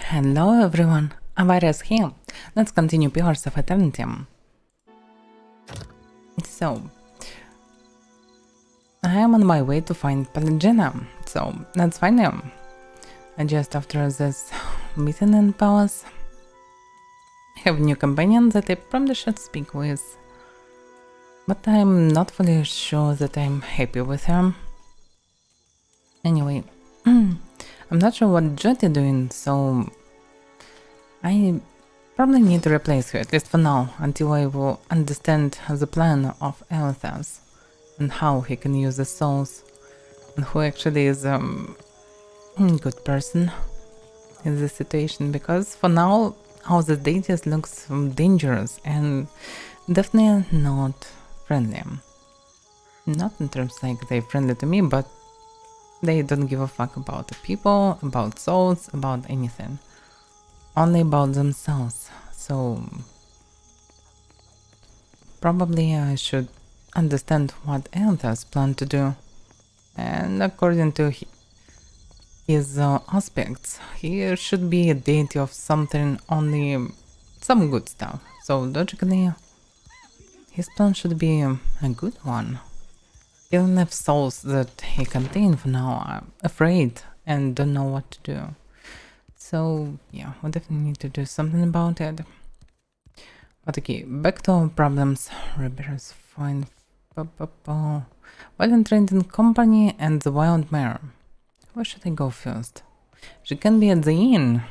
Hello everyone, Avaira is here. Let's continue Pillars of Eternity. So, I am on my way to find Pelagina, so let's find him. And just after this meeting in Palace, I have a new companion that I probably should speak with. But I'm not fully sure that I'm happy with her. Anyway, I'm not sure what Jyoti doing, so I probably need to replace her, at least for now, until I will understand the plan of Elithas and how he can use the souls, and who actually is a good person in this situation, because for now all the deities looks dangerous and definitely not friendly. Not in terms like they're friendly to me, but they don't give a fuck about the people, about souls, about anything. Only about themselves. So probably I should understand what Elithas plan to do. And according to his aspects, he should be a deity of something, only some good stuff. So logically, his plan should be a good one. Even if souls that he contains for now are afraid and don't know what to do. So yeah, we definitely need to do something about it. But okay, back to our problems. Rebels find Violent Trading Company and the Wild Mare. Where should I go first? She can be at the inn.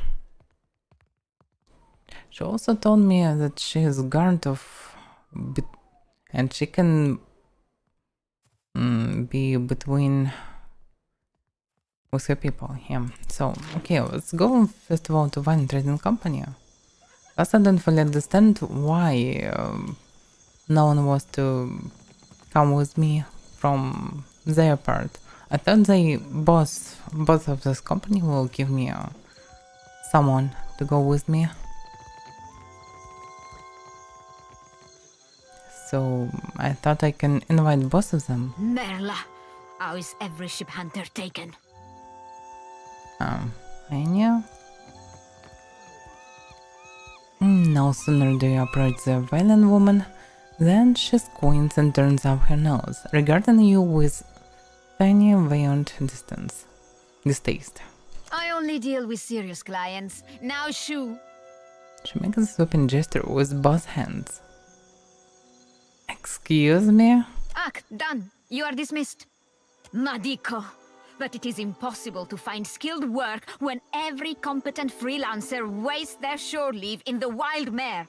She also told me that she is guard of and she can be between with her people. Yeah. So okay, let's go first of all to Violent Trading Company. Plus I don't fully understand why no one was to come with me from their part. I thought they both of this company will give me someone to go with me. So I thought I can invite both of them. Merla, how is every ship hunter taken? I knew. No sooner do you approach the violent woman than she squints and turns up her nose, regarding you with tiny veiled distaste. I only deal with serious clients. Now shoo! She makes a sweeping gesture with both hands. Excuse me? Done. You are dismissed. Madiko. But it is impossible to find skilled work when every competent freelancer wastes their shore leave in the Wild Mare.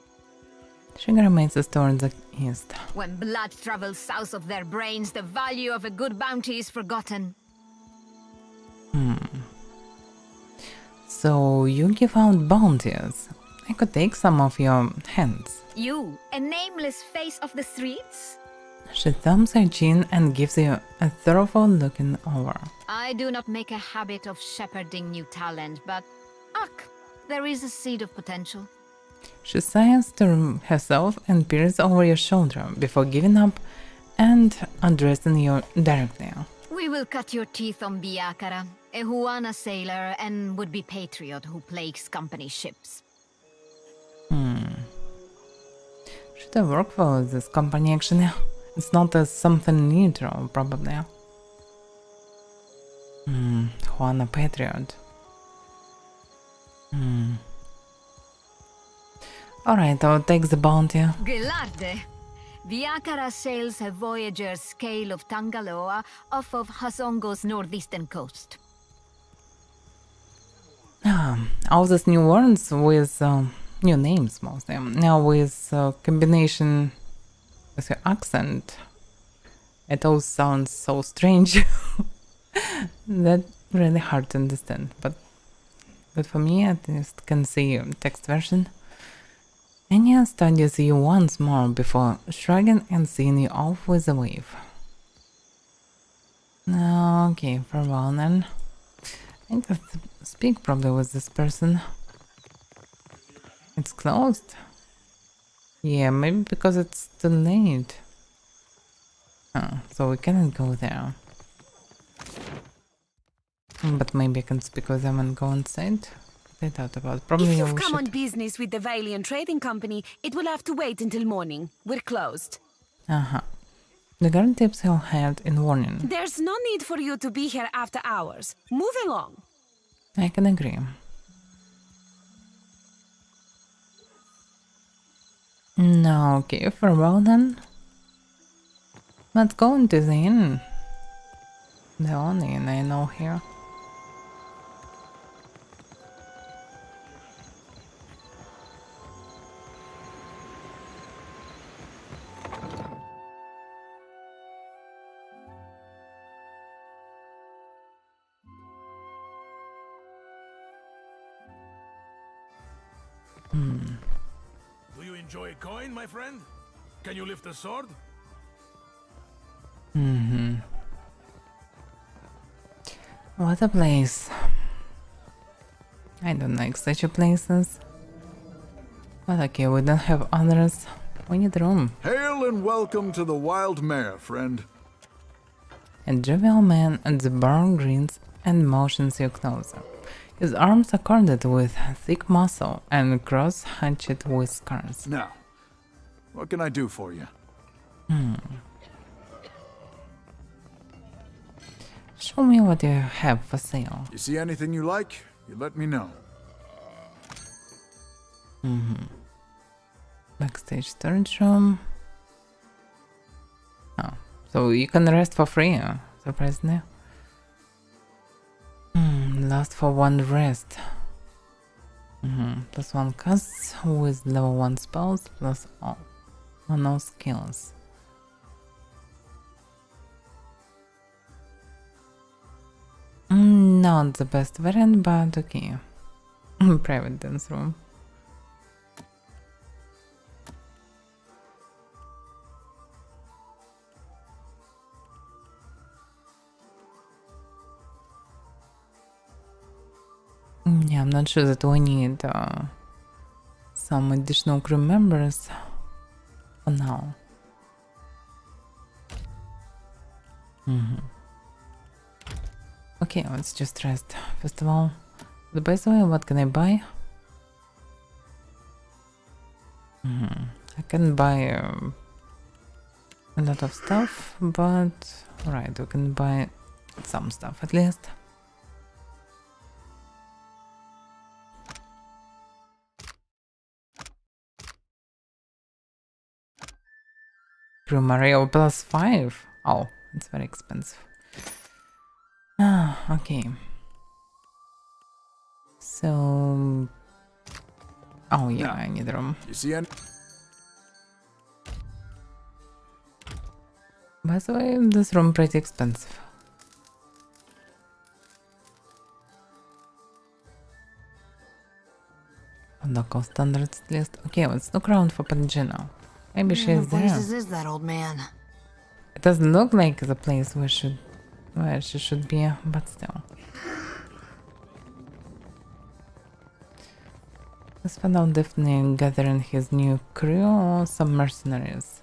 She grimaces towards the east. When blood travels south of their brains, the value of a good bounty is forgotten. So you give out bounties. I could take some of your hands. You, a nameless face of the streets? She thumbs her chin and gives you a thorough looking over. I do not make a habit of shepherding new talent, but there is a seed of potential. She sighs to herself and peers over your shoulder before giving up and addressing you directly. We will cut your teeth on Biakara, a Huana sailor and would-be patriot who plagues company ships. Should I work for this company actually? It's not something neutral, probably. Juana Patriot. Alright, I'll take the bounty. Gelarde! Biakara sails a voyager's scale of Tangaloa off of Hasongo's northeastern coast. All these new words with new names mostly. Now with combination with your accent, it all sounds so strange. That's really hard to understand, but for me at least can see text version. Anya studies you once more before shrugging and seeing you off with a wave. Okay, farewell then. I need to speak probably with this person. It's closed. Yeah, maybe because it's too late. So we cannot go there. But maybe I can speak with them and go inside. They thought about probably If you've we come on should. business with the Valiant Trading Company, it will have to wait until morning. We're closed. The guard tips he'll head in warning. There's no need for you to be here after hours. Move along. I can agree. No, okay, farewell then. Let's go into the inn. The only inn I know here. Do you enjoy a coin, my friend? Can you lift a sword? What a place. I don't like such a places. But okay, we don't have others. We need room. Hail and welcome to the Wild Mare, friend. A jovial man at the bar grins and motions you closer. His arms are corded with thick muscle and cross-hatched whiskers. Now, what can I do for you? Show me what you have for sale. You see anything you like, you let me know. Backstage storage room. Oh, so you can rest for free, surprisingly. Last for one rest. Plus one casts with level 1 spells, plus all. No skills. Not the best variant, but okay. Private dance room. Yeah, I'm not sure that we need some additional crew members for now. Okay, let's just rest. First of all, the best way, what can I buy? I can buy a lot of stuff, but right, we can buy some stuff at least. Crew Mario plus 5. Oh, it's very expensive. Okay. So... Oh yeah, I need room. You see any? By the way, this room pretty expensive. On local standards at least. Okay, let's look around for Pangina. Maybe she's there. Places is that old man? It doesn't look like the place where she should be, but still. This fellow definitely gathering his new crew or some mercenaries.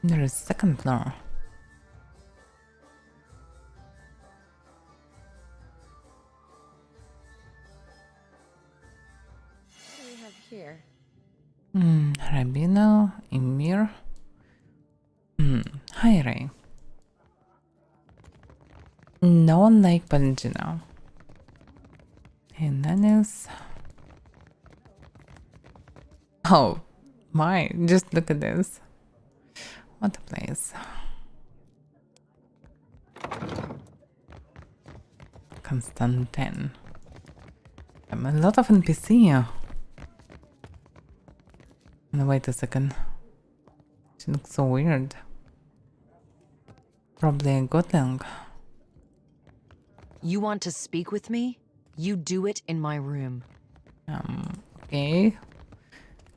There is second floor. Here. Rabino, Emir. Hi, Ray. No one like Palangino. And then is... Oh my, just look at this. What a place. Constantine. I'm a lot of NPC here. No, wait a second. She looks so weird. Probably a godling. You want to speak with me? You do it in my room. Okay.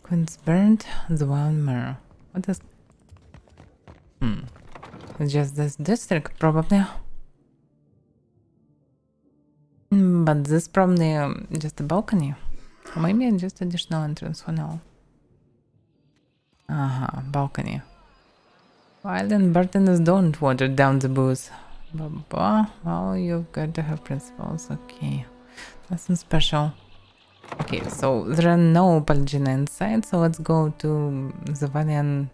Queen's Burnt, the Wild Mirror. What is... It's just this district, probably. But this probably just a balcony. Or maybe just additional entrance for now. Balcony. Violent bartenders don't water down the booze. Well, you've got to have principles. Okay. Nothing special. Okay, so there are no Palgina inside, so let's go to the Valiant...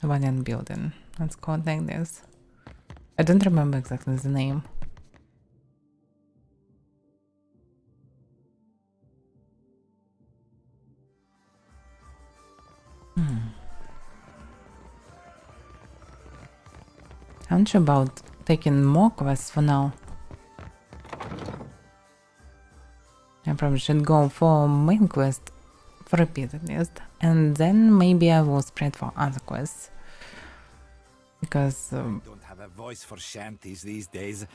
Valiant building. Let's call it like this. I don't remember exactly the name. I'm not sure about taking more quests for now. I probably should go for main quest for repeat at least, and then maybe I will spread for other quests. Because Don't have a voice for shanties these days.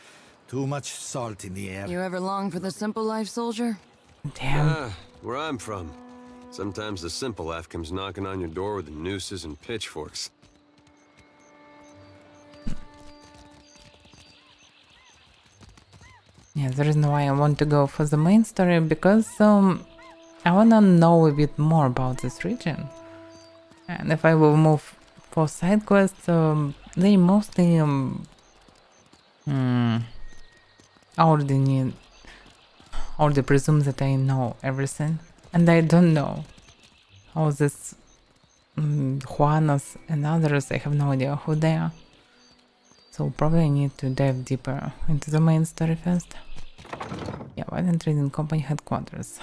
Too much salt in the air. You ever long for the simple life, soldier? damn, Where I'm from, sometimes the simple life comes knocking on your door with nooses and pitchforks. yeah, the reason why I want to go for the main story because I wanna know a bit more about this region. And if I will move for side quests, they mostly already presume that I know everything, and I don't know. All this Juanas and others, I have no idea who they are. So probably I need to dive deeper into the main story first. Yeah, Violent Trading Company headquarters.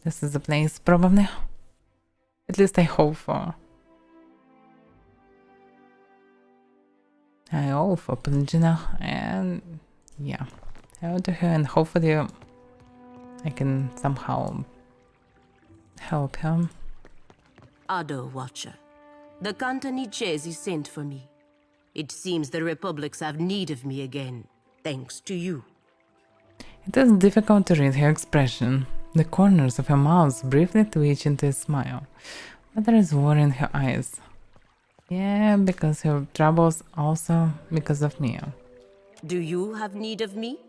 This is the place, probably. At least I hope for. I hope for Pelagina, and yeah, I go to her and hopefully I can somehow help him. Ado, Watcher. The Cantanichesi sent for me. It seems the Republics have need of me again, thanks to you. It is difficult to read her expression. The corners of her mouth briefly twitch into a smile, but there is worry in her eyes. Yeah, because her troubles also because of me. Do you have need of me?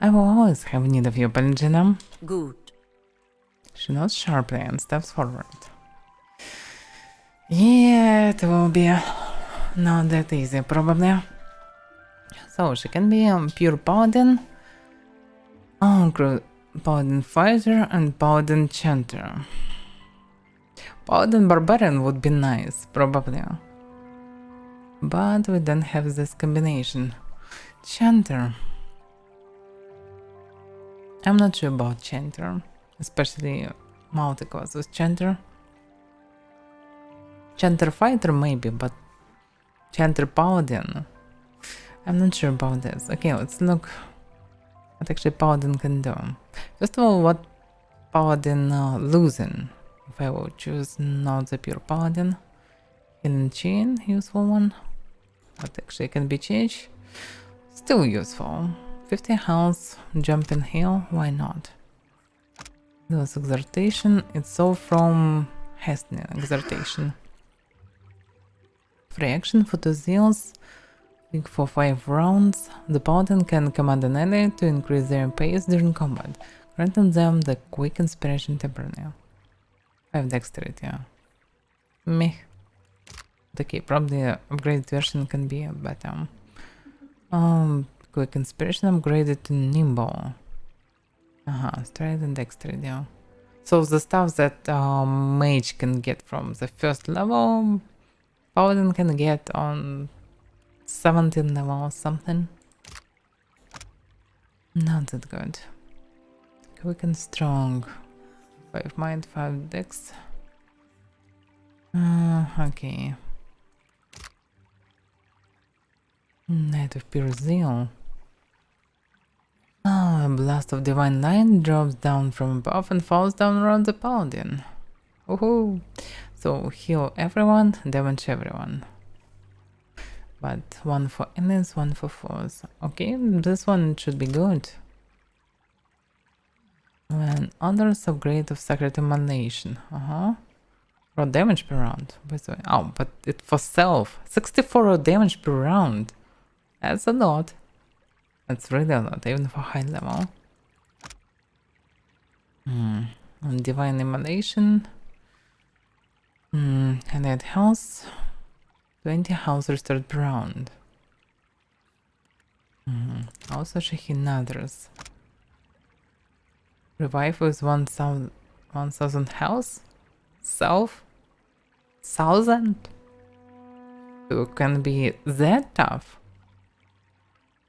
I will always have need of you, Pelagina. Good. She nods sharply and steps forward. Yeah, it will be not that easy, probably. So she can be pure paladin, paladin fighter, and paladin chanter. Paladin barbarian would be nice, probably. But we don't have this combination. Chanter. I'm not sure about chanter, especially multi-class with chanter. Chanter fighter maybe, but chanter paladin, I'm not sure about this. Okay, let's look what actually paladin can do. First of all, what paladin losing? If I will choose not the pure paladin. Hidden chain, useful one. But actually can be changed. Still useful. 50 health, jumping heal, why not? Those exhortation, it's all from hastening exhortation. Free action for 2 zeals, weak for 5 rounds. The paladin can command an ally to increase their pace during combat, granting them the quick inspiration temporarily. 5 dexterity. Meh. Okay, probably upgraded version can be better. Quick inspiration upgraded to nimble. Strength and dexterity. So the stuff that mage can get from the first level, paladin can get on 17th level or something. Not that good. Quick and strong. 5 mind, 5 dex. Okay. Knight of Pure Zeal. A blast of divine light drops down from above and falls down around the paladin. Woohoo! So heal everyone, damage everyone. But 1 for enemies, 1 for foes. Okay, this one should be good. When others upgrade of Sacred Emanation. Raw damage per round. Oh, but it for self. 64 raw damage per round. That's a lot. That's really a lot, even for high level. And divine emanation. And that health. 20 health restored per round. Also Shahin others. Revive with 1000 health? 1000? You can be that tough?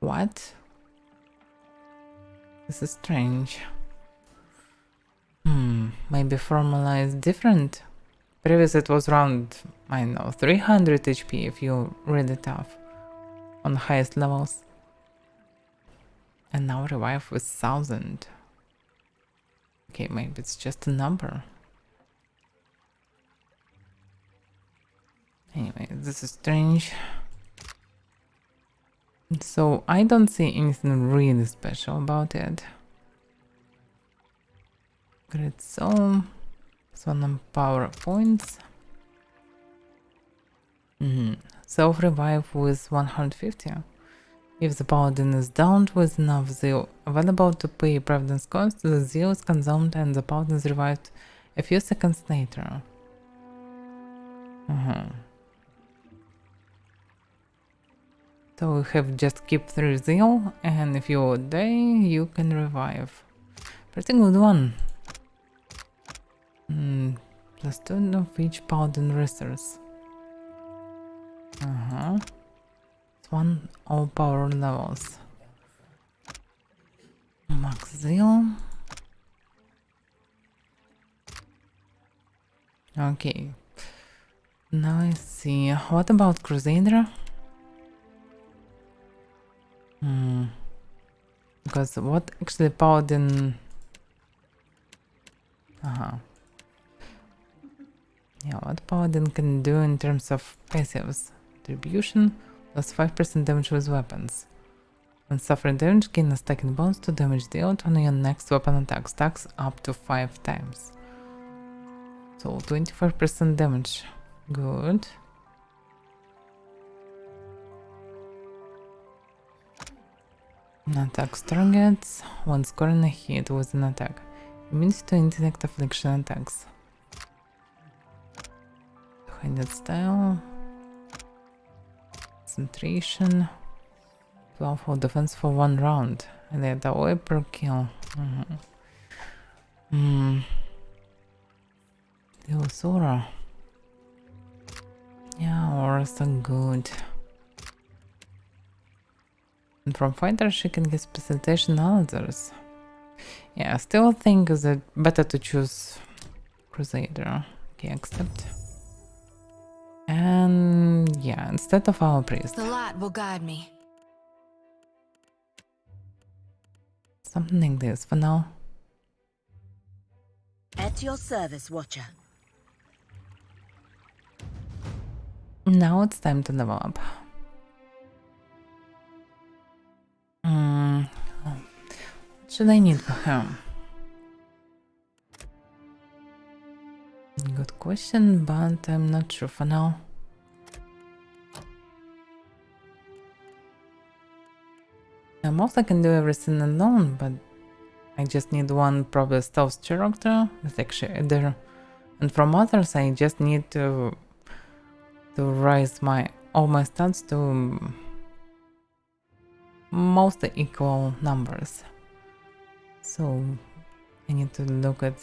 What? This is strange. Maybe formula is different. Previous it was around, I don't know, 300 HP if you're really tough on the highest levels. And now revive with 1000. Okay, maybe it's just a number. Anyway, this is strange. So I don't see anything really special about it. Great soul. Some power points. Self-revive with 150. If the paladin is downed with enough zeal available to pay providence cost, the zeal is consumed and the paladin is revived a few seconds later. So we have just keep 3 zeal, and if you die, you can revive. Pretty good one. Plus 2 of each paladin restores. It's 1 all power levels. Max zeal. Okay. Now I see. What about Crusader? Because what actually paladin... Yeah, what paladin can do in terms of passives? Attribution plus 5% damage with weapons. When suffering damage, gain a stacking bonus to damage dealt on your next weapon attack. Stacks up to 5 times. So 25% damage. Good. Attacks targets when scoring a hit with an attack. Immunity to intellect affliction attacks. Two-handed style. Concentration. 12 for defense for 1 round. And they away per kill. Deosora. Yeah, auras are good. And from fighter she can get specialization on others. Yeah, I still think that better to choose Crusader. Okay, accept. And yeah, instead of our priest. The light will guide me. Something like this for now. At your service, Watcher. Now it's time to level up. What should I need for him? Good question, but I'm not sure for now. I can do everything alone, but I just need one probably stealth character with actually either, and from others I just need to raise all my stats to mostly equal numbers. So I need to look at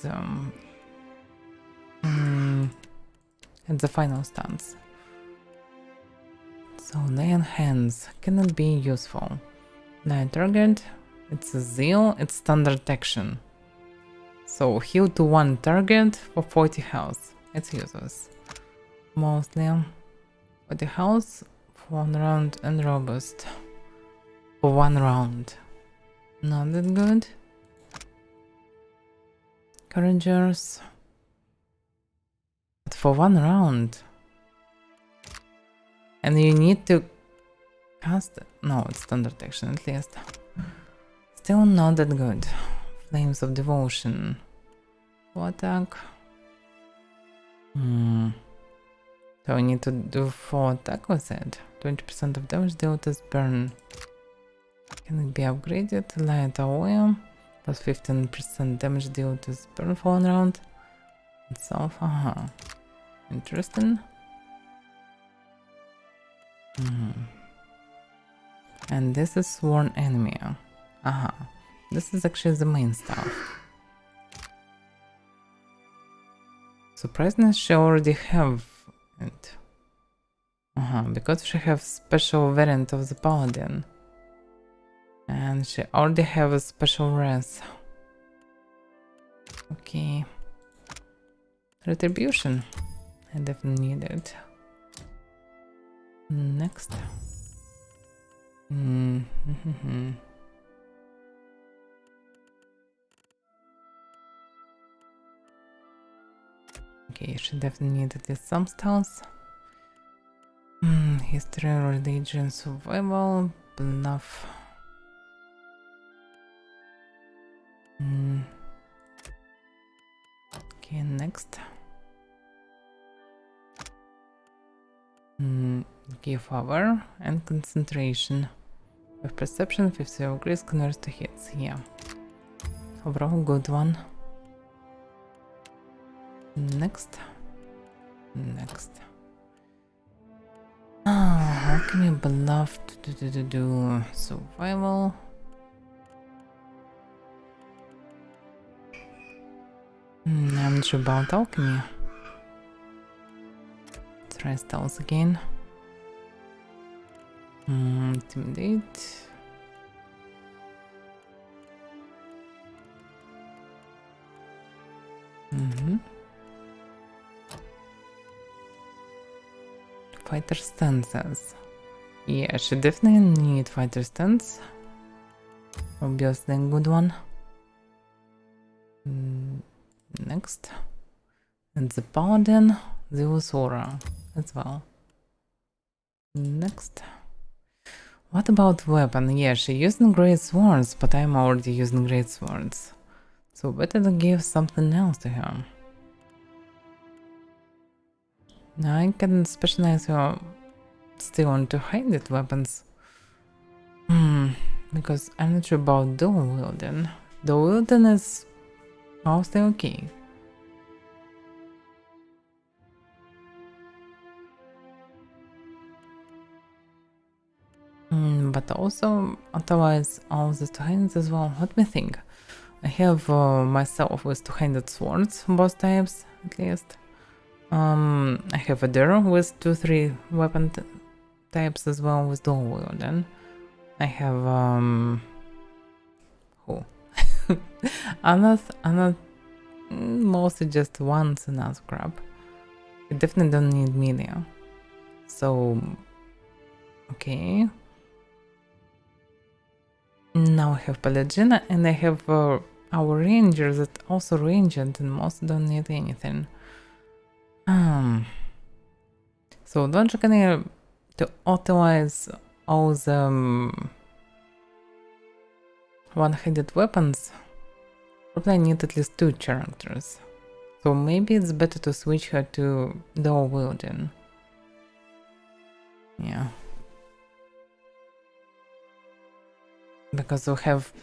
the final stats. So lay on hands cannot be useful. Lay target, it's a zeal, it's standard action. So heal to 1 target for 40 health. It's useless. Mostly 40 health for 1 round and robust for 1 round. Not that good. Couragers. But for 1 round. And you need to cast... No, it's standard action at least. Still not that good. Flames of Devotion. Full attack. So I need to do full attack with it. 20% of damage dealt is burn. Can it be upgraded? Light oil. Plus 15% damage deal to burn fallen round itself. Interesting. And this is sworn enemy. This is actually the main stuff. Surprisingly, she already have it. Because she have special variant of the paladin. And she already have a special res. Okay. Retribution. I definitely need it. Next. Okay, she definitely need at least some styles. History, religion, survival, enough. Okay, next. Give power and concentration. With perception, 50 grace converts to hits. Yeah. Overall, good one. Next. How can you bluff do survival? I'm not sure about alchemy. Let's try stealth again. Intimidate. Fighter stances. Yeah, she definitely need fighter stance. Obviously a good one. Next. And the paladin, the Usura as well. Next. What about weapon? Yeah, she using great swords, but I'm already using great swords. So better to give something else to her. Now I can specialize her still on two-handed weapons. Because I'm not sure about dual wielding. Dual wielding is mostly okay. But also otherwise all the two-handed as well. Let me think. I have myself with two-handed swords, both types at least. I have Avaira with 2-3 weapon types as well with dual wielding. I have who? Another mostly just once and another crap. I definitely don't need melee. So okay. Now I have Paladina and I have our ranger that also ranged and most don't need anything. So logically to utilize all the one-handed weapons, probably I need at least 2 characters. So maybe it's better to switch her to dual wielding. Yeah. Because we have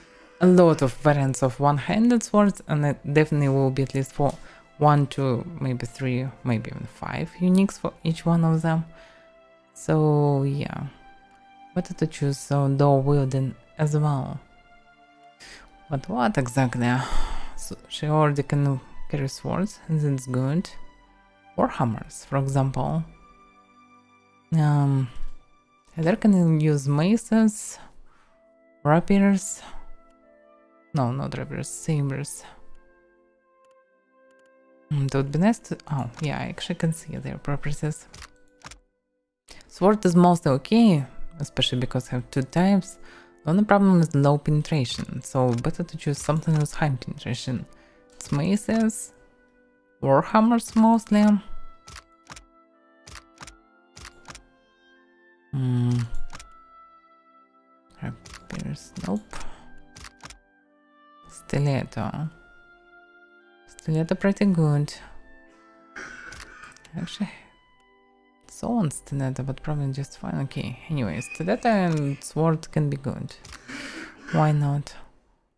a lot of variants of one-handed swords, and it definitely will be at least 1, 2, maybe 3, maybe even 5 uniques for each one of them. So yeah, better to choose dual wielding as well. But what exactly? So she already can carry swords, and that's good. Warhammers, for example. Either can use maces, rapiers. No, not rapiers, sabers. That would be nice to... Oh, yeah, I actually can see their properties. Sword is mostly okay, especially because I have 2 types. The only problem is low penetration, so better to choose something with high penetration. It's maces, warhammers mostly. Rapiers, nope. Stiletto. Stiletto pretty good. Actually, so on stiletto, but probably just fine. Okay, anyway, stiletto and sword can be good. Why not?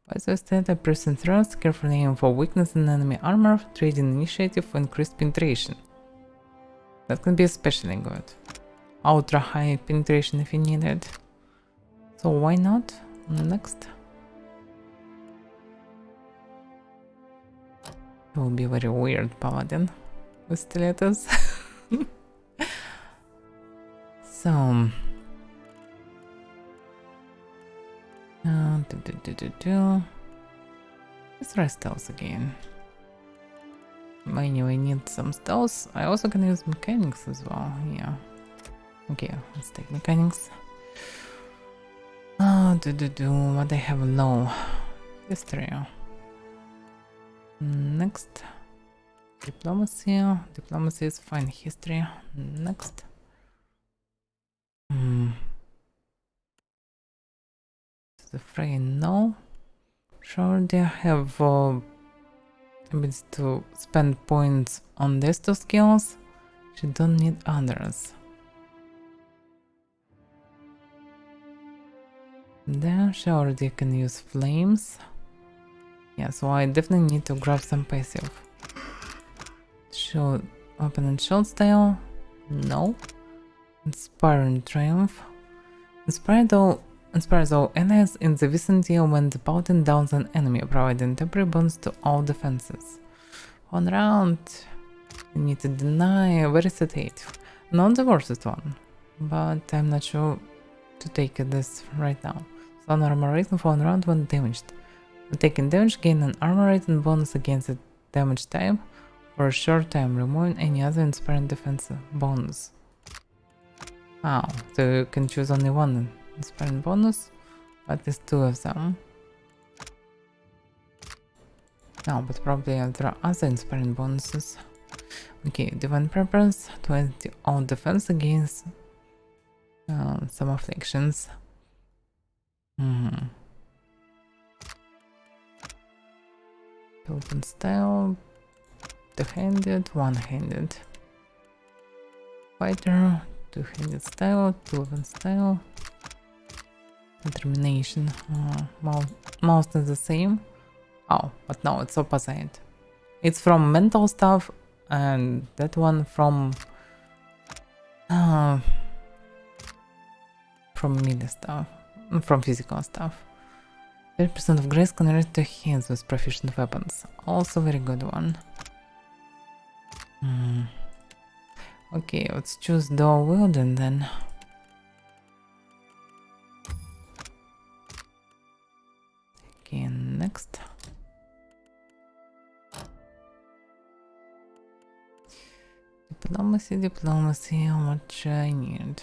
As I said, a person throws, carefully aim for weakness in enemy armor, trading initiative for increased penetration. That can be especially good. Ultra high penetration if you need it. So why not? Next. It will be very weird paladin with stilettos. So let's try stealth again. Anyway, need some stealth. I also can use mechanics as well. Yeah. Okay, let's take mechanics. What I have low history. Next, diplomacy. Diplomacy is fine. History. Next. The fray, no. Sure, they have ability to spend points on these two skills. She don't need others. Then she already can use flames. Yeah, so I definitely need to grab some passive. Shield, open and shield style. No. Inspiring triumph. Inspires all enemies in the vicinity when the paladin downs an enemy, providing temporary bonus to all defenses. 1 round. You need to deny, very sedative. Not the worst one, but I'm not sure to take this right now. So armor rating for 1 round when damaged. When taking damage, gain an armor rating bonus against the damage type for a short time, removing any other inspiring defense bonus. Wow, so you can choose only one inspiring bonus, but there's 2 of them. No, but probably there are other inspiring bonuses. Okay, Divine Purpose, 20 all defense against some afflictions. Open style, 2-handed, 1-handed. Fighter, 2-handed style, 2-weapon style. Determination, most is the same. Oh, but no, it's opposite. It's from mental stuff, and that one from melee stuff, from physical stuff. 30% of grace converted to hands with proficient weapons. Also very good one. Okay, let's choose dual wielding then. Okay, next. Diplomacy, what should I need?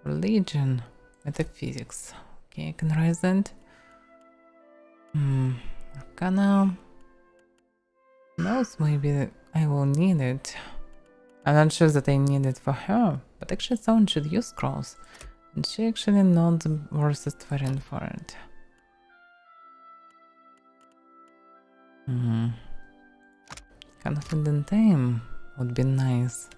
Religion, metaphysics. Okay, I can raise that. Arcana. Knows, maybe I will need it. I'm not sure that I need it for her, but actually someone should use scrolls. And she actually not the worstest variant for it. Confident time would be nice.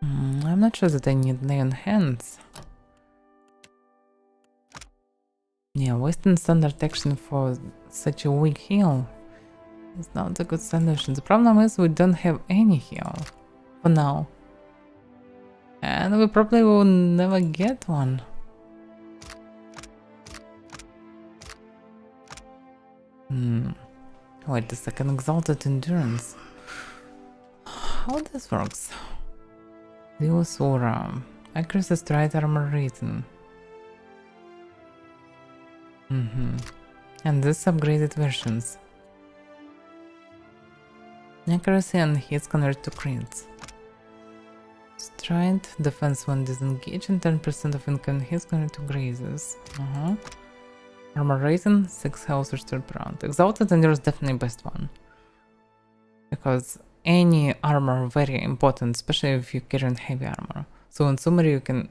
I'm not sure that I need lay on hands. Yeah, wasting standard action for such a weak heal is not a good solution. The problem is we don't have any heal for now. And we probably will never get one. Wait a second, exalted endurance. How this works? Deals aura. Accuracy stride armor rating. And this upgraded versions. Accuracy and hits convert to crits. Stride, defense when disengaged, and 10% of incoming hits convert to grazes. Armor rating, 6 health restored per round. Exalted Endurance is definitely best one. Because any armor very important, especially if you're carrying heavy armor. So in summary you can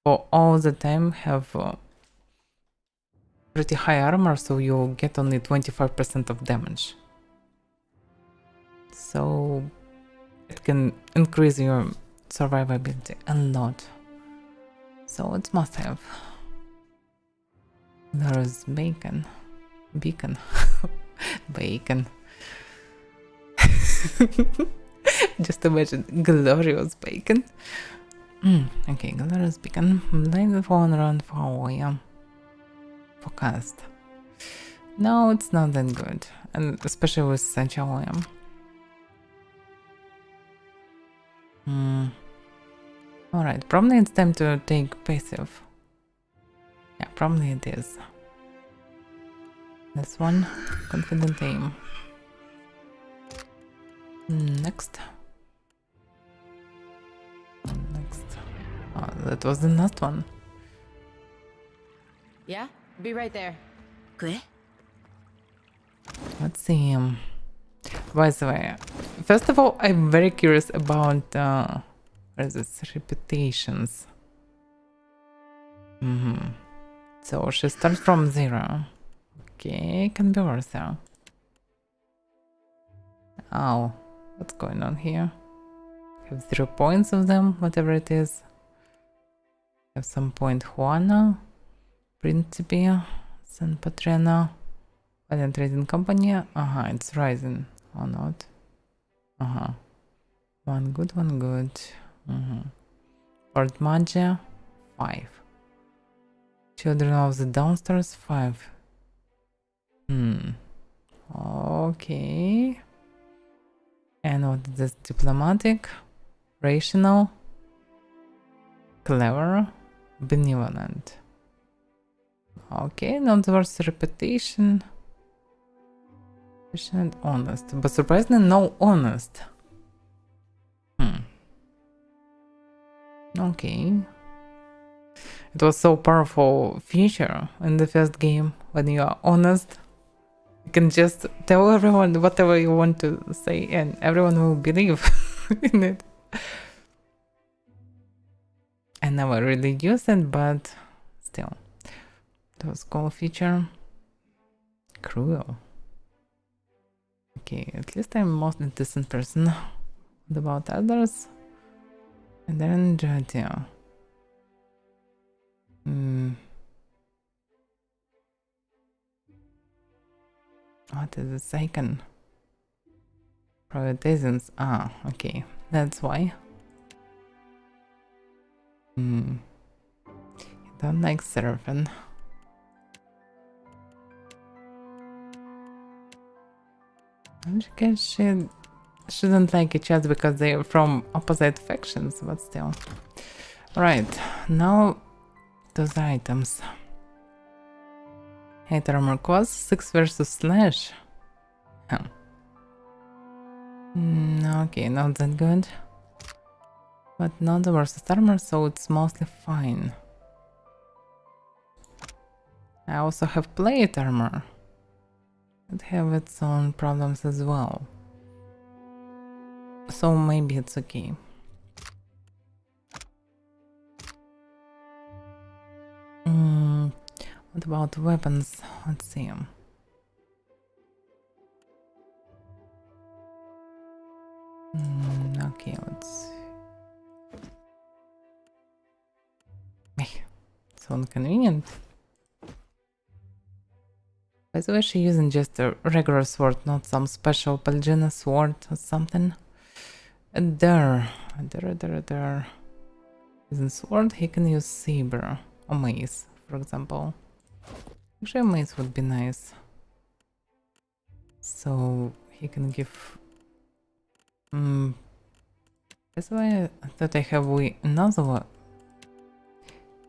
for all the time have pretty high armor, so you'll get only 25% of damage. So it can increase your survivability a lot. So it's must have. There's bacon. Beacon. Bacon. Just imagine glorious bacon. Okay, glorious bacon. Blade phone around for forecast. No, it's not that good, and especially with such oil. Alright, probably it's time to take passive. Yeah, probably it is. This one, confident aim. Next. Next. Oh, that was the last one. Yeah? Be right there. Okay. Let's see. By the way, first of all, I'm very curious about what is this? Reputations. So she starts from 0. Okay, can be worse though. Oh, what's going on here? Have 0 points of them, whatever it is. Have some point Juana, Principia, San Patrina, Valiant Trading Company. It's rising or not. One good, one good. Fort Magia, 5. Children of the Downstairs, 5. Okay. And what is this? Diplomatic, rational, clever, benevolent. Okay, not the worst reputation. Patient, honest, but surprisingly no honest. Okay. It was so powerful feature in the first game when you are honest. You can just tell everyone whatever you want to say and everyone will believe in it. I never really used it, but still. It was a cool feature. Cruel. Okay, at least I'm mostly decent person. What about others? And then Jatia. What is the second? Privatizings. Okay. That's why. You don't like Seraphim. I guess she shouldn't like each other because they're from opposite factions, but still. Right, now those items. Hate armor class 6 versus slash. Okay, not that good. But not the worst armor, so it's mostly fine. I also have plate armor. It have its own problems as well. So maybe it's okay. What about weapons? Let's see. Okay, let's... So inconvenient. By the way, she's using just a regular sword, not some special Pelgina sword or something. There. Using sword, he can use saber or mace, for example. Actually, a mace would be nice. So he can give. By the way, I thought I have another one.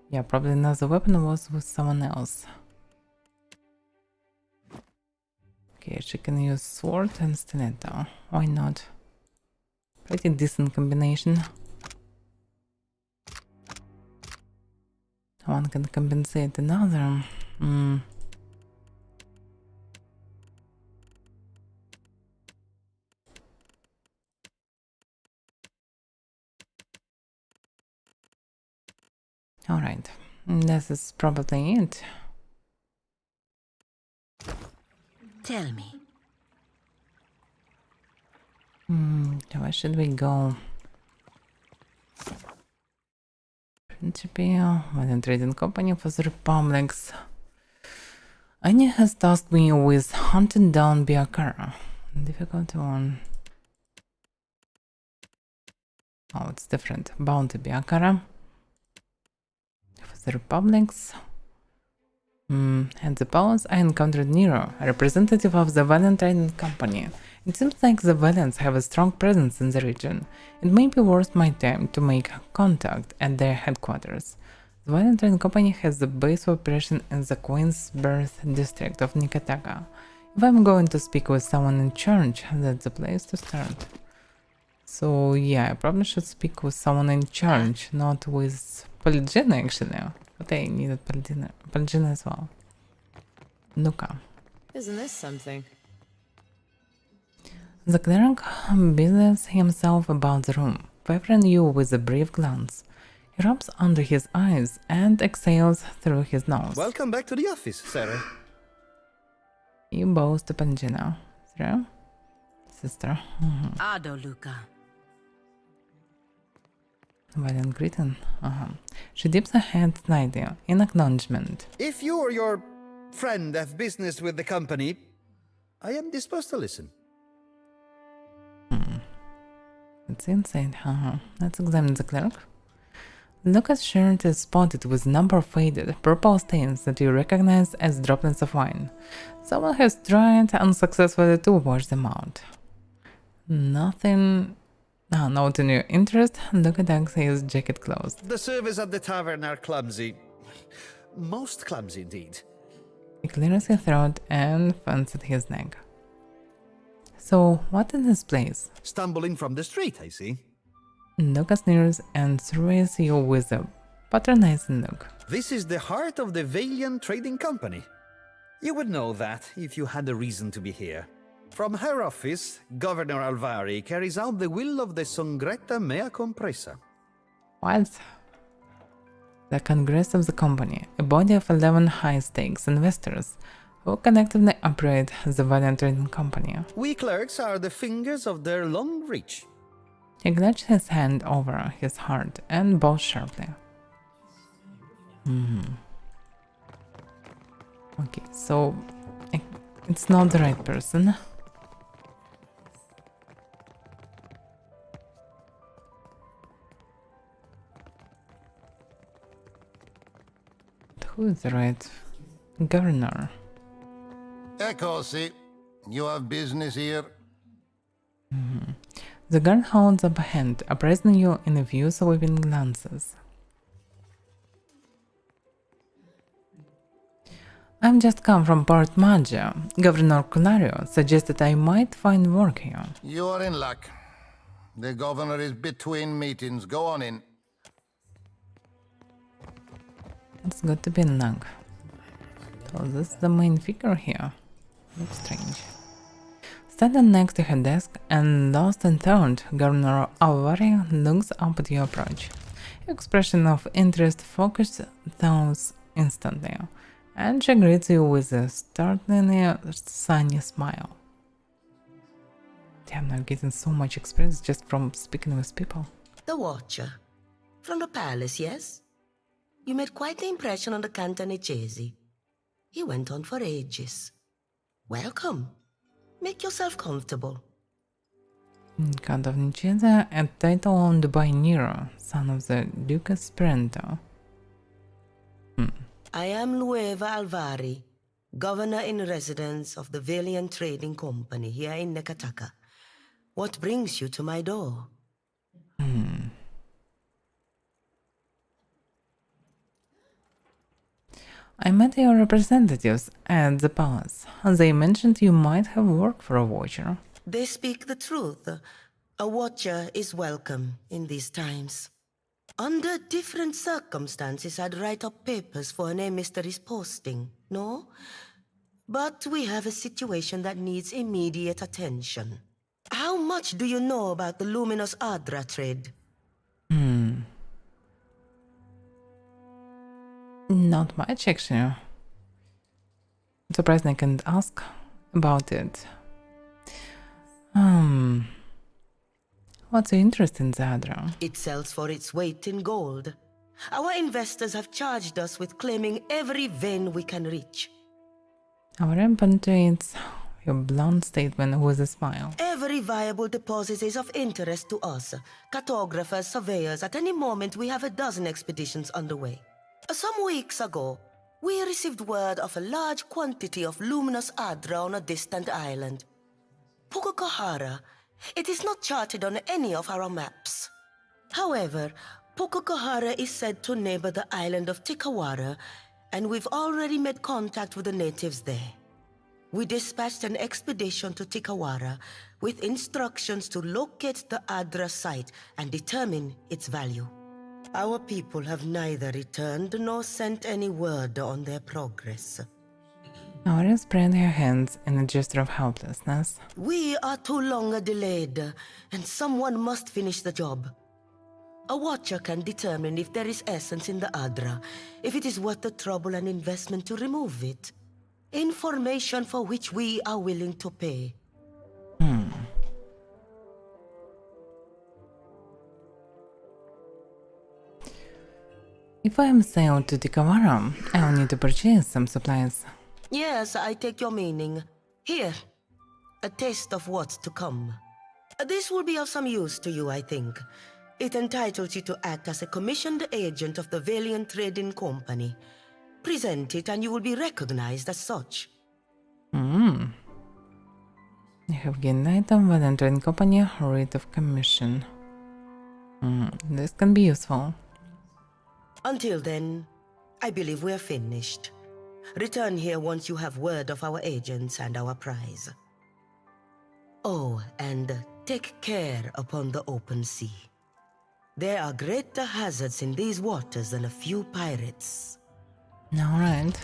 Yeah, probably another weapon was with someone else. Okay, she can use sword and stiletto. Why not? Pretty decent combination. One can compensate another. Alright, this is probably it. Tell me. Where should we go? GPL, Valiant Trading Company for the Republics. Anya has tasked me with hunting down Biakara. Difficult one. Oh, it's different. Bounty Biakara. For the Republics. At the palace, I encountered Nero, a representative of the Valiant Trading Company. It seems like the Valiants have a strong presence in the region. It may be worth my time to make contact at their headquarters. The Valiant Trading Company has the base of operation in the Queensbirth district of Nikataka. If I'm going to speak with someone in charge, that's the place to start. So yeah, I probably should speak with someone in charge, not with Polygina actually. But I needed Polygina as well. Nuka. Isn't this something? The cleric busies himself about the room, favoring you with a brief glance. He rubs under his eyes and exhales through his nose. Welcome back to the office, Sarah. He bows to Polygina. Through? Sister. Ado, Luca. Valiant greeting. She dips her head slightly in acknowledgement. If you or your friend have business with the company, I am disposed to listen. It's insane. Let's examine the cleric. Lucas' shirt is spotted with a number of faded, purple stains that you recognize as droplets of wine. Someone has tried unsuccessfully to wash them out. Nothing... noting your interest, Luca tucks his jacket closed. The service at the tavern are clumsy. Most clumsy indeed. He clears his throat and fans at his neck. So, what is this place? Stumbling from the street, I see. Luca sneers and surveys you with a patronizing look. This is the heart of the Valiant Trading Company. You would know that if you had a reason to be here. From her office, Governor Alvari carries out the will of the Songretta Mea Compresa. What? The Congress of the company, a body of 11 high-stakes investors who collectively operate the Valiant Trading Company. We clerks are the fingers of their long reach. He clutched his hand over his heart and bows sharply. Okay, so it's not the right person. Who is the right governor? Ecosi, you have business here? The guard holds up a hand, appraising you in a few sweeping glances. I've just come from Port Maggio. Governor Colario suggested I might find work here. You are in luck. The governor is between meetings. Go on in. It's good to be in luck. So this is the main figure here. Looks strange. Standing next to her desk and lost in thought, Governor Avaira looks up at your approach. Her expression of interest focused thoughts instantly, and she greets you with a startlingly sunny smile. Damn, I'm getting so much experience just from speaking with people. The Watcher. From the palace, yes? You made quite the impression on the Cantonese. He went on for ages. Welcome. Make yourself comfortable. Count of Niceza, a title owned by Nero, son of the Ducas Sprento. I am Nueva Alvari, governor in residence of the Valiant Trading Company here in Nekataka. What brings you to my door? I met your representatives at the palace. They mentioned you might have work for a watcher. They speak the truth. A watcher is welcome in these times. Under different circumstances, I'd write up papers for an emissary's posting, no? But we have a situation that needs immediate attention. How much do you know about the luminous Adra trade? Not much, actually. Surprised I can't ask about it. What's your interest in the Adra? It sells for its weight in gold. Our investors have charged us with claiming every vein we can reach. Avaira punctuates your blunt statement with a smile. Every viable deposit is of interest to us. Cartographers, surveyors, at any moment we have a dozen expeditions underway. Some weeks ago, we received word of a large quantity of luminous Adra on a distant island. Pukukahara. It is not charted on any of our maps. However, Pukukahara is said to neighbor the island of Tikawara, and we've already made contact with the natives there. We dispatched an expedition to Tikawara with instructions to locate the Adra site and determine its value. Our people have neither returned nor sent any word on their progress. Avaira spread her hands in a gesture of helplessness. We are too long delayed, and someone must finish the job. A watcher can determine if there is essence in the Adra, if it is worth the trouble and investment to remove it. Information for which we are willing to pay. If I am sailed to Tikawara, I'll need to purchase some supplies. Yes, I take your meaning. Here, a taste of what's to come. This will be of some use to you, I think. It entitles you to act as a commissioned agent of the Valiant Trading Company. Present it and you will be recognized as such. You have gained item Valiant Trading Company rate of commission. This can be useful. Until then, I believe we're finished. Return here once you have word of our agents and our prize. Oh, and take care upon the open sea. There are greater hazards in these waters than a few pirates. Alright.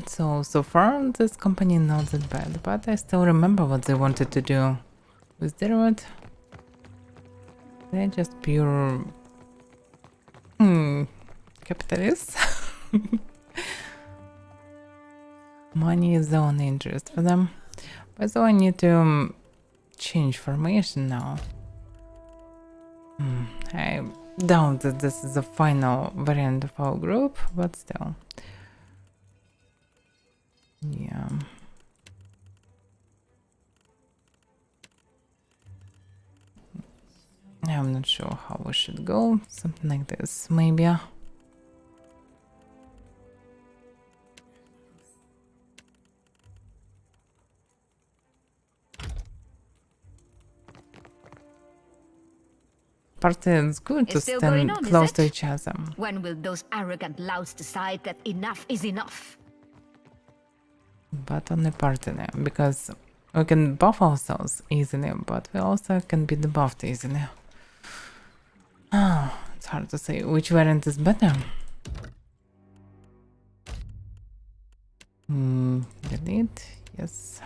So far this company not that bad, but I still remember what they wanted to do. Was there what? They're just pure capitalists. Money is the only interest for them. But so I need to change formation now. I doubt that this is the final variant of our group, but still. Yeah. I'm not sure how we should go. Something like this, maybe. But it's good to stand close to each other. When will those arrogant louts decide that enough is enough? But on the party now, because we can buff ourselves easily, but we also can be debuffed easily. It's hard to say which variant is better. Delete, yes.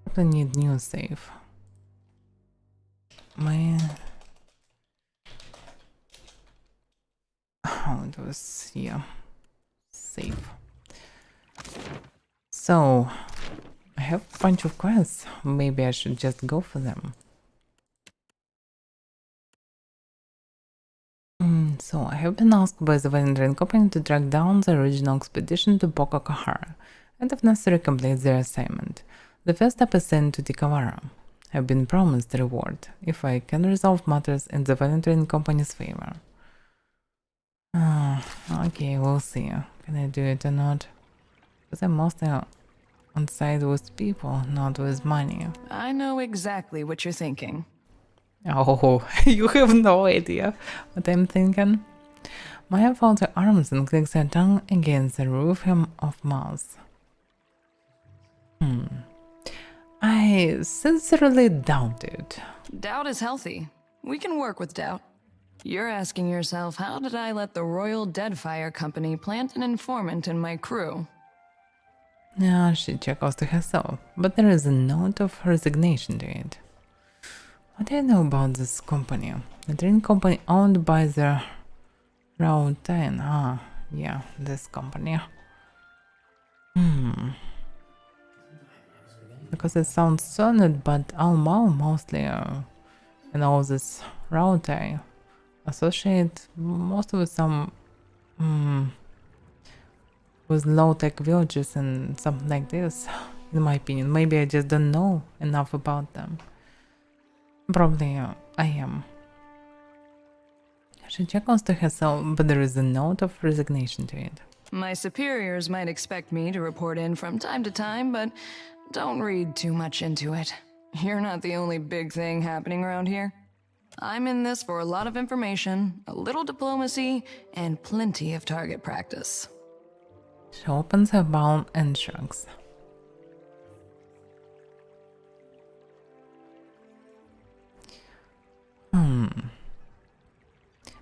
Probably need new save. It was, yeah, save. So, I have a bunch of quests. Maybe I should just go for them. So, I have been asked by the Valiant Trading Company to track down the original expedition to Pukukahara and if necessary complete their assignment. The first step is sent to Tikawara. I have been promised a reward if I can resolve matters in the Valiant Trading Company's favor. Okay, we'll see. Can I do it or not? Because I'm mostly on side with people, not with money. I know exactly what you're thinking. Oh, you have no idea what I'm thinking. Maya folds her arms and clicks her tongue against the roof of mouth. I sincerely doubt it. Doubt is healthy. We can work with doubt. You're asking yourself, how did I let the Royal Deadfire Company plant an informant in my crew? Yeah, she chuckles to herself, but there is a note of resignation to it. What do I know about this company? The trading company owned by the Rautain. Yeah, this company. Because it sounds solid, but Almal mostly and all this route I associate most with some with low-tech villages and something like this, in my opinion. Maybe I just don't know enough about them. Probably I am. She chuckles to herself, but there is a note of resignation to it. My superiors might expect me to report in from time to time, but don't read too much into it. You're not the only big thing happening around here. I'm in this for a lot of information, a little diplomacy, and plenty of target practice. She opens her palm and shrugs.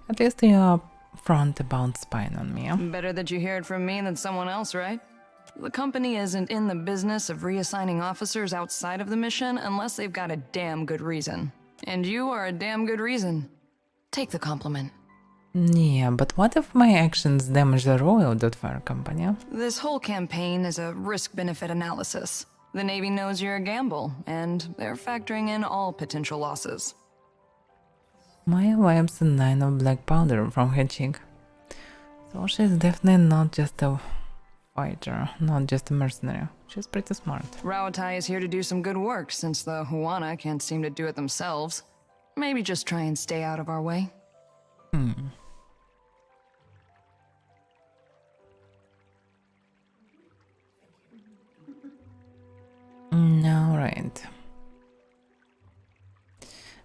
At least you are front about spying on me. Better that you hear it from me than someone else, right? The company isn't in the business of reassigning officers outside of the mission unless they've got a damn good reason. And you are a damn good reason. Take the compliment. Yeah, but what if my actions damage the Royal Deadfire company? This whole campaign is a risk-benefit analysis. The Navy knows you're a gamble, and they're factoring in all potential losses. Maya wipes a line of black powder from her cheek. So she's definitely not just a fighter, not just a mercenary. She's pretty smart. Raotai is here to do some good work, since the Huana can't seem to do it themselves. Maybe just try and stay out of our way. Alright.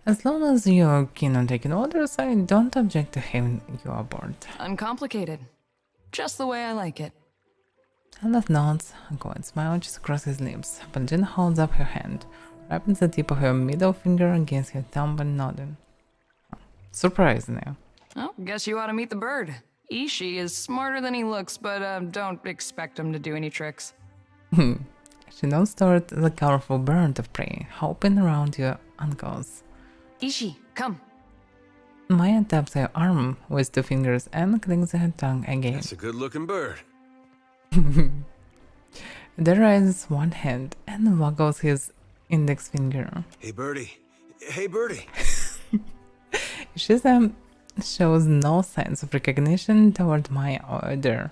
As long as you're keen on taking orders, I don't object to having you aboard. Uncomplicated. Just the way I like it. Eleth nods, a quiet smile just across his lips. Paladin holds up her hand, wrapping the tip of her middle finger against her thumb and nodding. Surprisingly. Oh, guess you ought to meet the bird. Ishi is smarter than he looks, but don't expect him to do any tricks. She nods toward the colorful bird of prey, hopping around your ankles. Ishi, come. Maya taps her arm with 2 fingers and clicks her tongue again. That's a good-looking bird. There raises one hand and waggles his index finger. Hey, birdie. Hey, birdie. She shows no signs of recognition toward Maya either.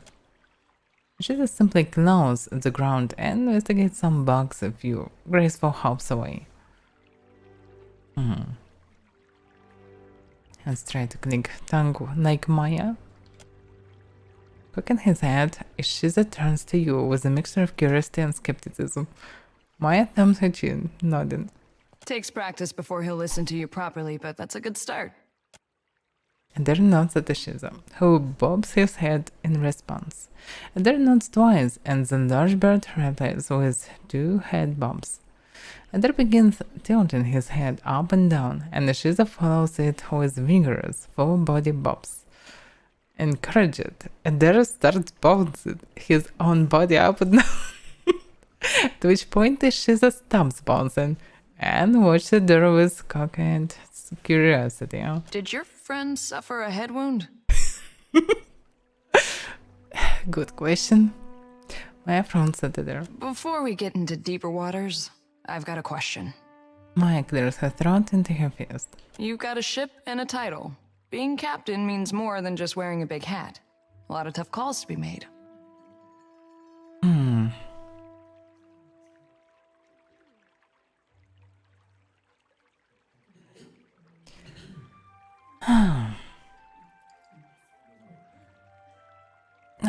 She just simply claws at the ground and investigates some bugs a few graceful hops away. Let's try to click tongue like Maya. Cocking his head, Ishiza turns to you with a mixture of curiosity and skepticism. Maya thumbs her chin, nodding. Takes practice before he'll listen to you properly, but that's a good start. Adair nods at Ishiza, who bobs his head in response. Adair nods twice, and the large bird replies with 2 head bobs. Adair begins tilting his head up and down, and Ishiza follows it with vigorous, full-body bobs. Encouraged, Adair starts bouncing his own body up and down, at which point Ishiza stops bouncing and watches Adair with cockeyed curiosity. Did your friend suffer a head wound? Good question. Maya frowns at Adair. Before we get into deeper waters, I've got a question. Maya clears her throat into her fist. You've got a ship and a title. Being captain means more than just wearing a big hat. A lot of tough calls to be made.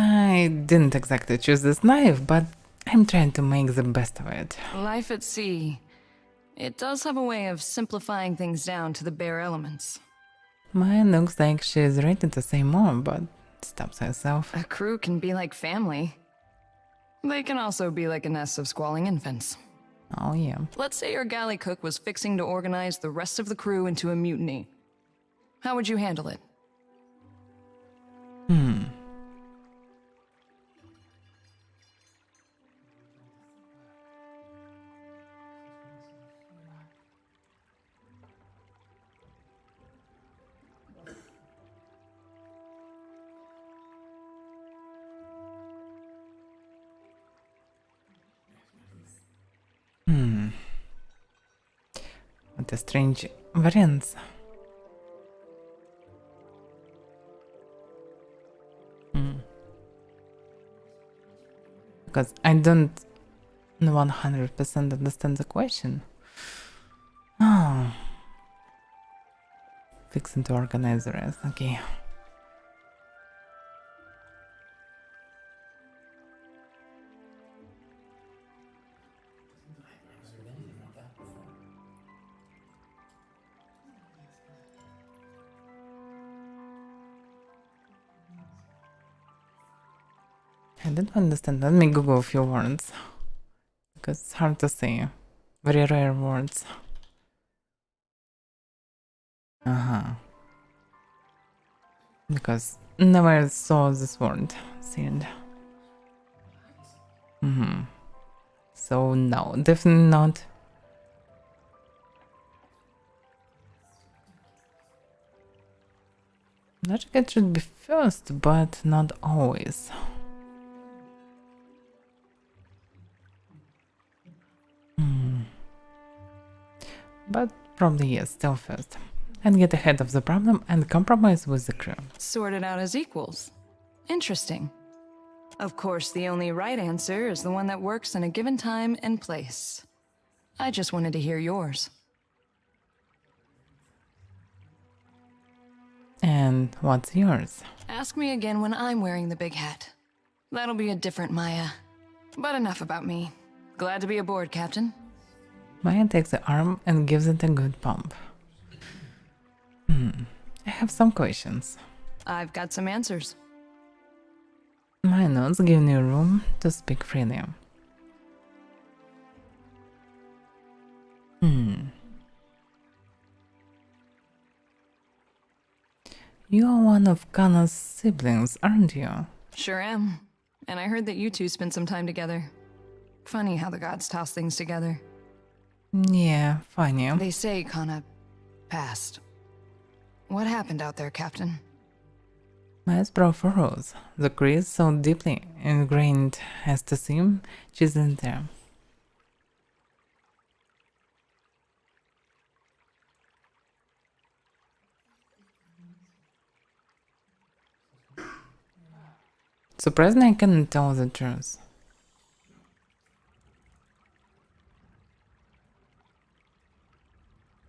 I didn't exactly choose this knife, but I'm trying to make the best of it. Life at sea. It does have a way of simplifying things down to the bare elements. Maya looks like she's ready to say more, but stops herself. A crew can be like family. They can also be like a nest of squalling infants. Oh yeah. Let's say your galley cook was fixing to organize the rest of the crew into a mutiny. How would you handle it? find a strange variants. Because I don't 100% understand the question. Oh. Fixing to organize the rest, okay. I don't understand. Let me Google a few words. Because it's hard to say. Very rare words. Because never saw this word seen. So no, definitely not. Logic it should be first, but not always. But probably yes, still first. And get ahead of the problem and compromise with the crew. Sort it out as equals. Interesting. Of course, the only right answer is the one that works in a given time and place. I just wanted to hear yours. And what's yours? Ask me again when I'm wearing the big hat. That'll be a different Maya. But enough about me. Glad to be aboard, Captain. Maya takes the arm and gives it a good pump. I have some questions. I've got some answers. My notes give you room to speak freely. You are one of Kana's siblings, aren't you? Sure am. And I heard that you two spent some time together. Funny how the gods toss things together. Yeah, funny. They say Kana passed. What happened out there, Captain? Maya's brow furrows. The crease so deeply ingrained as to seem she isn't there. Surprisingly, I couldn't tell the truth.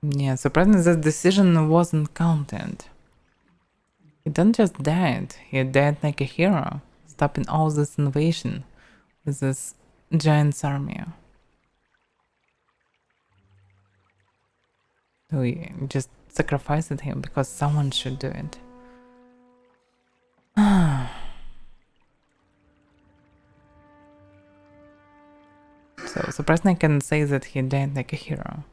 Yeah, surprisingly, this decision wasn't counted. He didn't just died, he died like a hero, stopping all this invasion with this giant's army. We just sacrificed him because someone should do it. So, surprisingly, I can say that he died like a hero.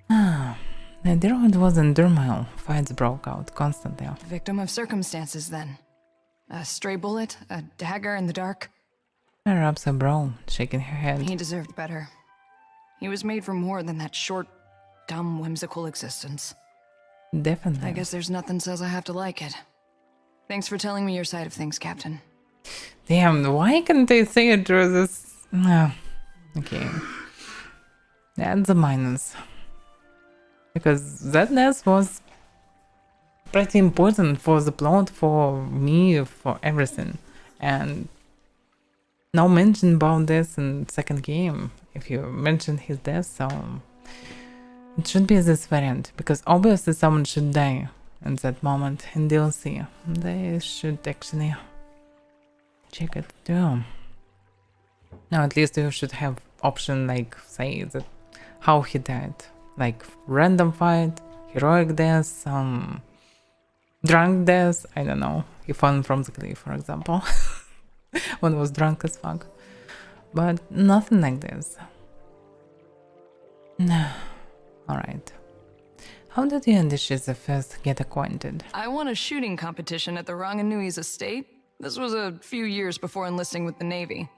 The Hierophant was in turmoil. Fights broke out constantly. Victim of circumstances, then. A stray bullet, a dagger in the dark. She rubs her brow, shaking her head. He deserved better. He was made for more than that short, dumb, whimsical existence. Definitely. I guess there's nothing says I have to like it. Thanks for telling me your side of things, Captain. Damn, why can't they say it through this? No. Okay. That's a minus. Because that death was pretty important for the plot, for me, for everything. And no mention about this in second game. If you mention his death, so it should be this variant. Because obviously someone should die in that moment in DLC. They should actually check it too. Now at least you should have option like say that how he died. Like random fight, heroic death, some drunk death, I don't know. He fell from the cliff, for example. One was drunk as fuck. But nothing like this. Alright. How did you and the Shiza first get acquainted? I won a shooting competition at the Ranganui's estate. This was a few years before enlisting with the Navy.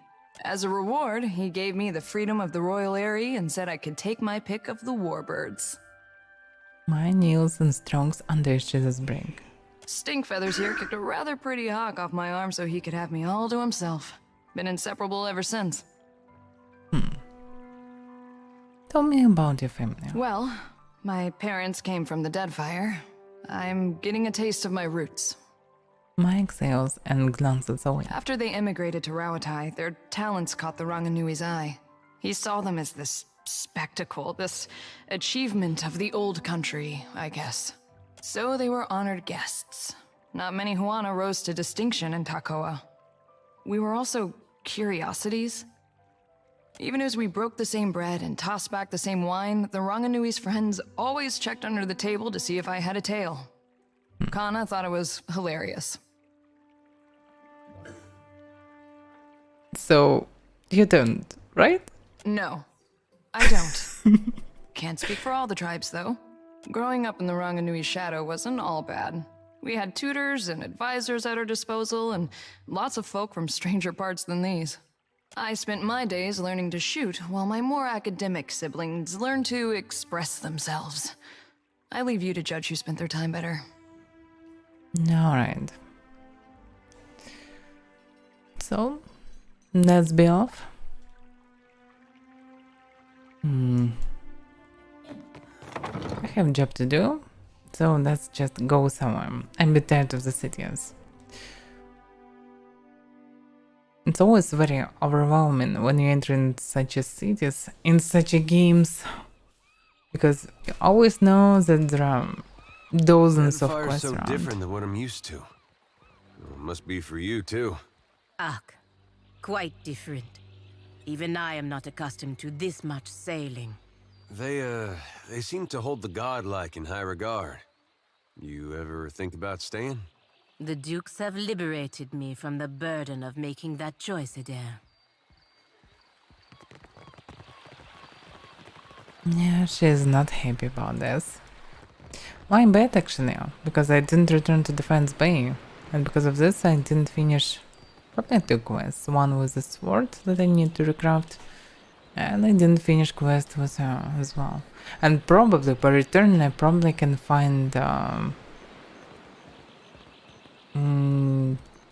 As a reward, he gave me the freedom of the Royal Eyrie and said I could take my pick of the warbirds. My nails and strongs under Shiza's brink. Stinkfeathers here kicked a rather pretty hawk off my arm so he could have me all to himself. Been inseparable ever since. Tell me about your family. Well, my parents came from the Deadfire. I'm getting a taste of my roots. Mike exhales and glances away. After they immigrated to Rawatai, their talents caught the Ranganui's eye. He saw them as this spectacle, this achievement of the old country, I guess. So they were honored guests. Not many Huana rose to distinction in Takoa. We were also curiosities. Even as we broke the same bread and tossed back the same wine, the Ranganui's friends always checked under the table to see if I had a tail. Kana thought it was hilarious. So, you don't, right? No, I don't. Can't speak for all the tribes, though. Growing up in the Ranganui's shadow wasn't all bad. We had tutors and advisors at our disposal, and lots of folk from stranger parts than these. I spent my days learning to shoot, while my more academic siblings learned to express themselves. I leave you to judge who spent their time better. Alright. So, let's be off. I have a job to do, so let's just go somewhere. I'm a bit tired of the cities. It's always very overwhelming when you enter in such a cities, in such a games, because you always know that there are dozens of Deadfire's quests so around. different than what I'm used to. Well, it must be for you too. Quite different. Even I am not accustomed to this much sailing. They seem to hold the godlike in high regard. You ever think about staying? The dukes have liberated me from the burden of making that choice, Adair. Yeah, she's not happy about this. My bad actually, because I didn't return to Defense Bay, and because of this I didn't finish probably 2 quests. One with the sword that I need to recraft, and I didn't finish quest with her as well. And probably by return I probably can find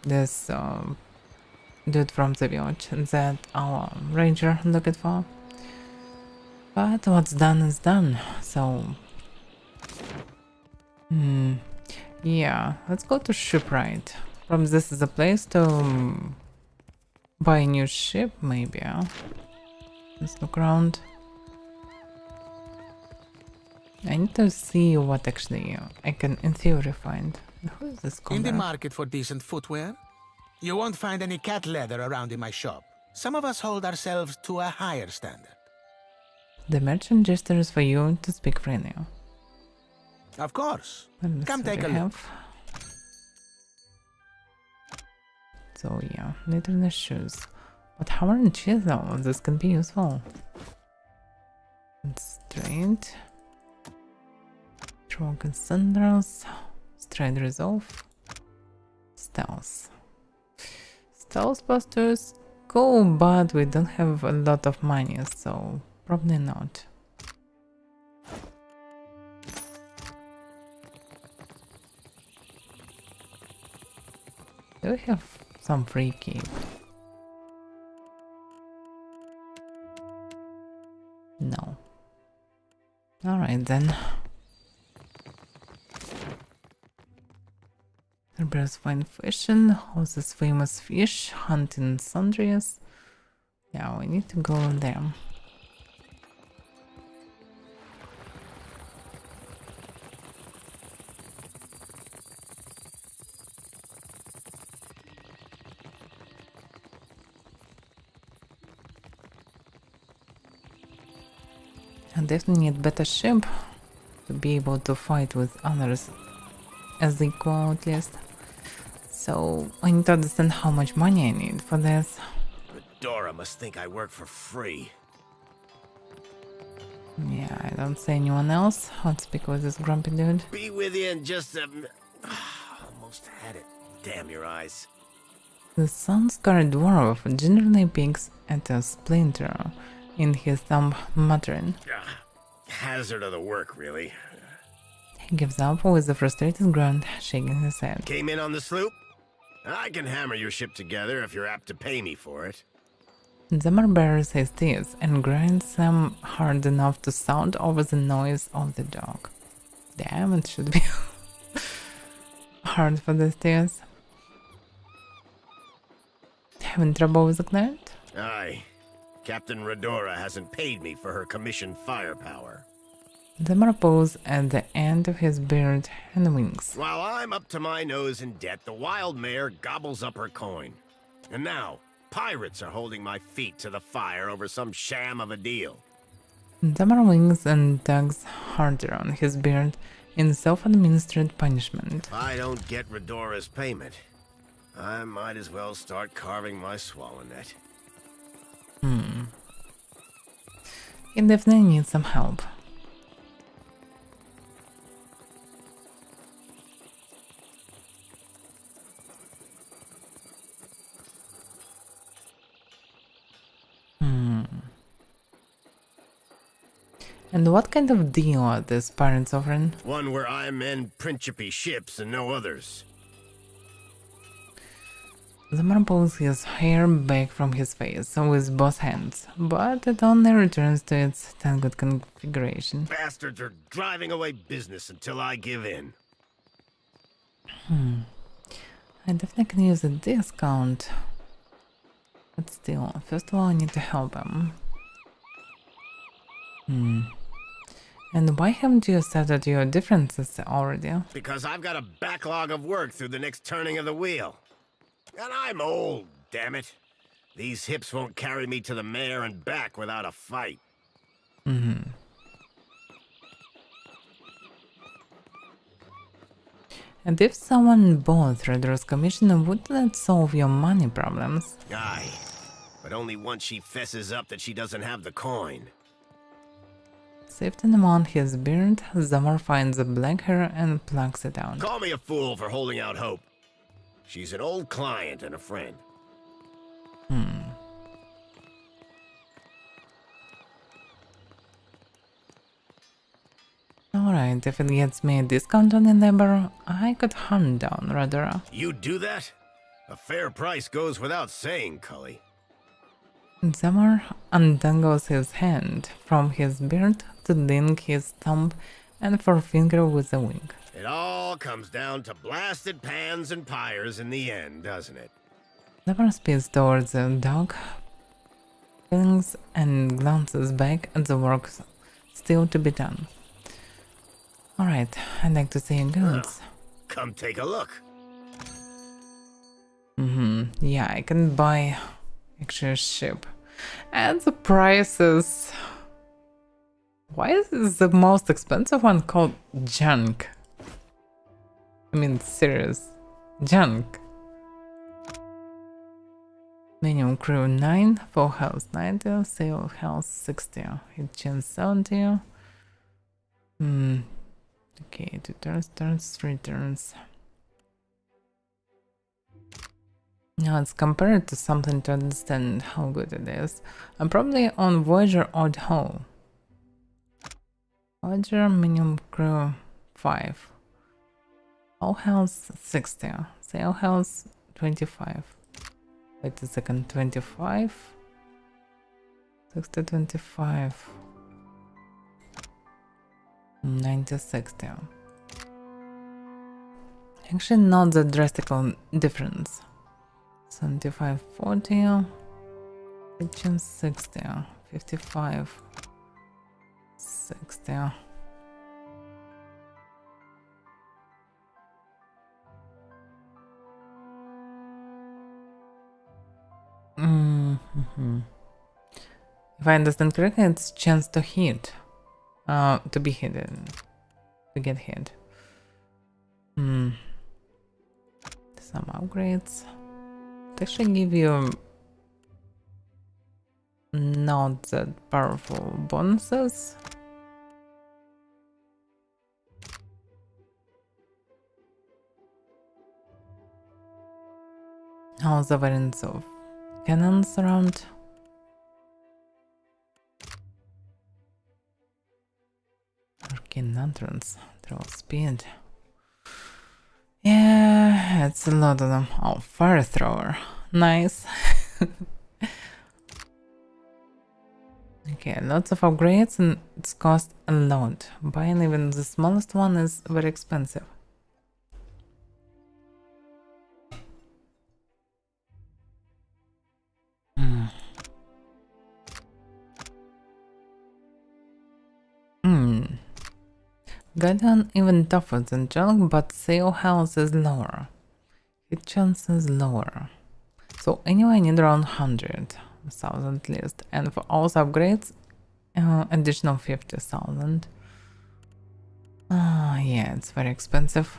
this dude from the village that our ranger looking for. But what's done is done, so yeah, let's go to shipwright. From this is a place to buy a new ship, maybe. Let's look around. I need to see what actually I can, in theory, find. Who is this In the combat? market for decent footwear? You won't find any cat leather around in my shop. Some of us hold ourselves to a higher standard. The merchant gestures for you to speak freely. Of course. Let me Come see what take I a look. have. So yeah, knitted shoes. But hammer and chisel, this can be useful. Straight. Broken sandals. Straight resolve. Stealth. Stealth busters cool, but we don't have a lot of money, so probably not. Do we have some free key? No. Alright then. Herber's fine fishing, houses famous fish, hunting sundries. Yeah, we need to go there. I definitely need better ship to be able to fight with others as equal at least. So I need to understand how much money I need for this. Dora must think I work for free. Yeah, I don't see anyone else. Let's speak with this grumpy dude. Be with you in just a... Almost had it. Damn your eyes. The sun-scarred dwarf generally peeks at a splinter in his thumb, muttering. Hazard of the work, really. He gives up with a frustrated grunt, shaking his head. Came in on the sloop? I can hammer your ship together if you're apt to pay me for it. Zamar bares his teeth and grinds them hard enough to sound over the noise of the dog. Damn, it should be hard for these teeth. Having trouble with the client? Aye. Captain Redora hasn't paid me for her commissioned firepower. Zamar pulls at the end of his beard and winks. While I'm up to my nose in debt, the wild mare gobbles up her coin. And now, pirates are holding my feet to the fire over some sham of a deal. Zamar winks and tugs harder on his beard in self-administered punishment. If I don't get Redora's payment, I might as well start carving my swallow net. He definitely needs some help. And what kind of deal are these pirates offering? One where I mend Principe ships and no others. Zamar pulls his hair back from his face with both hands, but it only returns to its tangled configuration. Bastards are driving away business until I give in. I definitely can use a discount. But still, first of all I need to help him. And why haven't you settled your differences already? Because I've got a backlog of work through the next turning of the wheel. And I'm old, damn it. These hips won't carry me to the mayor and back without a fight. And if someone bought Redora's commission, would that solve your money problems? Aye, but only once she fesses up that she doesn't have the coin. Sifting among his beard, Zamar finds a black hair and plucks it out. Call me a fool for holding out hope. She's an old client and a friend. Alright, if it gets me a discount on the labor, I could hunt down Redora. You do that? A fair price goes without saying, Cully. Zamar untangles his hand from his beard to link his thumb and forefinger with a wink. It all comes down to blasted pans and pyres in the end, doesn't it? Zamar speeds towards the dog, blinks and glances back at the work still to be done. Alright, I'd like to see your goods. Come take a look. Yeah, I can buy actually a ship. And the prices... Why is this the most expensive one called junk? I mean, serious. Junk. Minimum crew 9, full health 90, sail health 60, hit chance 70. Okay, 2 turns, 3 turns. Now let's compare it to something to understand how good it is. I'm probably on Voyager Odd Hull. Voyager minimum crew 5. All health 60. Sail health 25. Wait a second, 25. 60, 25. 90, 60. Actually, not the drastic difference. 75, 40. Kitchen 60. 55. 60. If I understand correctly, it's chance to hit. To be hidden. To get hit. Some upgrades. They actually give you not that powerful bonuses. All the variants of cannons around. Arcane lanterns, throw speed. Yeah, it's a lot of them. Oh, fire thrower. Nice. Okay, lots of upgrades and it's cost a lot. Buying even the smallest one is very expensive. Guardian even tougher than junk, but sale health is lower. Hit chance is lower. So anyway, I need around 100,000 at least. And for all the upgrades, additional 50,000. Yeah, it's very expensive.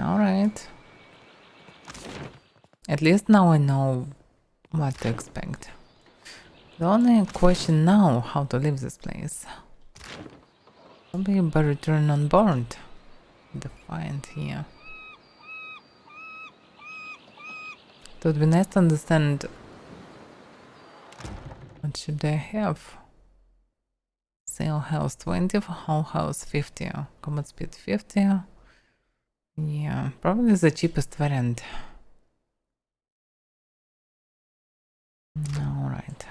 Alright. At least now I know what to expect. The only question now, how to leave this place. Probably by return on board. Defiant here. It would be nice to understand what should I have. Sail health 20, for hull health 50, combat speed 50. Yeah, probably the cheapest variant. Alright.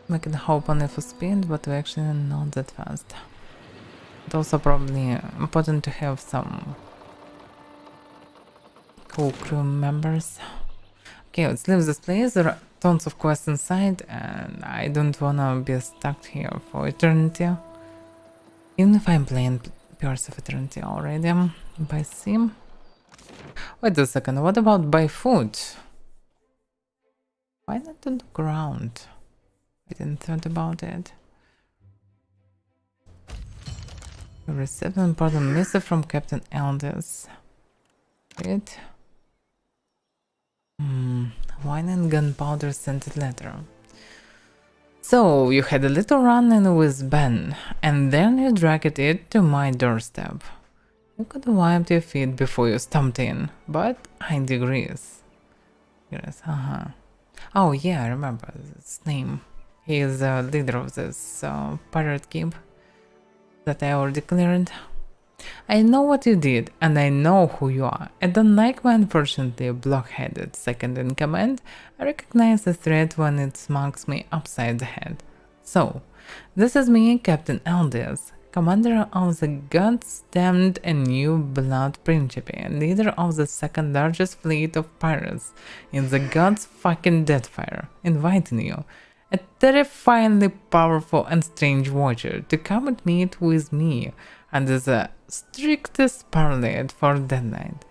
We can hope on it for speed, but we're actually not that fast. It's also probably important to have some cool crew members. Okay, let's leave this place. There are tons of quests inside and I don't wanna be stuck here for eternity. Even if I'm playing Pillars of Eternity already by sim. Wait a second, what about by food? Why not on the ground? I didn't think about it. We received an important message from Captain Elders. Right? Wine and gunpowder scented letter. So, you had a little run-in with Ben, and then you dragged it to my doorstep. You could have wiped your feet before you stomped in, but I digress. Oh yeah, I remember his name. He is the leader of this pirate camp that I already cleared. I know what you did, and I know who you are. I don't like my unfortunately blockheaded second in command. I recognize the threat when it smacks me upside the head. So, this is me, Captain Elders, commander of the goddamned and new blood principe, leader of the second largest fleet of pirates in the god's fucking Deadfire, inviting you, a terrifyingly powerful and strange watcher, to come and meet with me under the strictest parleyed for that night.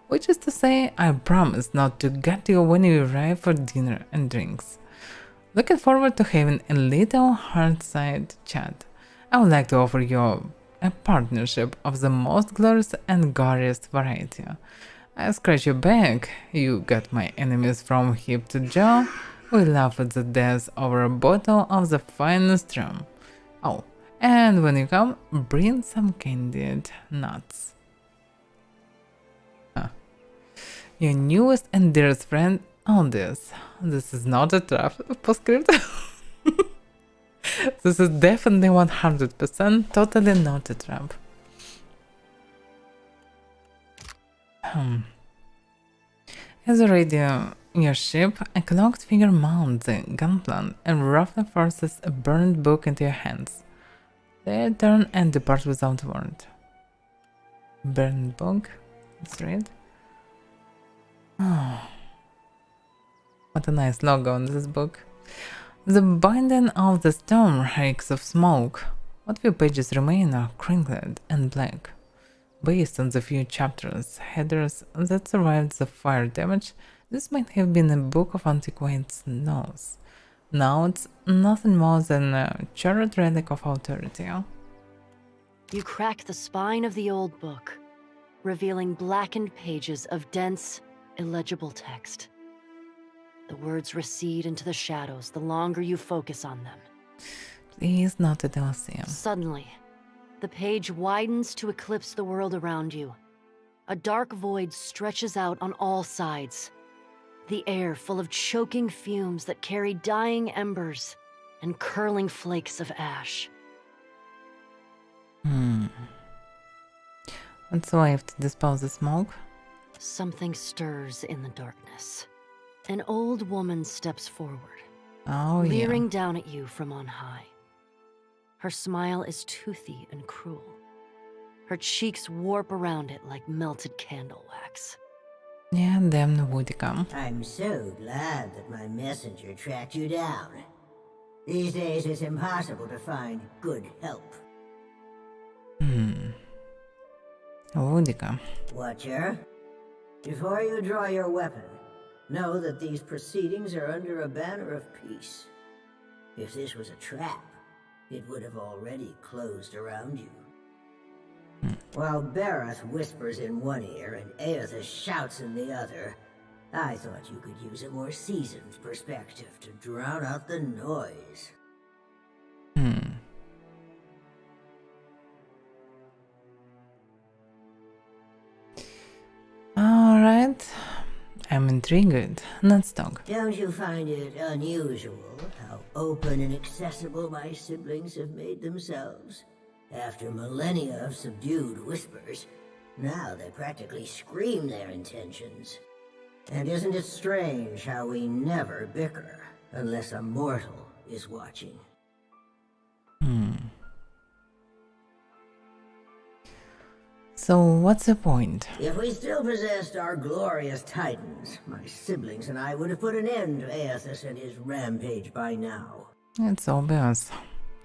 Which is to say, I promise not to gut you when you arrive for dinner and drinks. Looking forward to having a little heartside chat. I would like to offer you a partnership of the most glorious and goriest variety. I scratch your back, you got my enemies from hip to jaw, we laugh at the death over a bottle of the finest rum. Oh, and when you come, bring some candied nuts. Your newest and dearest friend, Aldous. This is not a trap, postscript. This is definitely 100% totally not a trap. As already your ship, a cloaked figure mounts the gunplan and roughly forces a burned book into your hands. They turn and depart without a word. Burned book? Let's read. Oh. What a nice logo on this book. The binding of the stone reeks of smoke. What few pages remain are crinkled and black. Based on the few chapters, headers that survived the fire damage, this might have been a book of antiquated notes. Now it's nothing more than a charred relic of authority. You crack the spine of the old book, revealing blackened pages of dense, illegible text. The words recede into the shadows the longer you focus on them. Please not a DLC. Suddenly, the page widens to eclipse the world around you. A dark void stretches out on all sides. The air full of choking fumes that carry dying embers and curling flakes of ash. What's the way to dispel the smoke? Something stirs in the darkness. An old woman steps forward, Oh, leering yeah. down at you from on high. Her smile is toothy and cruel. Her cheeks warp around it like melted candle wax. Yeah, damn Woodicum. I'm so glad that my messenger tracked you down. These days it's impossible to find good help. Woodicum. Watcher, before you draw your weapon, know that these proceedings are under a banner of peace. If this was a trap, it would have already closed around you. While Bareth whispers in one ear and Aethys shouts in the other, I thought you could use a more seasoned perspective to drown out the noise. Alright. I'm intrigued. Let's talk. Don't you find it unusual how open and accessible my siblings have made themselves? After millennia of subdued whispers, now they practically scream their intentions. And isn't it strange how we never bicker unless a mortal is watching? So, what's the point? If we still possessed our glorious titans, my siblings and I would have put an end to Aethys and his rampage by now. It's obvious.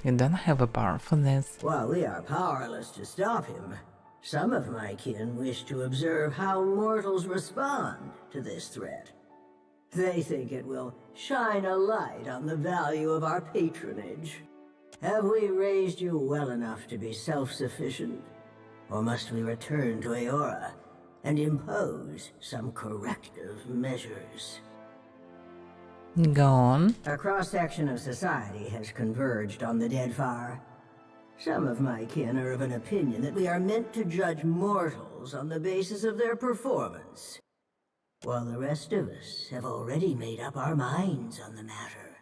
You don't have a power for this. While we are powerless to stop him, some of my kin wish to observe how mortals respond to this threat. They think it will shine a light on the value of our patronage. Have we raised you well enough to be self-sufficient? Or must we return to Eora and impose some corrective measures? Go on. A cross-section of society has converged on the Deadfire. Some of my kin are of an opinion that we are meant to judge mortals on the basis of their performance, while the rest of us have already made up our minds on the matter.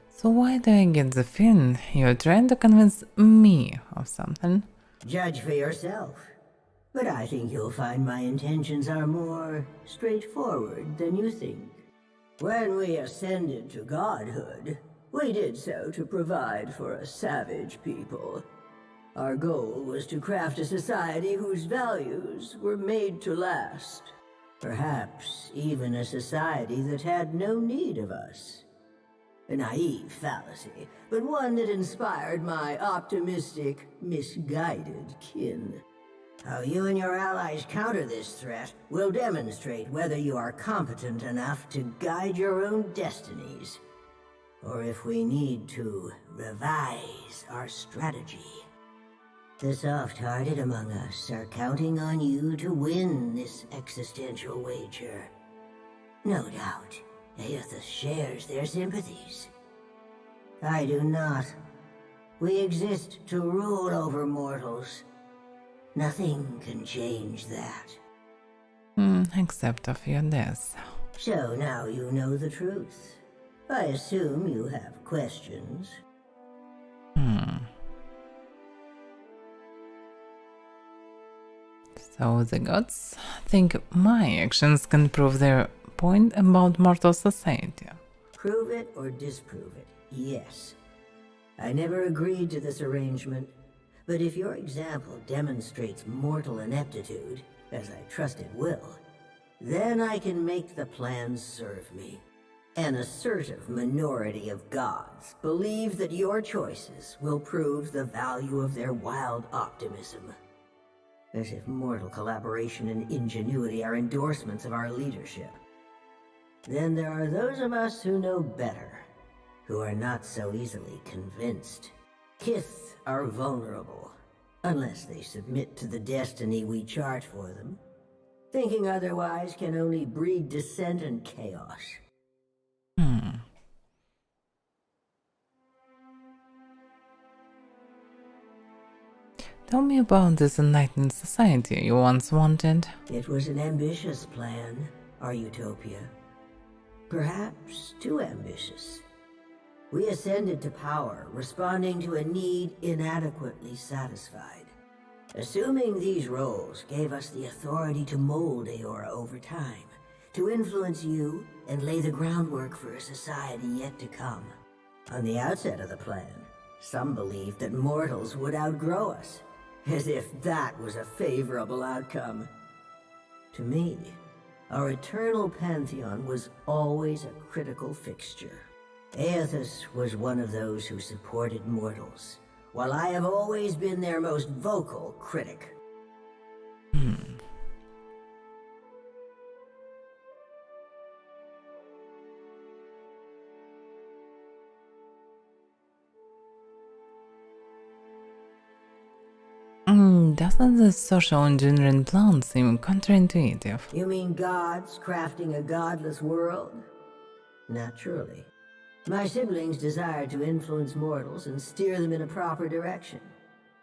So why do I get the feeling you're trying to convince me of something? Judge for yourself. But I think you'll find my intentions are more straightforward than you think. When we ascended to godhood, we did so to provide for a savage people. Our goal was to craft a society whose values were made to last. Perhaps even a society that had no need of us. A naive fallacy, but one that inspired my optimistic, misguided kin. How you and your allies counter this threat will demonstrate whether you are competent enough to guide your own destinies, or if we need to revise our strategy. The soft-hearted among us are counting on you to win this existential wager. No doubt, Aethys shares their sympathies. I do not. We exist to rule over mortals. Nothing can change that. Except of your death. So now you know the truth. I assume you have questions. So the gods think my actions can prove their point about mortal society. Prove it or disprove it, yes. I never agreed to this arrangement, but if your example demonstrates mortal ineptitude, as I trust it will, then I can make the plans serve me. An assertive minority of gods believe that your choices will prove the value of their wild optimism. As if mortal collaboration and ingenuity are endorsements of our leadership. Then there are those of us who know better, who are not so easily convinced. Kith are vulnerable, unless they submit to the destiny we chart for them. Thinking otherwise can only breed dissent and chaos. Tell me about this enlightened society you once wanted. It was an ambitious plan, our utopia. Perhaps too ambitious. We ascended to power, responding to a need inadequately satisfied. Assuming these roles gave us the authority to mold Eora over time, to influence you and lay the groundwork for a society yet to come. On the outset of the plan, some believed that mortals would outgrow us, as if that was a favorable outcome. To me, our eternal pantheon was always a critical fixture. Aethys was one of those who supported mortals, while I have always been their most vocal critic. Doesn't the social engineering plan seem counterintuitive? You mean gods crafting a godless world? Naturally. My siblings desired to influence mortals and steer them in a proper direction,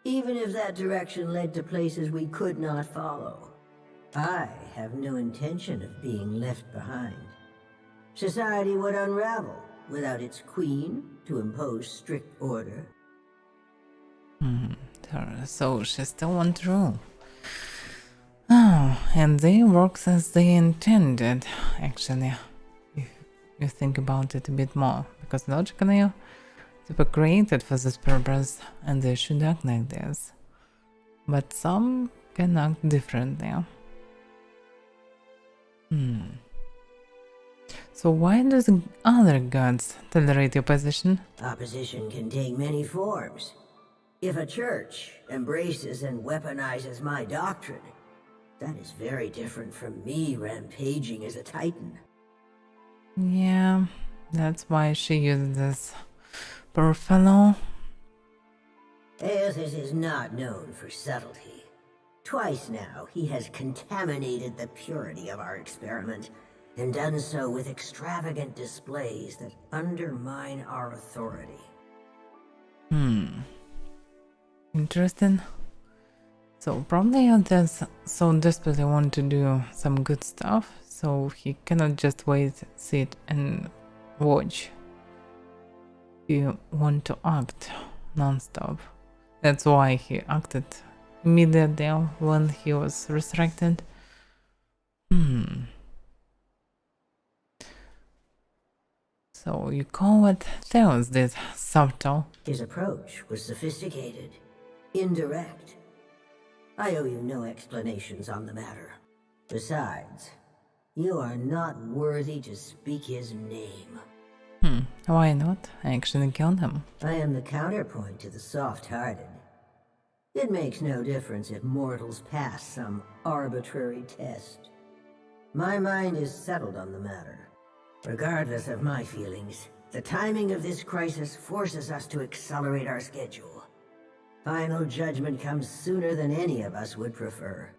even if that direction led to places we could not follow. I have no intention of being left behind. Society would unravel without its queen to impose strict order. So she still wants to rule. Oh, and they work as they intended, actually. If you think about it a bit more, because logically they were created for this purpose and they should act like this. But some can act differently. So why do the other gods tolerate your position? Opposition can take many forms. If a church embraces and weaponizes my doctrine, that is very different from me rampaging as a titan. Yeah, that's why she used this poor fellow. Aethys is not known for subtlety. Twice now, he has contaminated the purity of our experiment, and done so with extravagant displays that undermine our authority. Interesting. So probably others so desperately want to do some good stuff, so he cannot just wait, sit and watch. He want to act non-stop. That's why he acted immediately when he was resurrected. So you call what Theos did subtle? His approach was sophisticated, indirect. I owe you no explanations on the matter. Besides, you are not worthy to speak his name. Why not? I actually killed him. I am the counterpoint to the soft-hearted. It makes no difference if mortals pass some arbitrary test. My mind is settled on the matter. Regardless of my feelings, the timing of this crisis forces us to accelerate our schedule. Final judgment comes sooner than any of us would prefer.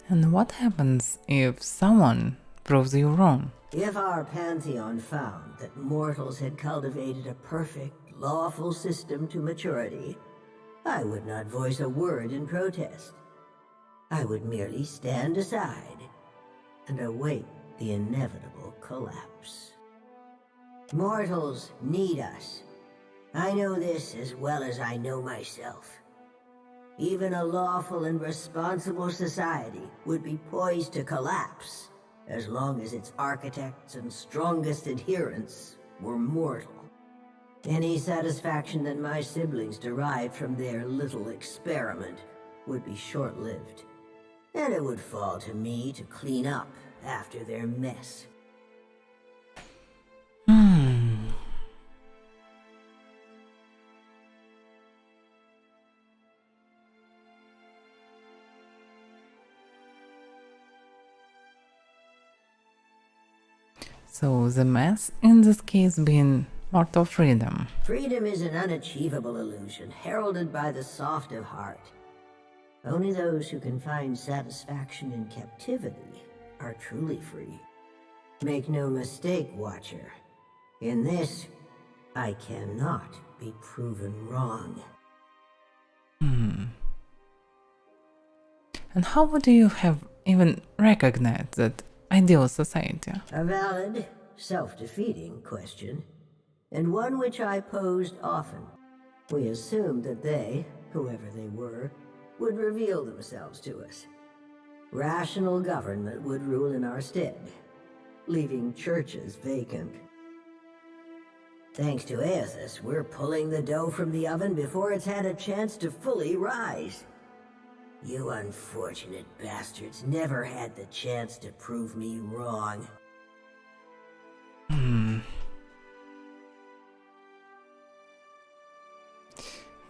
And what happens if someone proves you wrong? If our pantheon found that mortals had cultivated a perfect, lawful system to maturity, I would not voice a word in protest. I would merely stand aside and await the inevitable collapse. Mortals need us. I know this as well as I know myself. Even a lawful and responsible society would be poised to collapse as long as its architects and strongest adherents were mortal. Any satisfaction that my siblings derived from their little experiment would be short-lived, and it would fall to me to clean up after their mess. So the mess in this case being mortal freedom. Freedom is an unachievable illusion, heralded by the soft of heart. Only those who can find satisfaction in captivity are truly free. Make no mistake, Watcher. In this, I cannot be proven wrong. And how would you have even recognized that ideal society? A valid, self-defeating question, and one which I posed often. We assumed that they, whoever they were, would reveal themselves to us. Rational government would rule in our stead, leaving churches vacant. Thanks to Aethys, we're pulling the dough from the oven before it's had a chance to fully rise. You unfortunate bastards never had the chance to prove me wrong.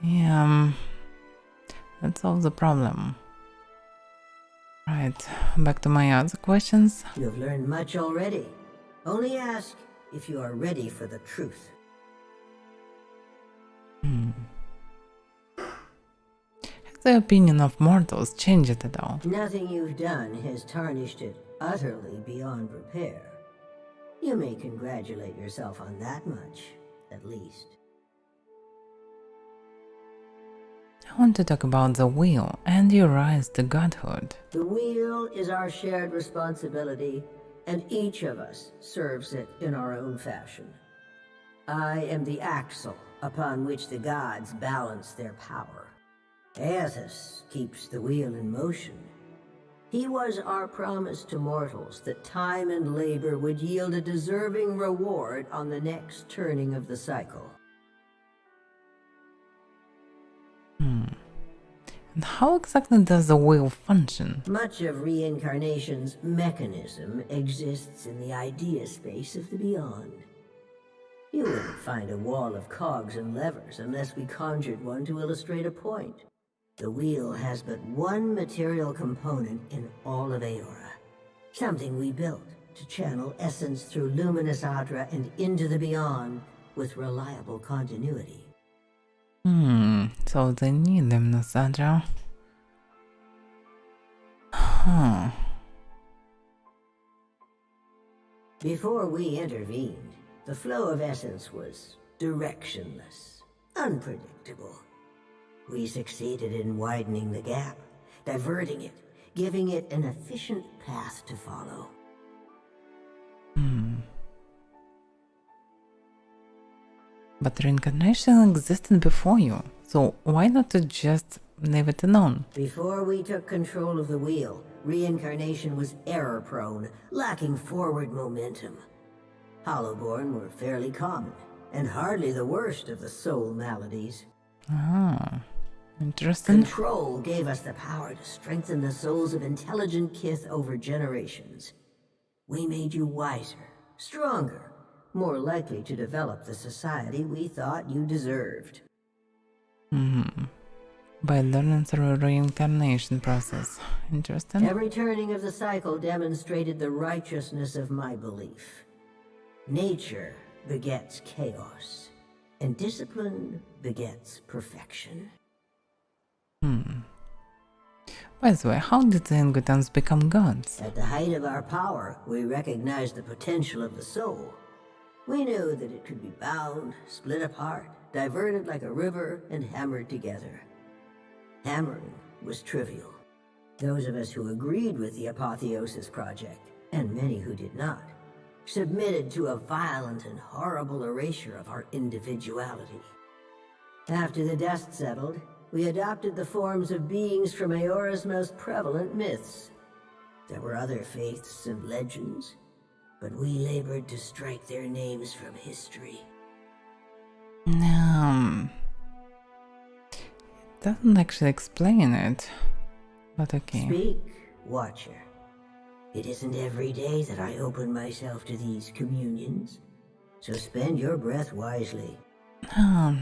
Yeah, that solves the problem. Right, back to my other questions. You've learned much already. Only ask if you are ready for the truth. Has the opinion of mortals changed at all? Nothing you've done has tarnished it utterly beyond repair. You may congratulate yourself on that much, at least. I want to talk about the wheel and your rise to godhood. The wheel is our shared responsibility, and each of us serves it in our own fashion. I am the axle upon which the gods balance their power. Aethys keeps the wheel in motion. He was our promise to mortals that time and labor would yield a deserving reward on the next turning of the cycle. And how exactly does the wheel function? Much of reincarnation's mechanism exists in the idea space of the beyond. You wouldn't find a wall of cogs and levers unless we conjured one to illustrate a point. The wheel has but one material component in all of Eora. Something we built to channel essence through luminous Adra and into the beyond with reliable continuity. So they need them, Nasandra. Before we intervened, the flow of essence was directionless, unpredictable. We succeeded in widening the gap, diverting it, giving it an efficient path to follow. But reincarnation existed before you, so why not to just leave it alone? Before we took control of the wheel, reincarnation was error-prone, lacking forward momentum. Hollowborn were fairly common, and hardly the worst of the soul maladies. Interesting. Control gave us the power to strengthen the souls of intelligent kith over generations. We made you wiser, stronger, more likely to develop the society we thought you deserved. By learning through reincarnation process. Interesting. Every turning of the cycle demonstrated the righteousness of my belief. Nature begets chaos, and discipline begets perfection. By the way, how did the Ingutans become gods? At the height of our power, we recognized the potential of the soul. We knew that it could be bound, split apart, diverted like a river, and hammered together. Hammering was trivial. Those of us who agreed with the Apotheosis Project, and many who did not, submitted to a violent and horrible erasure of our individuality. After the dust settled, we adopted the forms of beings from Eora's most prevalent myths. There were other faiths and legends, but we labored to strike their names from history. It doesn't actually explain it, but okay. Speak, Watcher. It isn't every day that I open myself to these communions, so spend your breath wisely.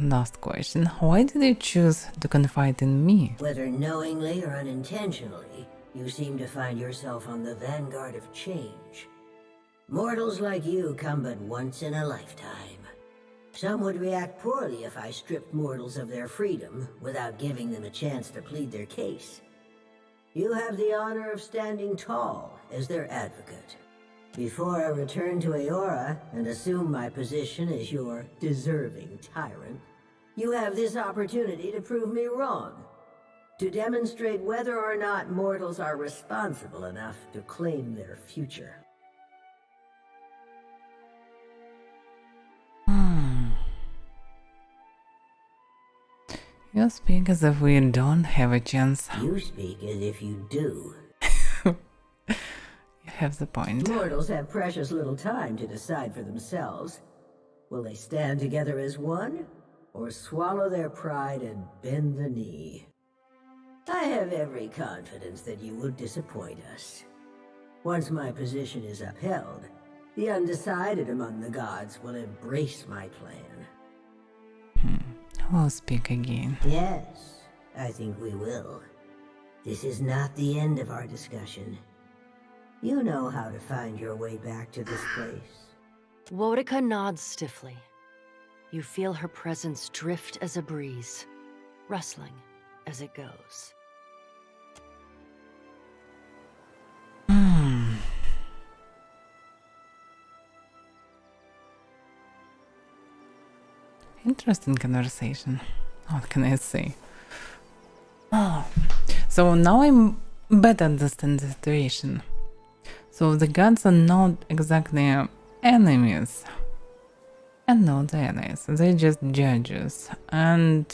Last question. Why did you choose to confide in me? Whether knowingly or unintentionally, you seem to find yourself on the vanguard of change. Mortals like you come but once in a lifetime. Some would react poorly if I stripped mortals of their freedom without giving them a chance to plead their case. You have the honor of standing tall as their advocate. Before I return to Eora and assume my position as your deserving tyrant, you have this opportunity to prove me wrong. To demonstrate whether or not mortals are responsible enough to claim their future. You speak as if we don't have a chance. You speak as if you do. You have the point. Mortals have precious little time to decide for themselves. Will they stand together as one, or swallow their pride and bend the knee? I have every confidence that you will disappoint us. Once my position is upheld, the undecided among the gods will embrace my plan. We'll speak again. Yes, I think we will. This is not the end of our discussion. You know how to find your way back to this place. Wotica nods stiffly. You feel her presence drift as a breeze, rustling as it goes. Interesting conversation. What can I say? Oh. So now I'm better understand the situation. So the gods are not exactly enemies. And not the enemies. They're just judges. And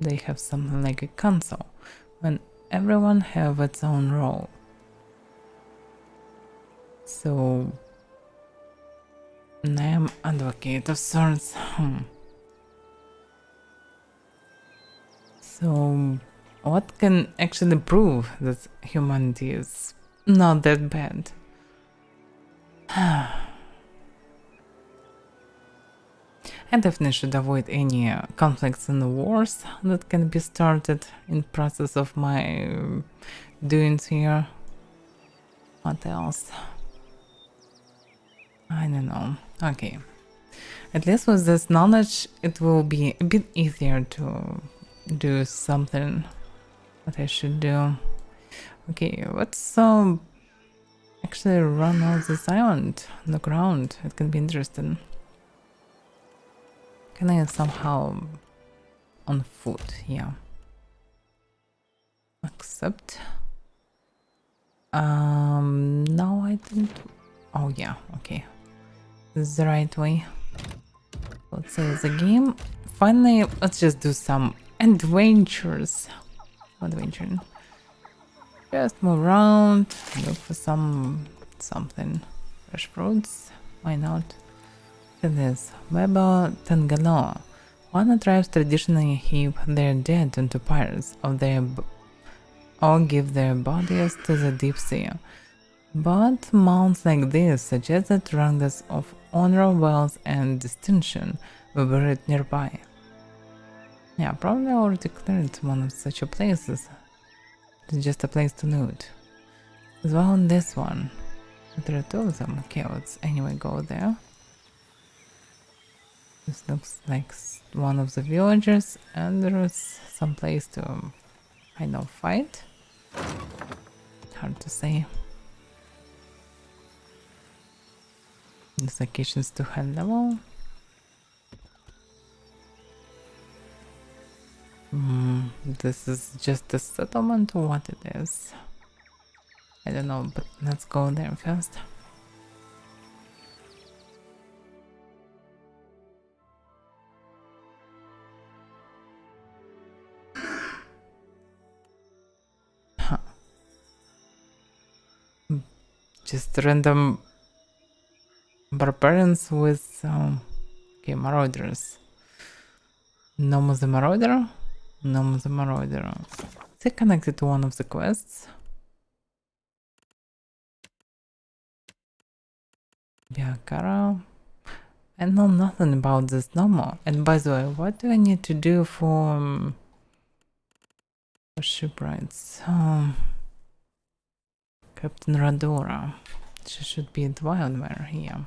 they have something like a council. When everyone have its own role. So I am advocate of sorts. So, what can actually prove that humanity is not that bad? I definitely should avoid any conflicts and wars that can be started in process of my doings here. What else? I don't know. Okay. At least with this knowledge, it will be a bit easier to do something that I should do. Okay, let's actually run out this island on the ground. It can be interesting. Can I somehow on foot? Yeah. Accept. No, I didn't. Oh yeah, okay. This is the right way. Let's say the game. Finally, let's just do some adventures. Adventuring. Just move around, look for something. Fresh fruits. Why not? Look at this. Webo Tangalo. One tribes traditionally heap their dead into pyres of their or give their bodies to the deep sea. But mounds like this suggest that ranks of honor, wealth, and distinction were buried nearby. Yeah, probably I already cleared one of such places. It's just a place to loot. As well on this one. There are two of them. Okay, let's anyway go there. This looks like one of the villagers, and there is some place to, I know, fight. Hard to say. This location is too high level. This is just a settlement or what it is? I don't know, but let's go there first. Huh. Just random barbarians with okay, marauders. Nomo the Marauder? Nomo the Marauder. Is it connected to one of the quests? Biakara? I know nothing about this Nomo. And by the way, what do I need to do for shipwrights? Captain Radora. She should be at Wildmere here.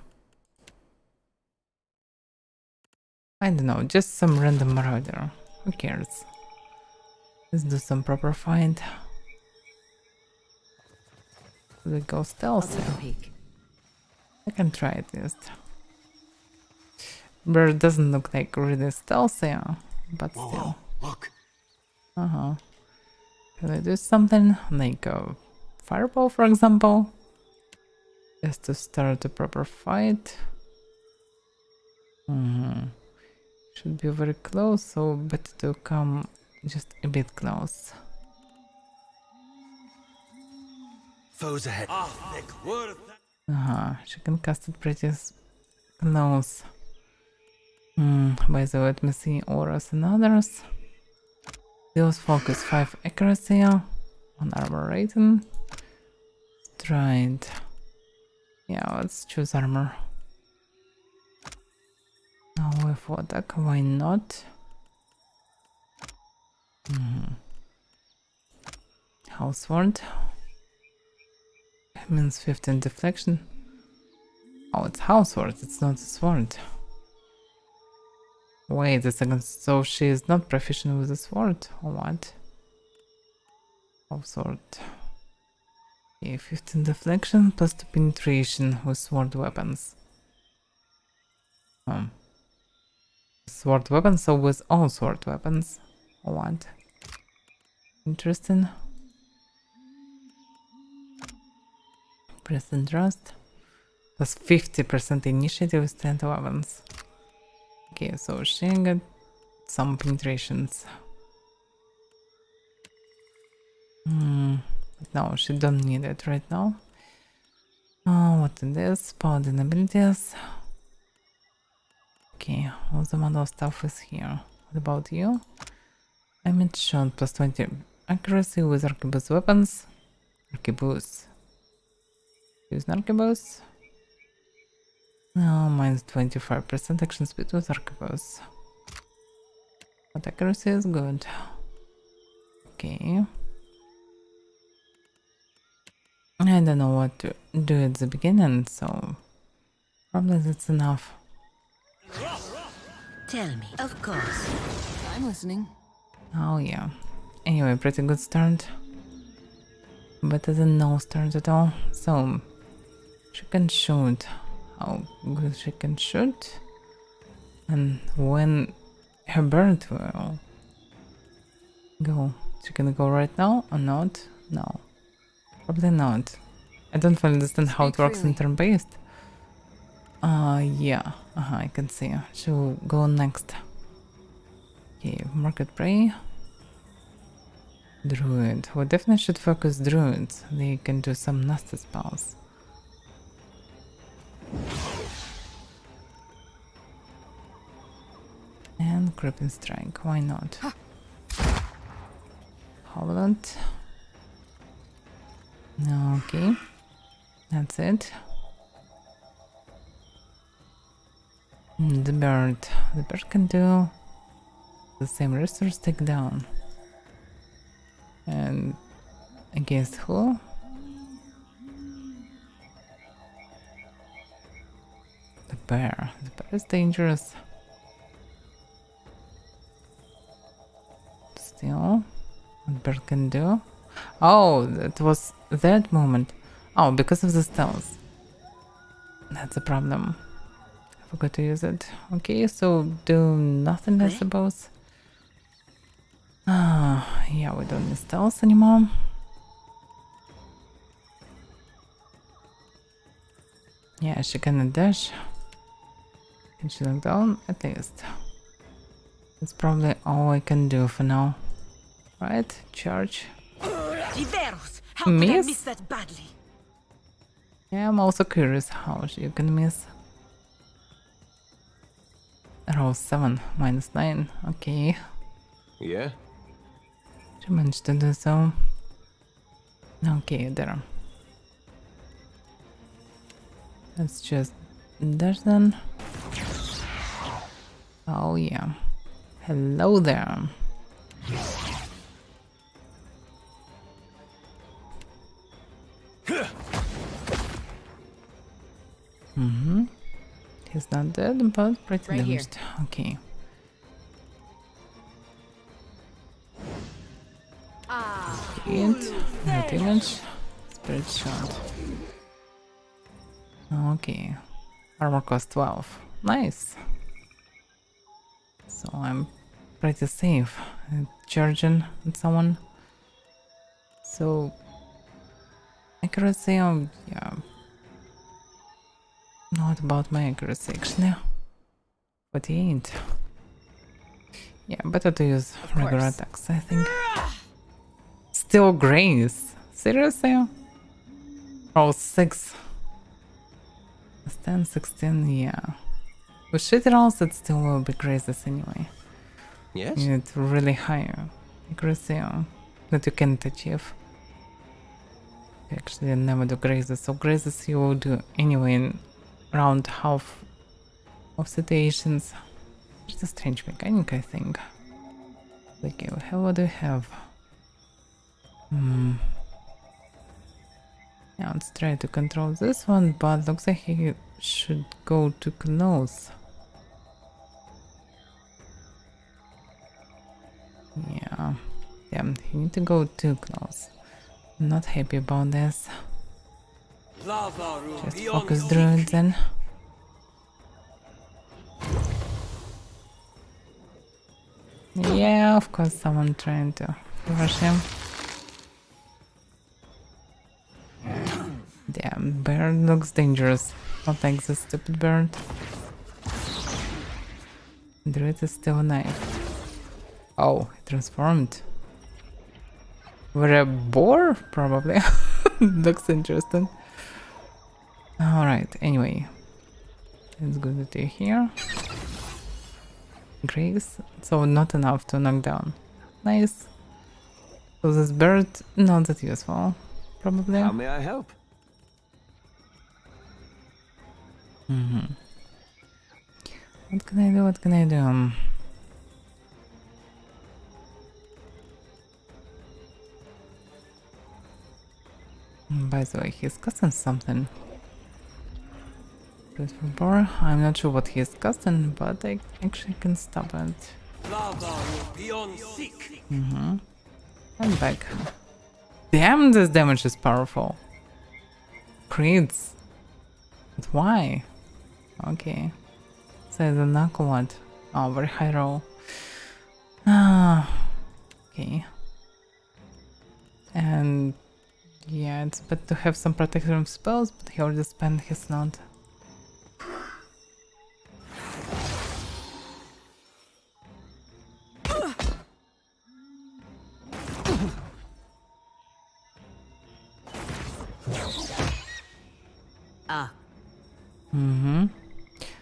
I don't know, just some random marauder. Who cares? Let's do some proper find. Should we go stealthy? I can try it just. Bird doesn't look like really stealthy, but still. Whoa, look. Can I do something like a fireball, for example? Just to start a proper fight. Should be very close, so better to come just a bit close. Foes ahead. She can cast it pretty close. By the way, let me see auras and others. Deals focus 5 accuracy, 1 armor rating. Stride. Yeah, let's choose armor. Now with attack, why not? House sword. Means 15 deflection. Oh, it's house sword, it's not a sword. Wait a second, so she is not proficient with the sword, or what? House sword. Okay, 15 deflection plus 2 penetration with sword weapons. Sword weapons, so with all sword weapons, or what? Interesting. Present trust. Plus 50% initiative with 10 weapons. Okay, so she got some penetrations. But no, she don't need it right now. What is this? Paladin abilities. Okay, all the model stuff is here. What about you? Damage shot plus 20 accuracy with arquebus weapons. Arquebus. Use arquebus. No, minus 25% action speed with arquebus. But accuracy is good. Okay. I don't know what to do at the beginning, so probably that's enough. Tell me. Of course. I'm listening. Oh yeah. Anyway, pretty good start. Better than no start at all. So, she can shoot. How good she can shoot. And when her bird will go. She can go right now or not? No. Probably not. I don't fully understand how it works in turn-based. Yeah. I can see. She'll go next. Okay, market prey. Druid. We definitely should focus druids. They can do some nasty spells. And creeping strike. Why not? Howland. Okay. That's it. The bird. The bird can do the same resource takedown. And against who? The bear. The bear is dangerous. Still, what bear can do? Oh, that was that moment. Oh, because of the stealth. That's a problem. I forgot to use it. Okay, so do nothing, I suppose. Yeah, we don't need stealth anymore. Yeah, she can dash. Can she look down? At least. That's probably all I can do for now. Right? Charge. How could I miss that badly? Yeah, I'm also curious how you can miss. Roll 7, minus 9. Okay. Yeah? She managed to do so. Okay, there. Let's just dash then. Oh yeah. Hello there. He's not dead, but pretty Right here. damaged. Okay. Hit, no damage, spirit shot. Okay. Armor cost 12. Nice. So I'm pretty safe. Charging on someone. So accuracy, yeah. Not about my accuracy actually. 48. Yeah, better to use regular attacks, I think. Still Grace? Seriously? Oh, 6. 10, 16, yeah. With shit rolls, it still will be Graces anyway. Yes? You need really high accuracy that you can't achieve. You actually never do Graces, so Graces you will do anyway in around half of situations. It's a strange mechanic, I think. Okay, what do we have? Yeah, let's try to control this one, but looks like he should go too close. Yeah, damn, he need to go too close. I'm not happy about this. Just focus druids then. Yeah, of course, someone trying to rush him. Damn, bird looks dangerous. Not like this stupid bird. Druid is still alive. Oh, it transformed. We're a boar? Probably. Looks interesting. Alright, anyway. Let's go to here. Grace. So not enough to knock down. Nice. So this bird, not that useful. Probably. How may I help? What can I do? What can I do? By the way, he's casting something. I'm not sure what he's casting, but I actually can stop it. I'm back. Damn, this damage is powerful. Crits. But why? Okay. So the knuckle what? Oh, very high roll. Okay. And yeah, it's better to have some protective spells, but he already spent his not.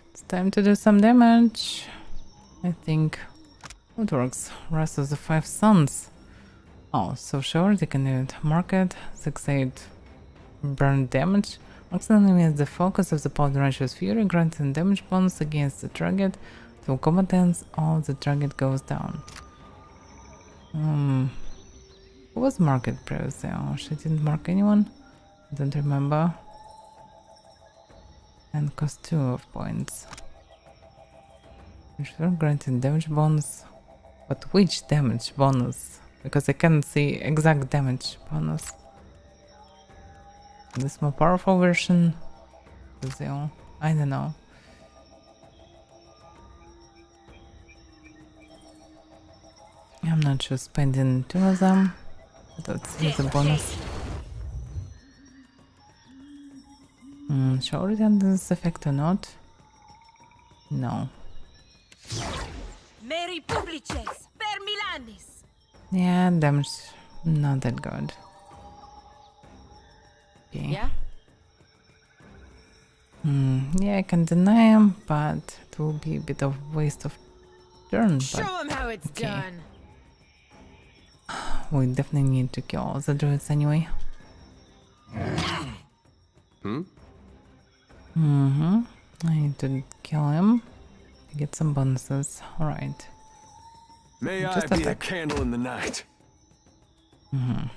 It's time to do some damage. I think it works. Rest of the 5 suns. Oh, so sure, they can do it. Market 6-8 burn damage. Marks an enemy as the focus of the Power Righteous Fury, granting damage bonus against the target. Till combat ends, all the target goes down. Who was marked previously? Oh, she didn't mark anyone? I don't remember. And cost 2 of points. Granting damage bonus. But which damage bonus? Because I can't see exact damage bonus. This more powerful version? I don't know. I'm not sure spending 2 of them. But let's use the bonus. Shall we return this effect or not? No. Mary Publices, per Milanis. Yeah, damage not that good. Okay. Yeah? Yeah, I can deny him, but it will be a bit of waste of turn. Show him how it's done. We definitely need to kill all the druids anyway. I need to kill him to get some bonuses. Alright. May Just I be a attack. candle in the night.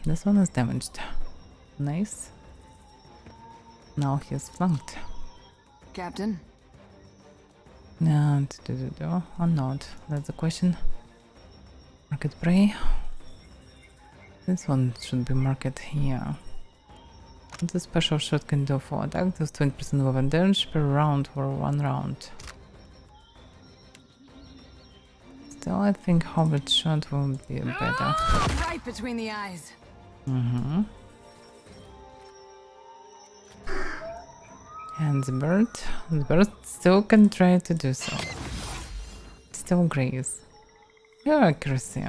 This one is damaged. Nice. Now he's flanked. Captain? No, or not. That's the question. Market prey. This one should be market here. What the special shot can do for attack? Does 20% weapon damage per round for 1 round. Still, I think Hobbit shot will be better. Right between the eyes. And the bird still can try to do so. Still graze. Your accuracy.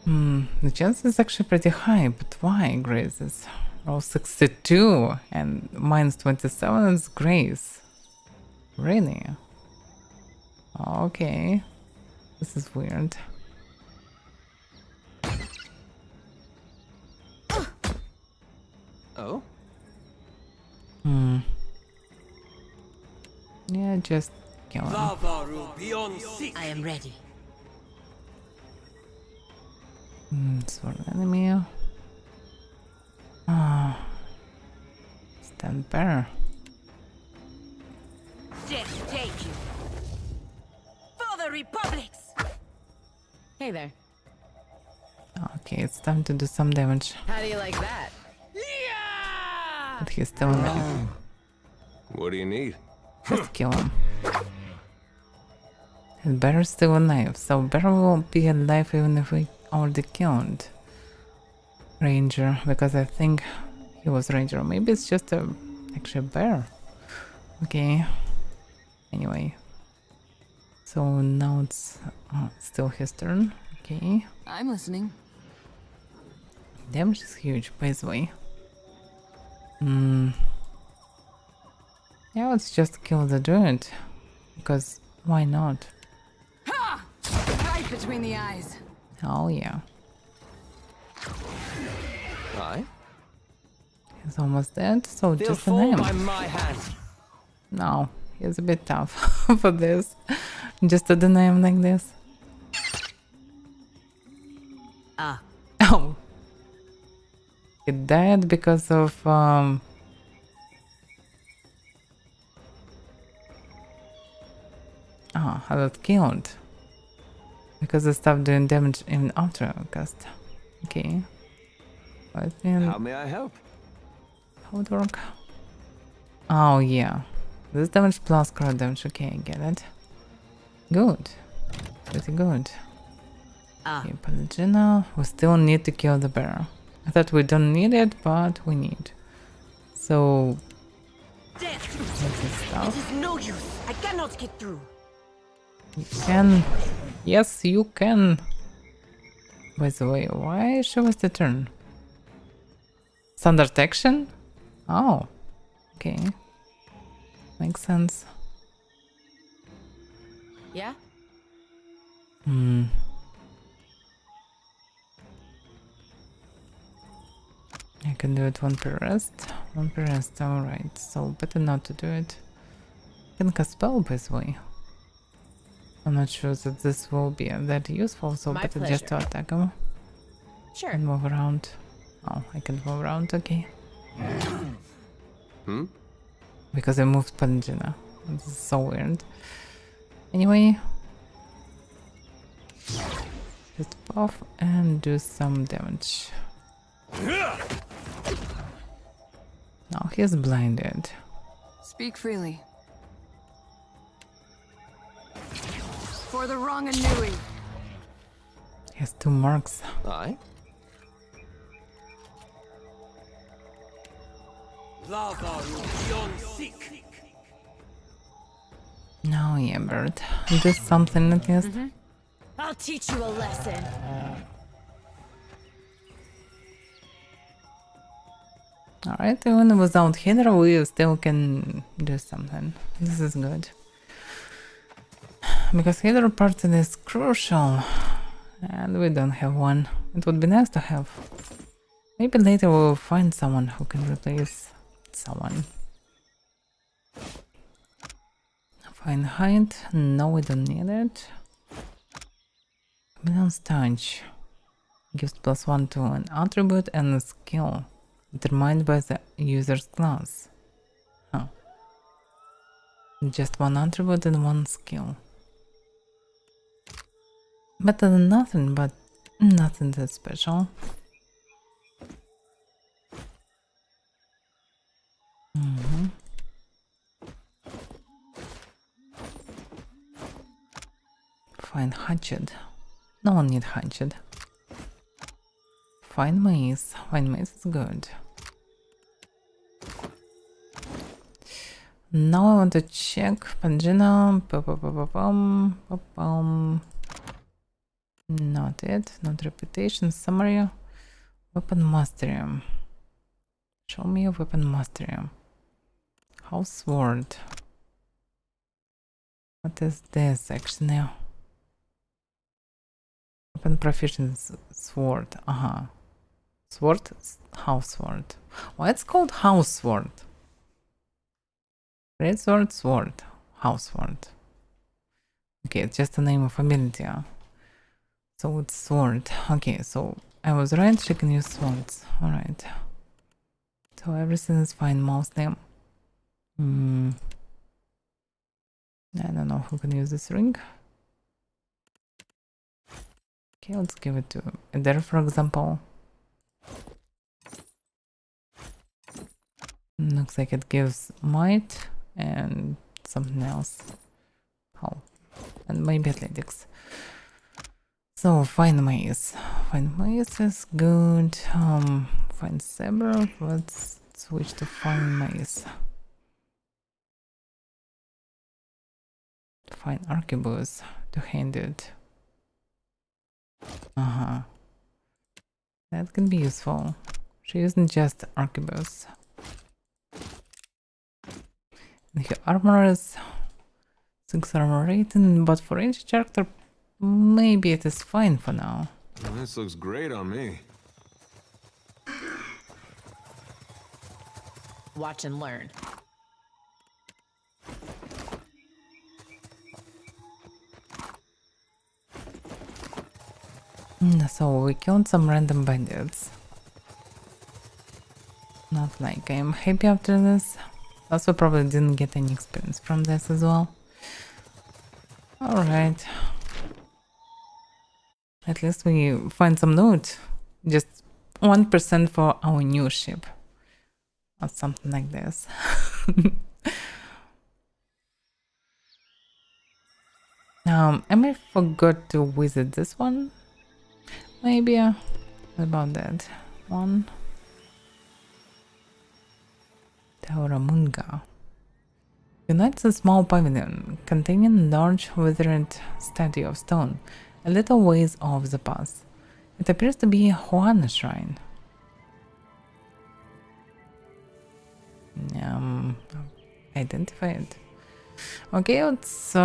The chance is actually pretty high, but why, Graces? Roll 62 and minus 27 is Grace. Really? Okay. This is weird. Oh? Yeah, just kill him. I am ready. Sword enemy. Stand bear. Death take you. For the Republics! Hey there. Okay, it's time to do some damage. How do you like that? But he's still alive. What do you need? Just kill him. And Bear's still alive, so Bear will be alive even if we already killed Ranger, because I think he was Ranger. Maybe it's just actually a bear. Okay. Anyway. So now it's still his turn. Okay. I'm listening. Damage is huge, by the way. Yeah, let's just kill the druid. Because why not? Ha! Right between the eyes. Oh yeah. Aye. He's almost dead, so They'll just fall an by him. my hand. No, he's a bit tough for this. Just to deny him like this. Ah. Oh. He died because of I got killed. Because it stopped doing damage even after I cast. Okay. How may I help? How would work? Oh yeah. This damage plus crowd damage. Okay, I get it. Good. Pretty good. Okay, Pallegina. We still need to kill the bear. I thought we don't need it, but we need. So Death! Stuff. It is no use. I cannot get through. You can. Yes, you can. By the way, why show us the turn? Standard action? Oh. Okay. Makes sense. Yeah? I can do it one per rest. One per rest, alright. So better not to do it. I can cast spell, by the way. I'm not sure that this will be that useful, so better just to attack him. Sure. And move around. Oh, I can move around, okay. Because I moved Pallegina. This is so weird. Anyway. Just buff and do some damage. Now he's blinded. Speak freely. For the wrong Anui. He has 2 marks. Aye. No, yeah, bird. Do something at least. I'll teach you a lesson. Alright, even without Hydra, we still can do something. This is good. Because Hydra party is crucial. And we don't have one. It would be nice to have. Maybe later we'll find someone who can replace someone. Fine height. No, we don't need it. Chameleon's touch. Gives +1 to an attribute and a skill. Determined by the user's class. Oh. Just 1 attribute and 1 skill. Better than nothing, but nothing that special. Find hatchet. No one need hatchet. Find mace. Find mace is good. Now I want to check Pangina. Not it. Not reputation. Summary. Weapon mastery. Show me a weapon mastery. House sword. What is this actually? Weapon proficiency sword. Sword? House sword. Why it's called house sword? Red sword, sword. House sword. Okay, it's just the name of ability. So it's sword. Okay, so I was right, she can use swords. Alright. So everything is fine mostly. I don't know who can use this ring. Okay, let's give it to Eder, for example. Looks like it gives might and something else. Oh, and maybe athletics. So fine maze. Fine maze is good. Fine saber. Let's switch to fine maze. Fine arquebus, two-handed. That can be useful. She isn't just arquebus. And her armor is 6 armor rating, but for each character, maybe it is fine for now. Well, this looks great on me. Watch and learn. So we killed some random bandits. Not like I'm happy after this. Also probably didn't get any experience from this as well. Alright. At least we find some loot. Just 1% for our new ship. Or something like this. I may forgot to visit this one. Maybe. What about that one? Tauramunga. Unites a small pavilion containing a large withered statue of stone a little ways off the path. It appears to be a Juana shrine. Identify it. Okay, let's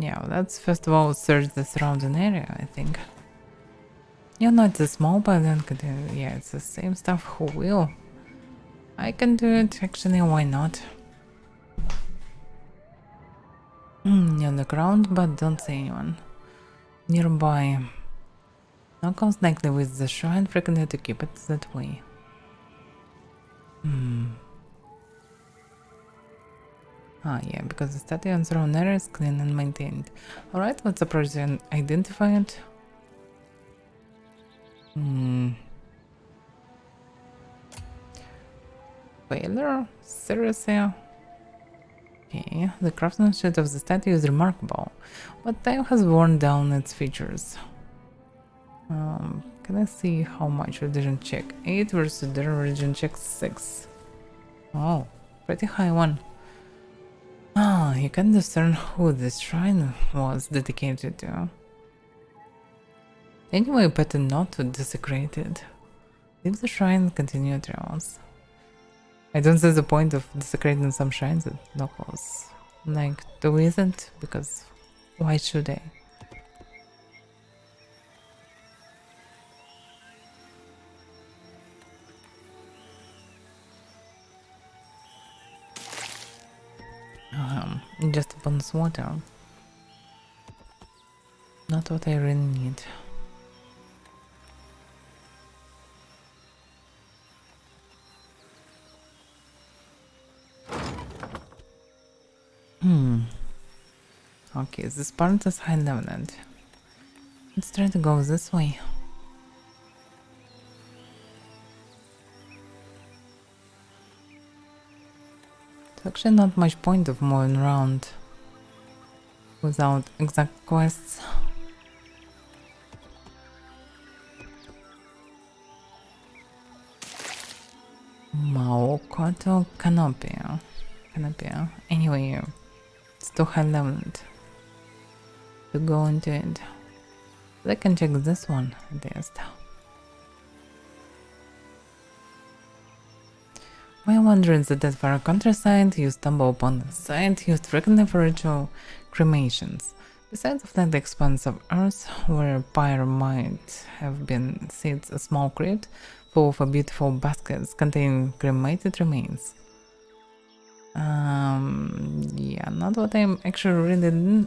yeah, let's first of all search the surrounding area, I think. You know, it's a small pavilion. Yeah, it's the same stuff. Who will? I can do it, actually, why not? On the ground, but don't say anyone. Nearby. Now comes likely with the shrine, frequently to keep it that way. Yeah, because the statue on surrounding area is clean and maintained. Alright, let's approach and identify it. Failure? Seriously? Okay, the craftsmanship of the statue is remarkable, but time has worn down its features. Can I see how much religion check? 8 versus their religion check 6. Oh, pretty high one. You can discern who this shrine was dedicated to. Anyway, better not to desecrate it. Leave the shrine and continue your travels. I don't see the point of desecrating some shrines at locals. Like, do isn't? Because why should I? Just a bonus water. Not what I really need. Okay, this part is high leveled. Let's try to go this way. There's actually not much point of moving around without exact quests. Maok. Koto Canopy. Anyway, it's too high leveled to go into it. I can check this one at least. While wandering the Deadfire countryside, you stumble upon a site used frequently for ritual cremations. Besides the flat expanse of earth where a pyre might have been, sits a small crypt full of beautiful baskets containing cremated remains. Yeah, not what I'm actually really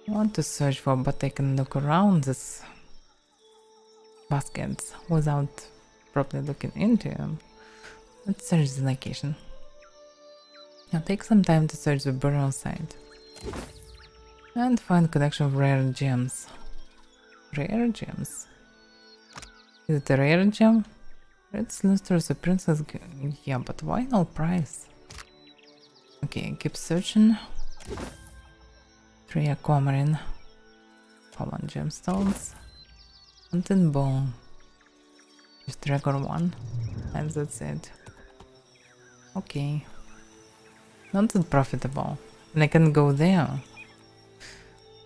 want to search for, but I can look around this baskets without properly looking into them. Let's search the location. Now take some time to search the burial site and find a collection of rare gems. Rare gems? Is it a rare gem? Red lustrous princess. Yeah, but why no price? Okay, keep searching. 3 aquamarine, common gemstones, haunted bone, just regular one, and that's it. Okay, not that profitable, and I can go there.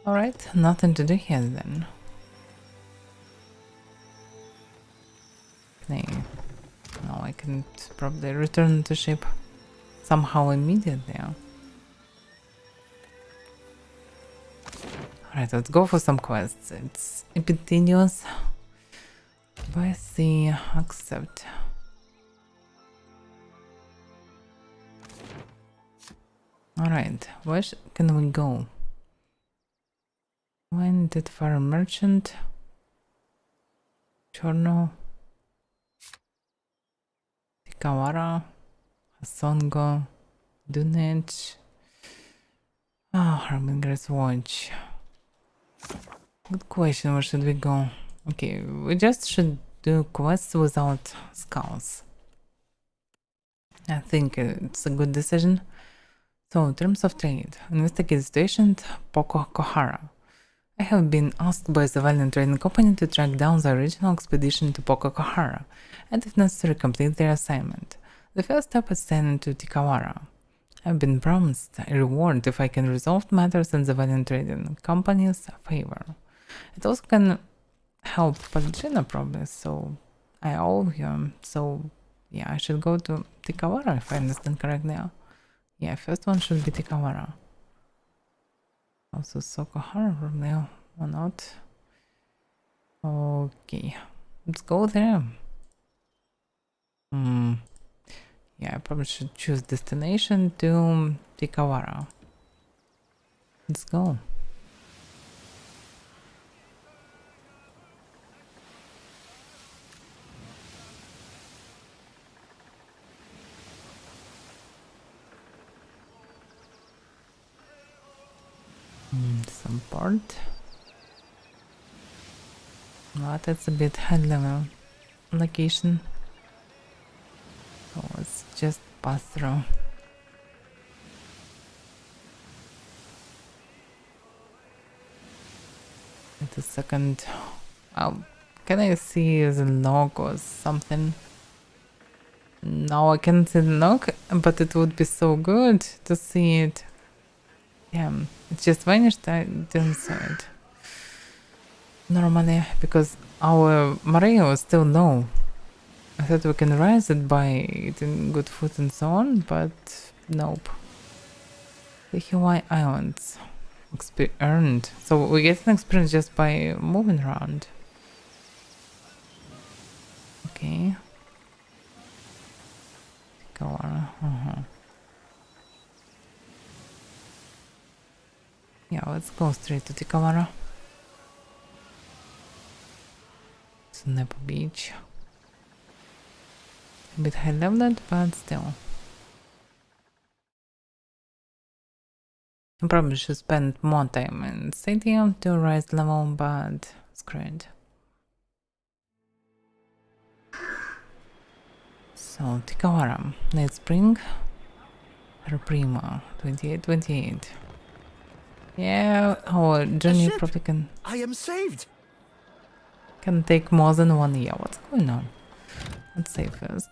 Alright, nothing to do here then. No, I can probably return to ship somehow immediately. Alright, let's go for some quests. It's a bit tedious, but I see accept. Alright, where can we go? When Deadfire merchant? Chorno? Tikawara? Hasongo? Dunech? Harbinger's Watch. Good question, where should we go? Okay, we just should do quests without skulls. I think it's a good decision. So, in terms of trade, investigate the station at Pococohara. I have been asked by the Valiant Trading Company to track down the original expedition to Pococohara and if necessary complete their assignment. The first step is sailing to Tikawara. I've been promised a reward if I can resolve matters in the Valiant Trading Company's favor. It also can help Palgina probably, so I owe him. So yeah, I should go to Tikawara if I understand correctly. Yeah, first one should be Tikawara. Also Sokohara from there, or not? Okay, let's go there. Yeah, I probably should choose destination to Tikawara. Let's go. Some port. But it's a bit high level location. So let's just pass through. Wait a second. Can I see the log or something? No, I can't see the log, but it would be so good to see it. Damn, it just vanished. I didn't see it. Normally, because our Mario is still low. I thought we can rise it by eating good food and so on, but nope. The Hawaii Islands earned. So we get an experience just by moving around. Okay. Tikawara. Yeah, let's go straight to Tikawara. It's Nepo Beach. A bit high leveled, but still. I probably should spend more time in stadium to rise level, but screw it. So, Tikawara, Night Spring, Reprima, 2828. Yeah, our journey probably can. I am saved. Can take more than 1 year. What's going on? Let's save first.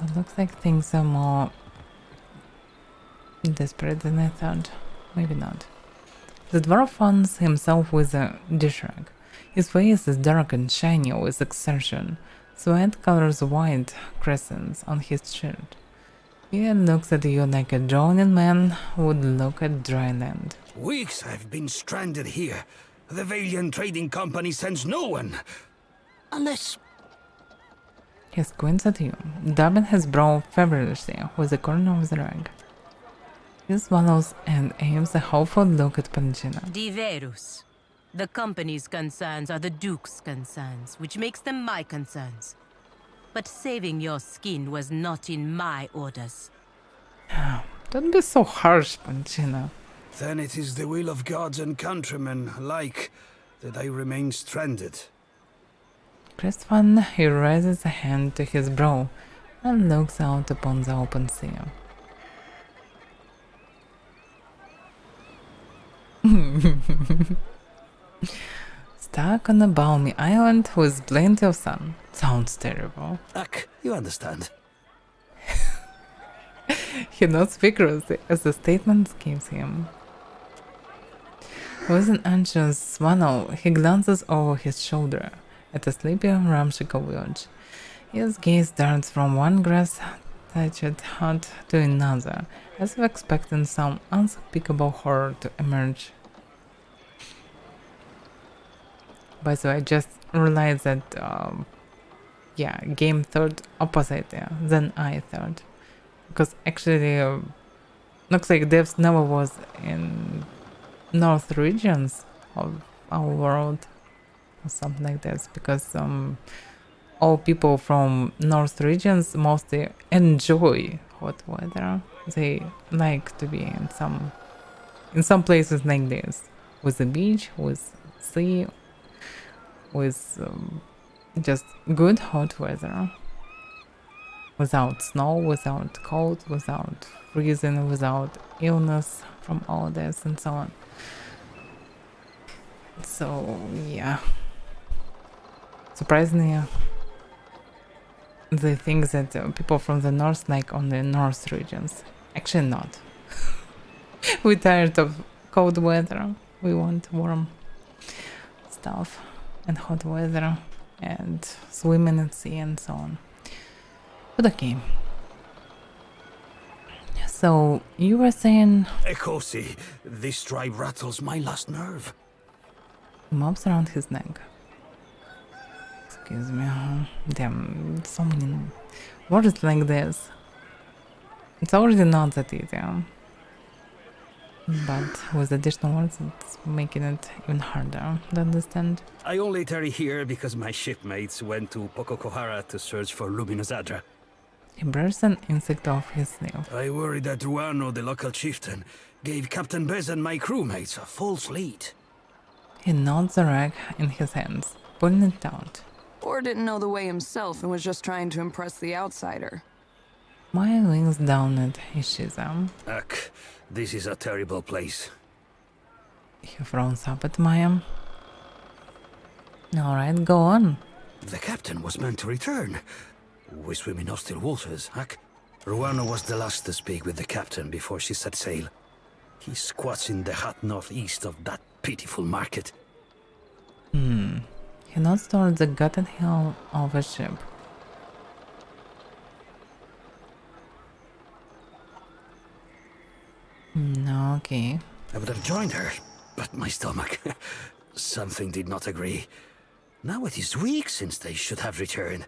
It looks like things are more desperate than I thought. Maybe not. The dwarf finds himself with a dish rag. His face is dark and shiny with exertion. Sweat colors white crescents on his shirt. He looks at you like a drowning man would look at dry land. Weeks I've been stranded here. The Valiant Trading Company sends no one. Unless... He squints at you, dabbing his brow feverishly with the corner of the rag. He swallows and aims a hopeful look at Palangina. Diverus. The company's concerns are the Duke's concerns, which makes them my concerns. But saving your skin was not in my orders. Don't be so harsh, Palangina. Then it is the will of gods and countrymen alike that I remain stranded. Crestfallen, he raises a hand to his brow and looks out upon the open sea. Stuck on a balmy island with plenty of sun. Sounds terrible. Ach, you understand. He nods vigorously as the statement gives him. With an anxious swallow, he glances over his shoulder at a sleepy, ramshackle village. His gaze darts from one grass-thatched hut to another, as if expecting some unspeakable horror to emerge. By the way, I just realized that, game thought opposite, than I thought. Because actually, looks like devs never was in north regions of our world. Or something like this, because all people from north regions mostly enjoy hot weather. They like to be in some places like this, with the beach, with sea, with just good hot weather, without snow, without cold, without freezing, without illness from all this and so on. So yeah. Surprisingly, they think that people from the north like only north regions. Actually not. We're tired of cold weather. We want warm stuff and hot weather and swimming at sea and so on. But okay. So you were saying... Ekosi, this stripe rattles my last nerve. Mops around his neck. Excuse me. Damn, so many words like this. It's already not that easy. But with additional words, it's making it even harder to understand. I only tarry here because my shipmates went to Pococohara to search for Luminous Adra. He bursts an insect off his sleeve. I worry that Ruano, the local chieftain, gave Captain Bez and my crewmates a false lead. He nods the rag in his hands, pulling it out. Or didn't know the way himself and was just trying to impress the outsider. Maya leans down at Ishiza. Ach, this is a terrible place. He frowns up at Maya. Alright, go on. The captain was meant to return. We swim in hostile waters, ach. Ruano was the last to speak with the captain before she set sail. He squats in the hut northeast of that pitiful market. He nods towards the gutted hull of a ship. Okay. I would have joined her, but my stomach... something did not agree. Now it is weeks since they should have returned.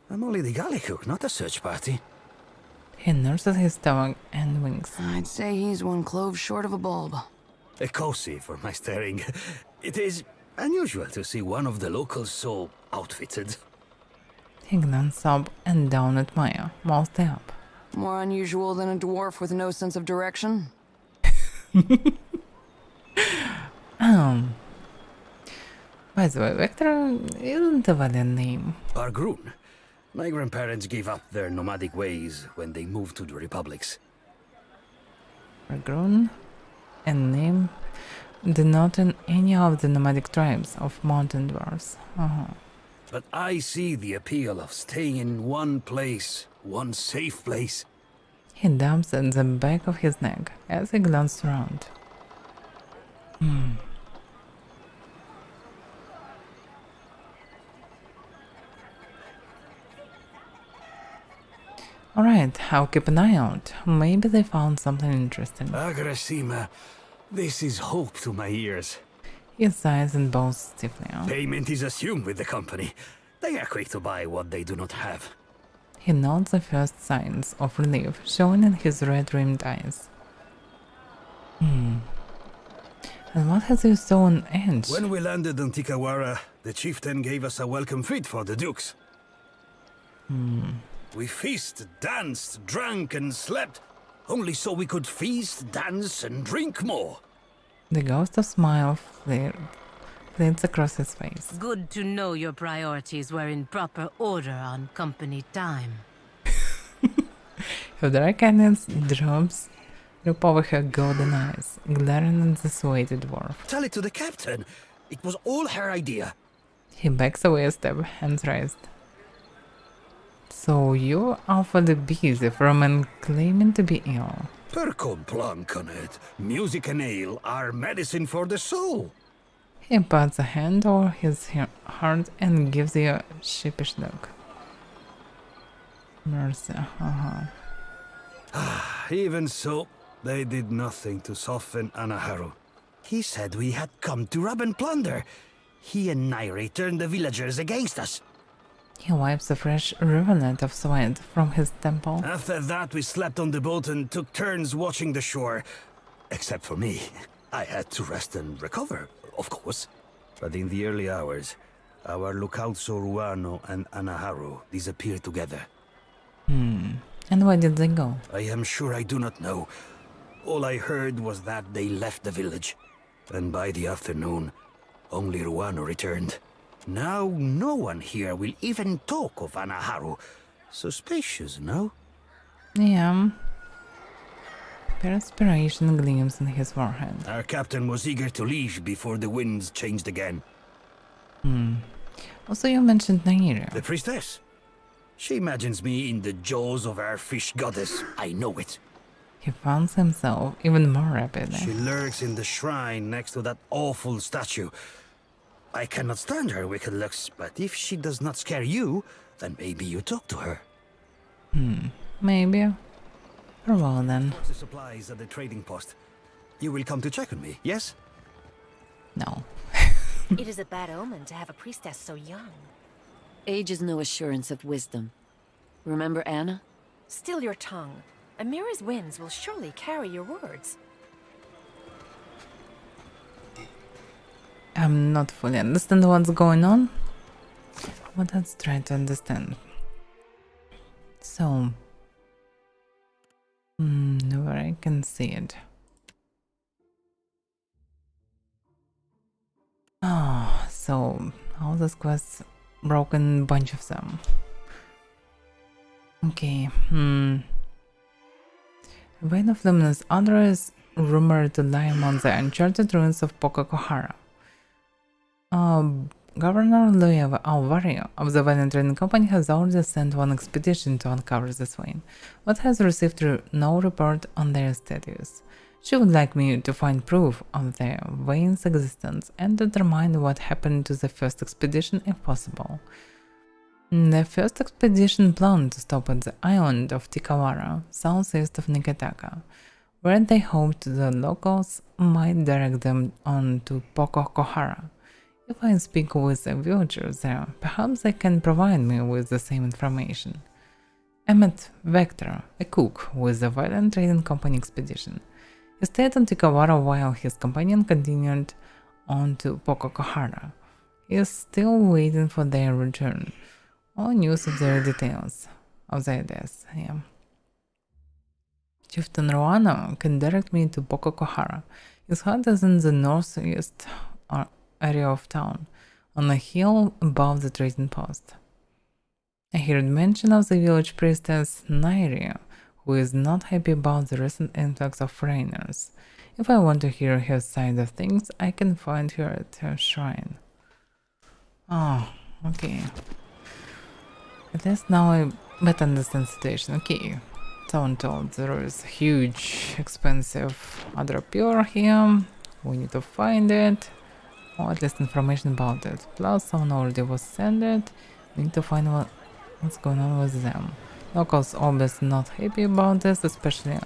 I'm only the galley cook, not a search party. He nurses his stomach and winks. I'd say he's one clove short of a bulb. Ekosi for my staring. It is unusual to see one of the locals so outfitted. He glances up and down at Maya, mostly up. More unusual than a dwarf with no sense of direction? By the way, Vector isn't a valid name. Bargroon. My grandparents gave up their nomadic ways when they moved to the Republics. Bargroon? A name denoting any of the nomadic tribes of mountain dwarves. But I see the appeal of staying in one place one safe place. He dumps at the back of his neck as he glances around. Alright, I'll keep an eye out. Maybe they found something interesting. Agrasima, this is hope to my ears. He sighs and bows stiffly. Payment is assumed with the company. They are quick to buy what they do not have. He notes the first signs of relief showing in his red-rimmed eyes. And what has you so on edge? When we landed on Tikawara, the chieftain gave us a welcome feast for the dukes. We feasted, danced, drank, and slept, only so we could feast, dance, and drink more. The ghost of smile flits across his face. Good to know your priorities were in proper order on company time. Her dark eyes drop over her golden eyes, glaring at the sweaty dwarf. Tell it to the captain. It was all her idea. He backs away a step, hands raised. So you're awfully busy for a man claiming to be ill. Percom plankanet, music and ale are medicine for the soul. He puts a hand over his heart and gives you a sheepish look. Mercy, Even so, they did nothing to soften Anaharu. He said we had come to rob and plunder. He and Nairi turned the villagers against us. He wipes a fresh rivulet of sweat from his temple. After that, we slept on the boat and took turns watching the shore. Except for me. I had to rest and recover, of course. But in the early hours, our lookouts Ruano and Anaharu disappeared together. And where did they go? I am sure I do not know. All I heard was that they left the village. And by the afternoon, only Ruano returned. Now no one here will even talk of Anaharu. Suspicious, no? Yeah. Perspiration gleams in his forehead. Our captain was eager to leave before the winds changed again. Also, you mentioned Nairi. The priestess. She imagines me in the jaws of our fish goddess. I know it. He finds himself even more rapidly. She lurks in the shrine next to that awful statue. I cannot stand her wicked looks, but if she does not scare you, then maybe you talk to her. Maybe. Well then. The supplies at the trading post. You will come to check on me, yes? No. It is a bad omen to have a priestess so young. Age is no assurance of wisdom. Remember Anna? Still your tongue. Amira's winds will surely carry your words. I'm not fully understand what's going on. But let's try to understand. So, where I can see it. Oh, so all these quests, broken bunch of them. Okay, Vein of Luminous Odor is rumored to lie among the uncharted ruins of Pococohara. Governor Louis Avaira of the Valiant Trading Company has already sent one expedition to uncover this vein, but has received no report on their status. She would like me to find proof of the vein's existence and determine what happened to the first expedition if possible. The first expedition planned to stop at the island of Tikawara, southeast of Niketaka, where they hoped the locals might direct them on to Pococohara. If I speak with a villager there, perhaps they can provide me with the same information. I met Vector, a cook with the Valiant Trading Company expedition. He stayed on Tikawara while his companion continued on to Pococohara. He is still waiting for their return. All news of their details of their deaths, yeah. Chieftain Ruano can direct me to Pococohara. His hut is in the northeast area of town, on a hill above the trading post. I heard mention of the village priestess Nairi, who is not happy about the recent influx of foreigners. If I want to hear her side of things, I can find her at her shrine. Oh, okay. At least now I better understand the situation. Okay, someone told there is huge, expensive other pure here. We need to find it, or at least information about it. Plus, someone already was sent it. We need to find what's going on with them. Locals obviously not happy about this, especially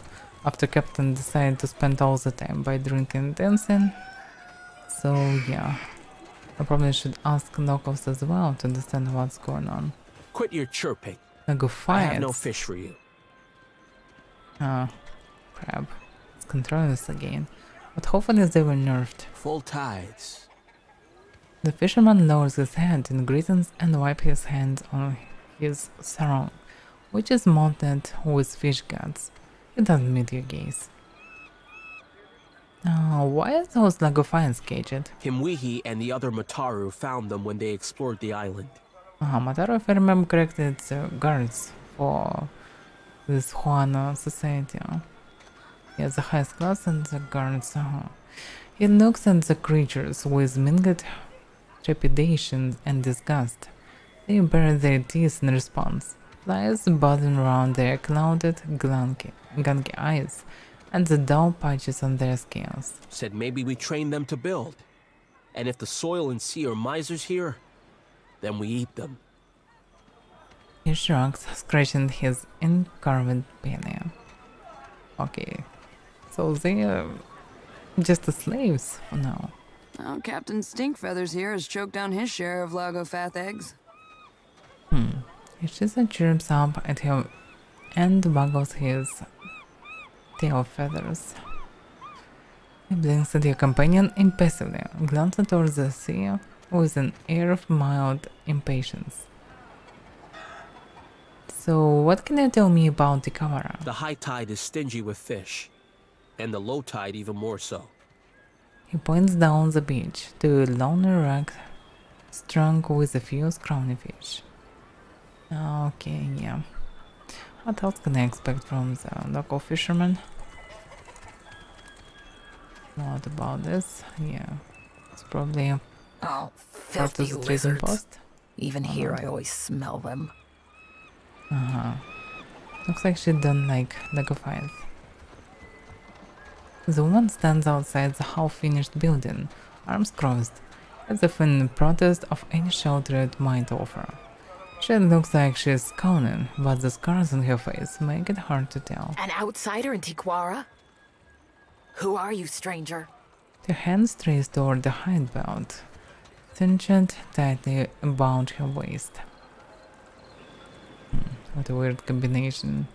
after Captain decided to spend all the time by drinking and dancing. So yeah, I probably should ask locals as well to understand what's going on. Quit your chirping. I go I have no fights. fish for you. Ah, crap. It's controlling us again. But hopefully they were nerfed. Full tides. The fisherman lowers his head in greetings and wipes his hands on his sarong, which is mounted with fish guts. It doesn't meet your gaze. Why are those Lagofines caged? Himwihi and the other Mataru found them when they explored the island. Mataru, if I remember correctly, it's guards for this Juana society. He has the highest class and the guards. He looks at the creatures with mingled trepidation and disgust. They bare their teeth in response, flies buzzing around their clouded, gunky eyes, and the dull patches on their scales. Said maybe we train them to build. And if the soil and sea are misers here, then we eat them. He shrugs, scratching his incarved penny. Okay, so they are just the slaves for now. Oh, Captain Stinkfeathers here has choked down his share of Lagofath eggs. He shoots and chirps up at him and waggles his tail feathers. He blinks at your companion impassively, glancing towards the sea with an air of mild impatience. So, what can you tell me about the Kawara? The high tide is stingy with fish, and the low tide even more so. He points down the beach to a lonely rock strung with a few scrawny fish. Okay, yeah. What else can I expect from the local fisherman? What about this? Yeah, it's probably Oh, part filthy of the trading lizards. post. Even here, I always smell them. Looks like she don't like Lagofines. The woman stands outside the half-finished building, arms crossed, as if in protest of any shelter it might offer. She looks like she's scowling, but the scars on her face make it hard to tell. An outsider in Tiquara? Who are you, stranger? Her hands traced toward the hide belt, cinched tightly about her waist. What a weird combination.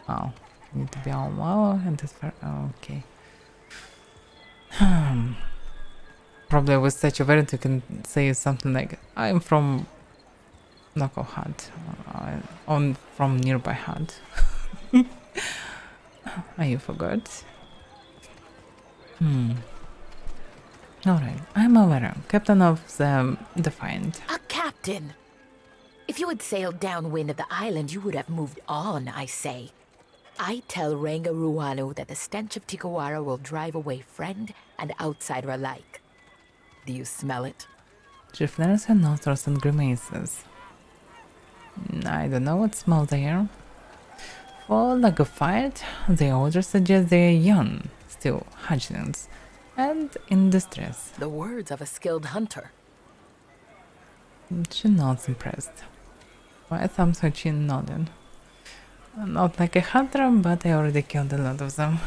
Oh, need to be all wow and this for okay. Probably with such a variant you can say something like I'm from local hut, from nearby hut. I forgot. Alright, I'm Avaira, captain of the Defiant. A captain! If you had sailed downwind of the island, you would have moved on, I say. I tell Renga Ruano that the stench of Tikawara will drive away friend and outsider alike. Do you smell it? She flares her nostrils and grimaces. I don't know what smells there. For like a fight, the odor suggests they're young, still hatchlings, and in distress. The words of a skilled hunter. She nods impressed. My thumbs her chin nodding. Not like a hunter, but I already killed a lot of them.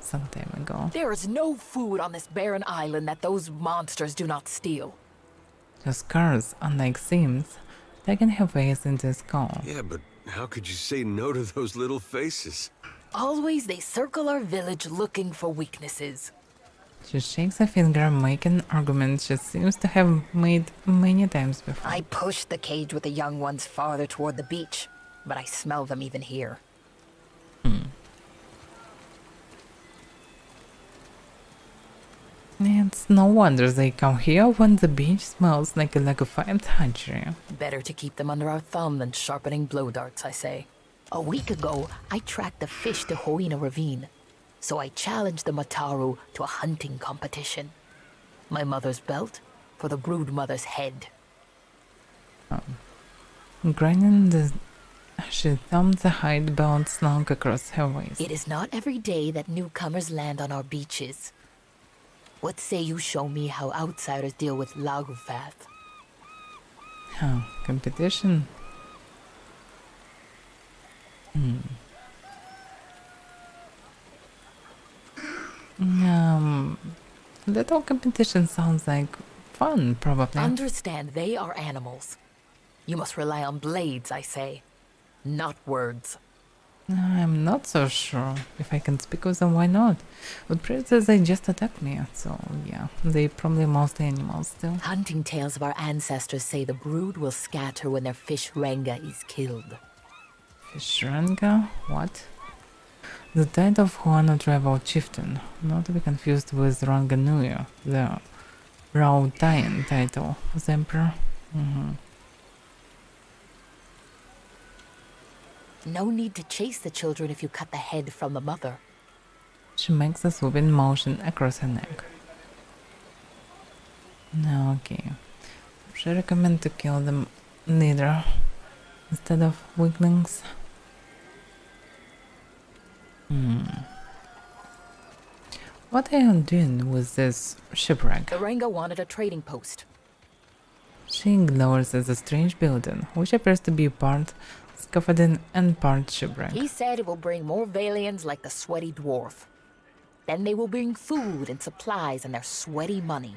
Some time ago. There is no food on this barren island that those monsters do not steal. The scars, unlike seams, taking her face into a skull. Yeah, but how could you say no to those little faces? Always they circle our village looking for weaknesses. She shakes a finger, making arguments she seems to have made many times before. I pushed the cage with the young ones farther toward the beach, but I smell them even here. It's no wonder they come here when the beach smells like a liquefied hatchery. Better to keep them under our thumb than sharpening blow darts, I say. A week ago, I tracked the fish to Hoina Ravine, so I challenged the Mataru to a hunting competition. My mother's belt for the brood mother's head. Grinding she thumbed the hide-bound slug across her waist. It is not every day that newcomers land on our beaches. What say you show me how outsiders deal with Lagufath? Competition. Little competition sounds like fun, probably. Understand, they are animals. You must rely on blades, I say, not words. I'm not so sure. If I can speak with them, why not? But predators, they just attacked me, so yeah, they probably mostly animals still. Hunting tales of our ancestors say the brood will scatter when their fish Renga is killed. Fish Renga? What? The tide of Huano tribal chieftain, not to be confused with Ranganuya, the Rautayan title of the emperor. No need to chase the children if you cut the head from the mother. She makes a swooping motion across her neck. No, okay. She recommend to kill them neither instead of weaklings. What are you doing with this shipwreck? The Renga wanted a trading post. She glowers at the strange building, which appears to be part scaffolding and part shipwreck. He said it will bring more Valians like the sweaty dwarf. Then they will bring food and supplies and their sweaty money.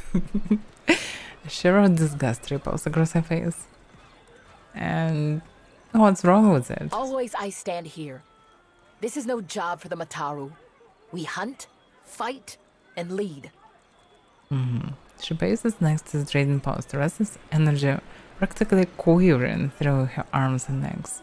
A shiver of disgust ripples across her face. And what's wrong with it? Always I stand here. This is no job for the Mataru. We hunt, fight, and lead. She paces next to the trading post, restless energy practically quivering through her arms and legs.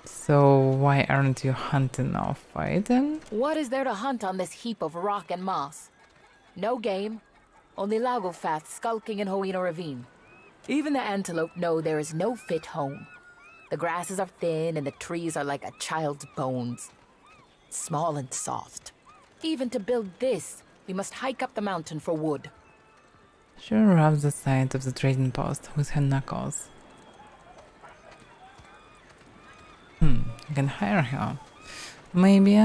So why aren't you hunting or fighting? What is there to hunt on this heap of rock and moss? No game, only Lagofath skulking in Hoina Ravine. Even the antelope know there is no fit home. The grasses are thin and the trees are like a child's bones. Small and soft. Even to build this, we must hike up the mountain for wood. She rubs the side of the trading post with her knuckles. I can hire her. Maybe.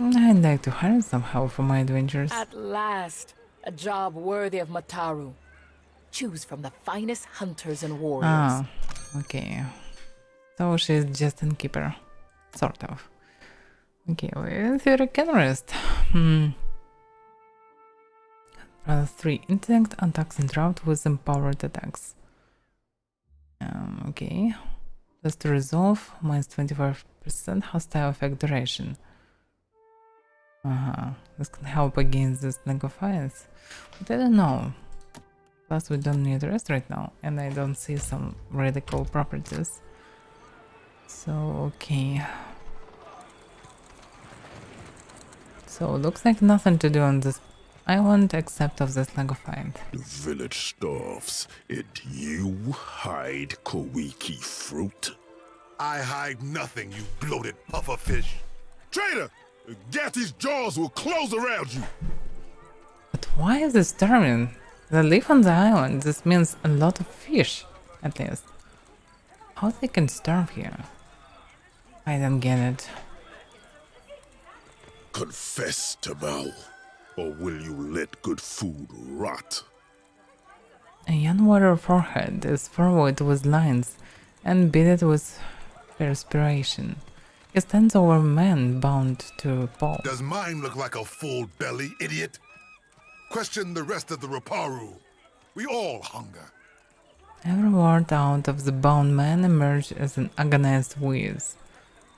I'd like to hire some help for my adventures. At last, a job worthy of Mataru. Choose from the finest hunters and warriors. Okay. So she's just an innkeeper. Sort of. Okay, well, theory can rest. +3 intellect attacks and route with empowered attacks. Okay. Just to resolve, -25% hostile effect duration. This can help against this Negophiles. But I don't know. Plus we don't need rest right now, and I don't see some radical properties. So, okay. So, looks like nothing to do on this island except of this Negophite. The village starves, and you hide Kowiki fruit? I hide nothing, you bloated pufferfish. Traitor! Gatty's jaws will close around you! But why is this starving? They live on the island. This means a lot of fish, at least. How they can starve here? I don't get it. Confess, Tabal, or will you let good food rot? A young warrior forehead is furrowed with lines and beaded with perspiration. He stands over a man bound to a pole. Does mine look like a full belly, idiot? Question the rest of the Raparu. We all hunger. Every word out of the bound man emerged as an agonized wheeze.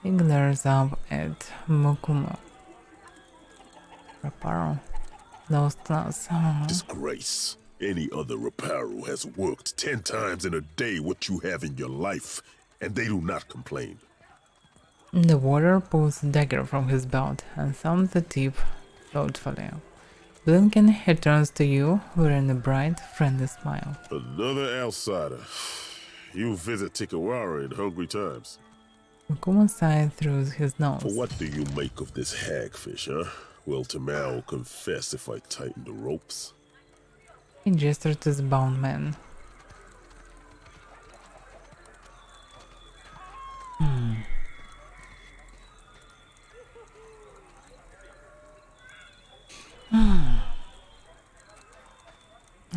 He glares up at Mokuma. Raparu. Lost class. Disgrace. Any other Raparu has worked 10 times in a day what you have in your life, and they do not complain. The warrior pulls a dagger from his belt and thumbs the tip thoughtfully. Blinking, he turns to you, wearing a bright, friendly smile. Another outsider. You visit Tikawara in hungry times. Mokuma sighed through his nose. What do you make of this hagfish, huh? Will Tamao confess if I tighten the ropes? He gestured to the bound man.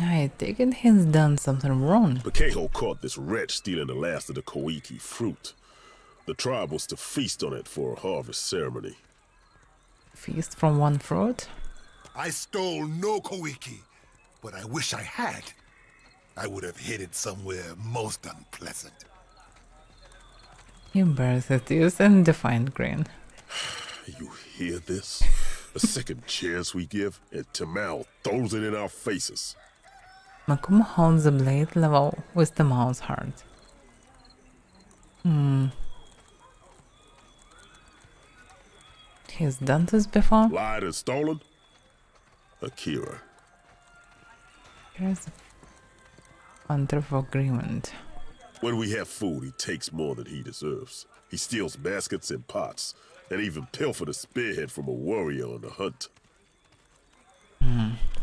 I take it he's done something wrong. Bakeho caught this wretch stealing the last of the Koiki fruit. The tribe was to feast on it for a harvest ceremony. Feast from one fruit? I stole no Koiki, but I wish I had. I would have hid it somewhere most unpleasant. He bears his tears and defiant grin. You hear this? A second chance we give, and Tamao throws it in our faces. Makumo holds the blade level with the mouse heart. He's done this before? Lied and stolen? Akira. Here's a wonderful agreement. When we have food, he takes more than he deserves. He steals baskets and pots, and even pilfered a spearhead from a warrior on the hunt.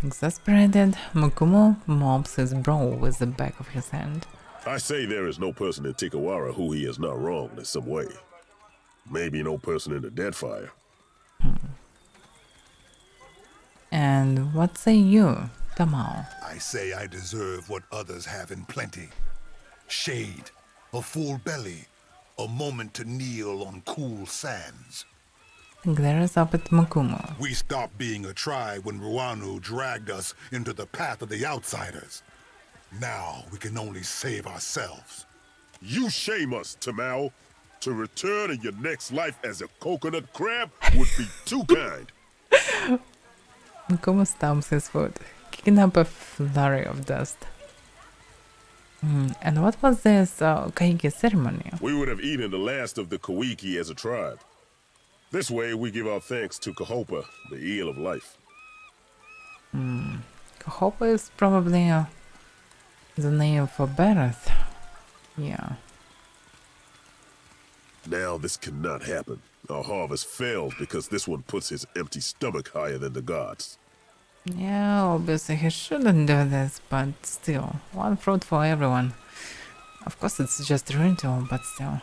Exasperated, Makumo mops his brow with the back of his hand. I say there is no person in Tikawara who he has not wronged in some way. Maybe no person in the Deadfire. And what say you, Tamao? I say I deserve what others have in plenty. Shade, a full belly, a moment to kneel on cool sands. He glares up at Makumo. We stopped being a tribe when Ruanu dragged us into the path of the outsiders. Now we can only save ourselves. You shame us, Tamao. To return in your next life as a coconut crab would be too kind. Makumo stamps his foot, kicking up a flurry of dust. And what was this Kaiki ceremony? We would have eaten the last of the Koiki as a tribe. This way we give our thanks to Kahopa, the eel of life. Kahopa is probably the name for Bareth. Yeah. Now this cannot happen. Our harvest fails because this one puts his empty stomach higher than the gods. Yeah, obviously he shouldn't do this, but still, one fruit for everyone. Of course it's just a ritual, but still.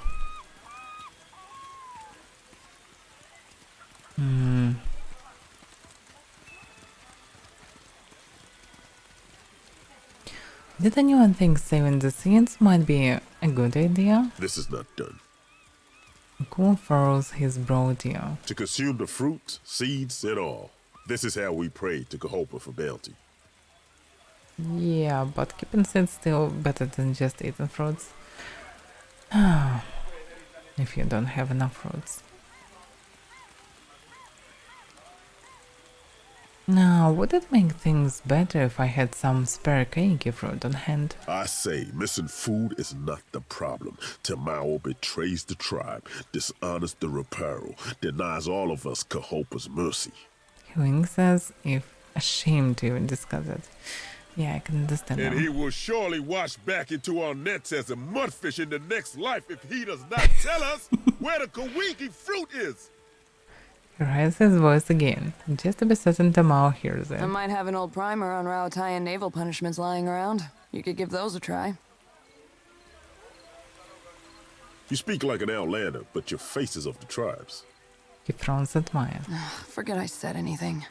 Did anyone think saving the seeds might be a good idea? This is not done. Makumo furrows his broad ear. To consume the fruit, seeds, and all. This is how we pray to Kahopa for bounty. Yeah, but keeping seeds still better than just eating fruits. If you don't have enough fruits. Now, would it make things better if I had some spare Kaiki fruit on hand? I say, missing food is not the problem. Tamao betrays the tribe, dishonors the Reparo, denies all of us Kahopa's mercy. He winks as if ashamed to even discuss it. Yeah, I can understand And now. he will surely wash back into our nets as a mudfish in the next life if he does not tell us where the Kawiki fruit is. He raises his voice again, just to be certain Tamao hears it. I might have an old primer on Raotayan naval punishments lying around. You could give those a try. You speak like an outlander, but your face is of the tribes. He frowns at Maya. Forget I said anything.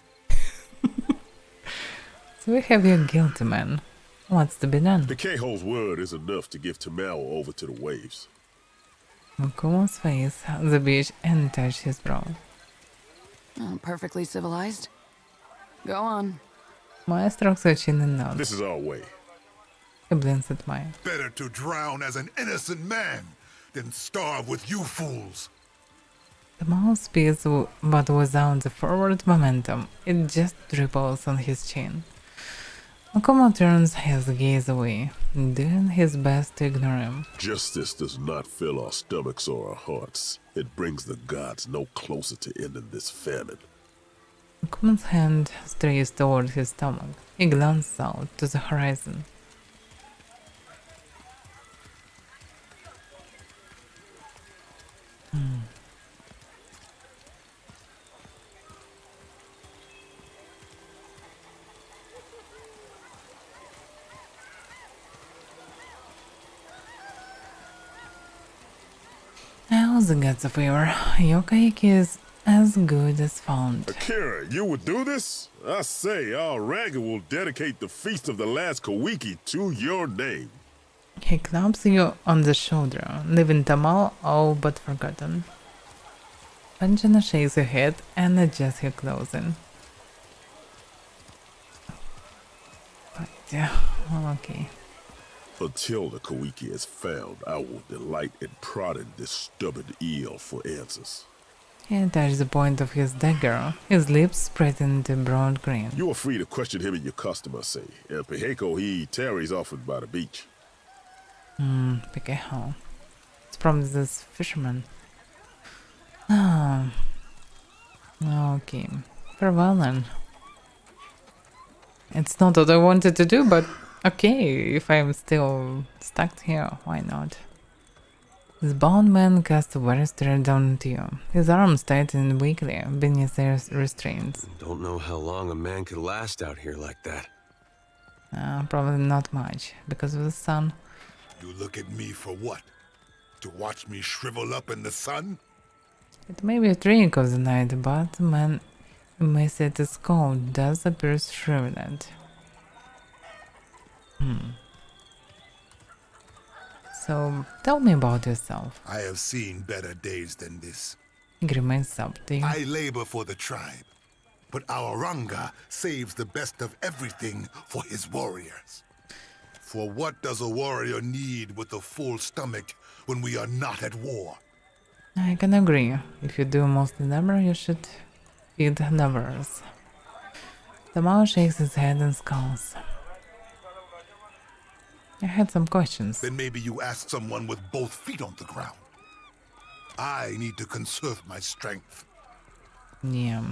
So we have your guilty man. What's to be done? The Keho's word is enough to give Tamao over to the waves. Makumo's face, the beach, and touched his brow. Oh, perfectly civilized. Go on. Maya strokes her chin and nods. This is our way. He blinks at Maya. Better to drown as an innocent man than starve with you fools. The mouse speeds, but without the forward momentum. It just ripples on his chin. Makumo turns his gaze away, doing his best to ignore him. Justice does not fill our stomachs or our hearts. It brings the gods no closer to ending this famine. Makumo's hand strays toward his stomach. He glances out to the horizon. the gods of Avaira, your kaiki is as good as found. Akira, you would do this? I say, our Ranga will dedicate the Feast of the Last Kawiki to your name. He claps you on the shoulder, leaving Tamal all but forgotten. Panjana shakes her head and adjusts her clothing. But, okay. Until the Kawiki is found, I will delight in prodding this stubborn eel for answers. He touches the point of his dagger, his lips spreading the broad grin. You are free to question him and your customer, say. El Pejeco, he tarries often by the beach. Pequejo. It's from this fisherman. Ah. Okay. Farewell then. It's not what I wanted to do, but okay, if I'm still stuck here, why not? This bound man casts a very stare down at you. His arms tighten weakly beneath their restraints. Don't know how long a man could last out here like that. Probably not much, because of the sun. You look at me for what? To watch me shrivel up in the sun? It may be a trick of the night, but the man emaciated skull does appear shriveled. So, tell me about yourself. I have seen better days than this. Grimace up to you. I labor for the tribe, but our Ranga saves the best of everything for his warriors. For what does a warrior need with a full stomach when we are not at war? I can agree. If you do mostly labor, you should feed laborers. The mouse shakes his head and scowls. I had some questions. Then maybe you ask someone with both feet on the ground. I need to conserve my strength. Yeah.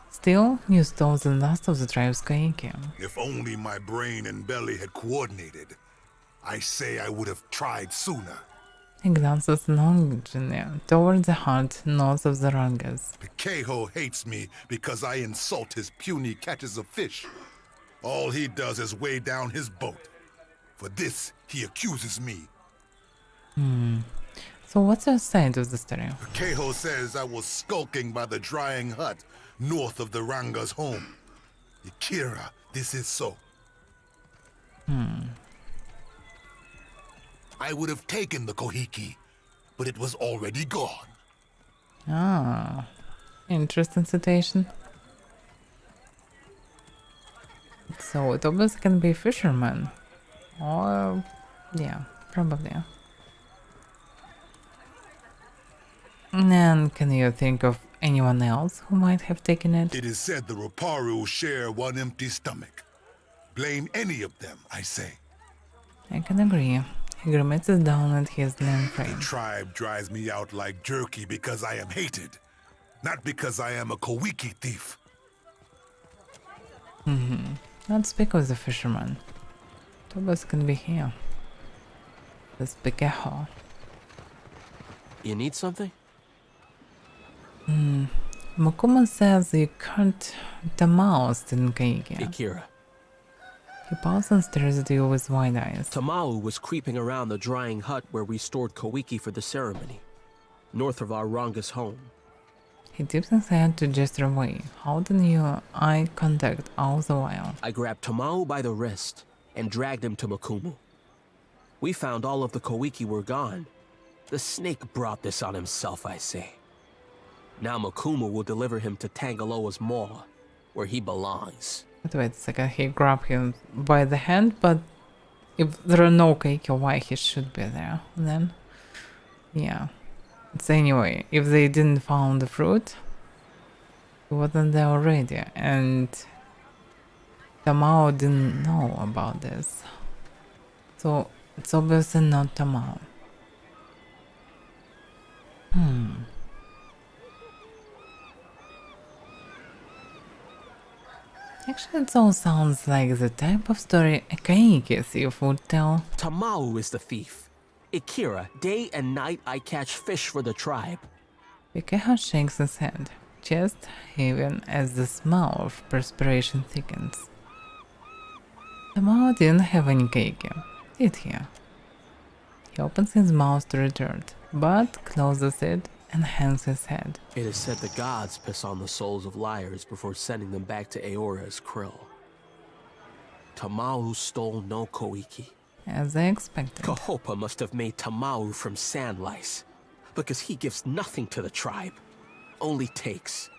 Still, you stole the last of the tribe's kaiki. If only my brain and belly had coordinated. I say I would have tried sooner. He glances longingly toward the hut north of the Rangas. Pequejo hates me because I insult his puny catches of fish. All he does is weigh down his boat. For this, he accuses me. So what's your side of the story? Pequejo says I was skulking by the drying hut north of the Ranga's home. Akira, this is so. I would have taken the Kohiki, but it was already gone. Ah, interesting situation. So it obviously can be a fisherman. Or, yeah, probably. And can you think of anyone else who might have taken it? It is said the Ruparu share one empty stomach. Blame any of them, I say. I can agree. He grimaces down at his lean frame. The tribe drives me out like jerky because I am hated, not because I am a Kawiki thief. Let's speak with the fisherman. Tobas can be here. This Pequejo. You need something? Mokuma says you can't the mouse in Kaiki. Akira. He pauses and stares at you with wide eyes. Tamau was creeping around the drying hut where we stored Kawiki for the ceremony, north of our Ranga's home. He tips his head to gesture away, holding you eye contact all the while. I grabbed Tamau by the wrist and dragged him to Makumu. We found all of the Kawiki were gone. The snake brought this on himself, I say. Now Makumu will deliver him to Tangaloa's maw, where he belongs. But wait a second, he grabbed him by the hand, but if there are no cake, why he should be there then? Yeah. So anyway, if they didn't found the fruit, he wasn't there already, and Tamao didn't know about this. So it's obviously not Tamao. Actually, it all sounds like the type of story a Kaiki thief would tell. Tamau is the thief. Akira, day and night I catch fish for the tribe. Pequejo shakes his head, chest heaving as the smell of perspiration thickens. Tamao didn't have any Kaiki, did he? He opens his mouth to retort, but closes it and hangs his head. It is said the gods piss on the souls of liars before sending them back to Eora as krill. Tamau stole no Koiki. As I expected. Kahopa must have made Tamau from sand lice, because he gives nothing to the tribe, only takes.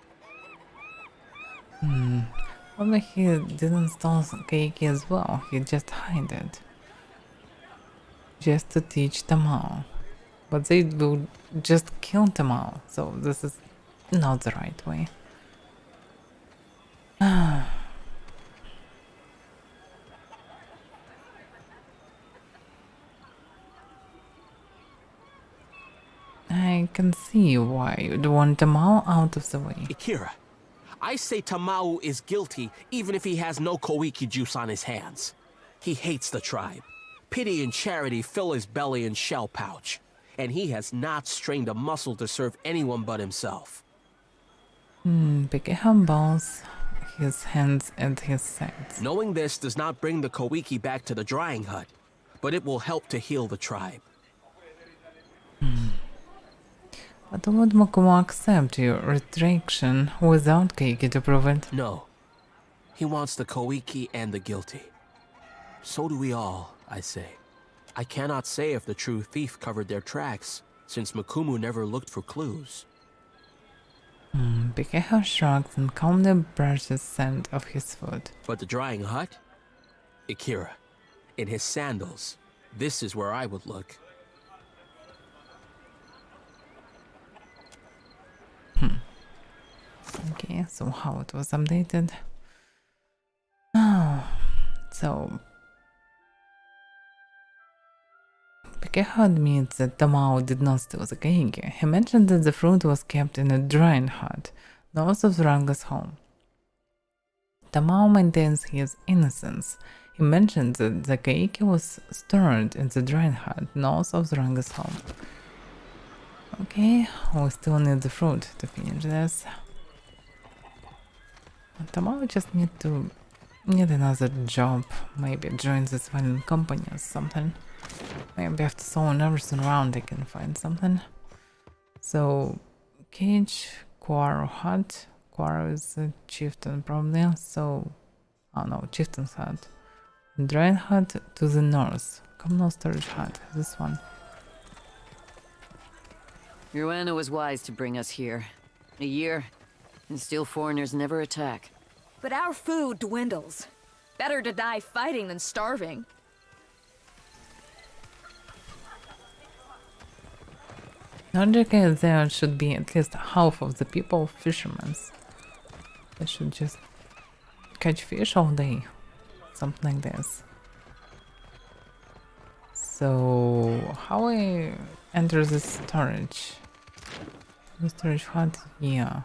Probably he didn't steal Keiki as well, he just hid it. Just to teach Tamao. But they will just kill Tamao, so this is not the right way. I can see why you'd want Tamao out of the way. Ikira, I say Tamau is guilty even if he has no Koiki juice on his hands. He hates the tribe. Pity and charity fill his belly and shell pouch, and he has not strained a muscle to serve anyone but himself. Picky humbles his hands at his sides. Knowing this does not bring the Koiki back to the drying hut, but it will help to heal the tribe. But would Mokumo accept your retraction without Keiki to prove it? No. He wants the Koiki and the guilty. So do we all, I say. I cannot say if the true thief covered their tracks, since Mokumo never looked for clues. Pikeho shrugs and calmly brushes sand off his foot. But the drying hut? Ikira, in his sandals, this is where I would look. Okay, so how it was updated. Oh, so Pikeho admits that Tamao did not steal the Keiki. He mentioned that the fruit was kept in a drying hut, north of Ranga's home. Tamao maintains his innocence. He mentioned that the Keiki was stored in the drying hut, north of Ranga's home. Okay, we still need the fruit to finish this. Tamao just need another job, maybe join this violent company or something. Maybe after sewing everything around I can find something. So, cage, Quarro hut. Quarro is a chieftain probably, so... Oh no, chieftain's hut. Drying hut to the north. Communal storage hut, this one. Ruano was wise to bring us here. A year, and still foreigners never attack. But our food dwindles. Better to die fighting than starving. Logically, there should be at least half of the people fishermen. They should just catch fish all day. Something like this. So, how I enter the storage? The storage hut? Yeah.